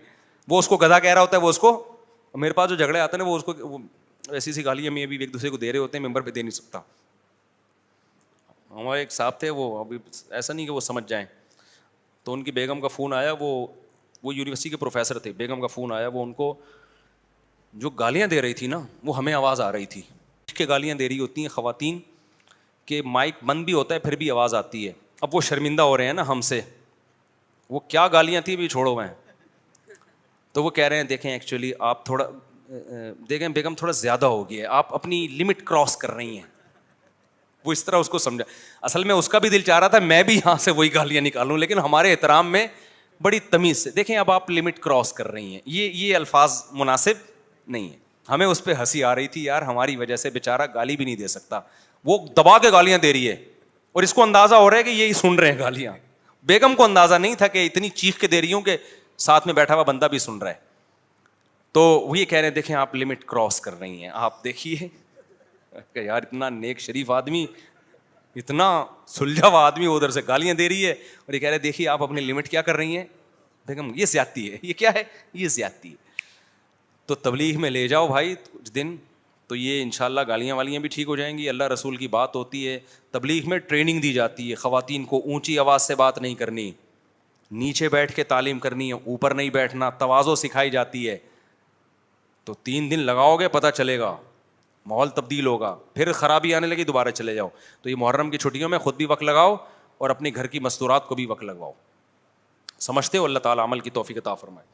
وہ اس کو گدھا کہہ رہا ہوتا ہے, وہ اس کو, میرے پاس جو جھگڑے آتے ہیں نا وہ اس کو ایسی سی گالیاں میں بھی ایک دوسرے کو دے رہے ہوتے ہیں, ممبر پہ دے نہیں سکتا. ہمارے ایک صاحب تھے, وہ ابھی ایسا نہیں کہ وہ سمجھ جائیں, تو ان کی بیگم کا فون آیا, وہ یونیورسٹی کے پروفیسر تھے, بیگم کا فون آیا, وہ ان کو جو گالیاں دے رہی تھی نا وہ ہمیں آواز آ رہی تھی کہ گالیاں دے رہی ہوتی ہیں خواتین کہ مائک بند بھی ہوتا ہے پھر بھی آواز آتی ہے. اب وہ شرمندہ ہو رہے ہیں نا ہم سے, وہ کیا گالیاں تھیں بھی چھوڑو میں. تو وہ کہہ رہے ہیں دیکھیں ایکچولی آپ تھوڑا دیکھیں بیگم تھوڑا زیادہ ہو گیا ہے, آپ اپنی لمٹ کراس کر رہی ہیں. وہ اس طرح اس کو سمجھا. اصل میں اس کا بھی دل چاہ رہا تھا میں بھی یہاں سے وہی گالیاں نکالوں, لیکن ہمارے احترام میں بڑی تمیز سے دیکھیں اب آپ لمٹ کراس کر رہی ہیں, یہ الفاظ مناسب نہیں ہے. ہمیں اس پہ ہنسی آ رہی تھی, یار ہماری وجہ سے بیچارہ گالی بھی نہیں دے سکتا, وہ دبا کے گالیاں دے رہی ہے اور اس کو اندازہ ہو رہا ہے کہ یہی سن رہے ہیں گالیاں. بیگم کو اندازہ نہیں تھا کہ اتنی چیخ کے دے رہی ہوں کہ ساتھ میں بیٹھا ہوا بندہ بھی سن رہا ہے. تو وہ یہ کہہ رہے ہیں دیکھیں آپ لمٹ کراس کر رہی ہیں, آپ دیکھیے کہ یار اتنا نیک شریف آدمی, اتنا سلجھا ہوا آدمی ادھر سے گالیاں دے رہی ہے اور یہ کہہ رہے دیکھیے آپ اپنی لمٹ کیا کر رہی ہیں. بیگم یہ زیادتی ہے, یہ کیا ہے, یہ زیادتی ہے. تو تبلیغ میں لے جاؤ بھائی کچھ دن, تو یہ انشاءاللہ گالیاں والیاں بھی ٹھیک ہو جائیں گی. اللہ رسول کی بات ہوتی ہے, تبلیغ میں ٹریننگ دی جاتی ہے, خواتین کو اونچی آواز سے بات نہیں کرنی, نیچے بیٹھ کے تعلیم کرنی ہے, اوپر نہیں بیٹھنا, تواضع سکھائی جاتی ہے. تو 3 دن لگاؤ گے پتہ چلے گا, ماحول تبدیل ہوگا. پھر خرابی آنے لگی دوبارہ چلے جاؤ. تو یہ محرم کی چھٹیوں میں خود بھی وقت لگاؤ اور اپنے گھر کی مستورات کو بھی وقت لگواؤ. سمجھتے ہو؟ اللہ تعالیٰ عمل کی توفیق عطا فرمائے.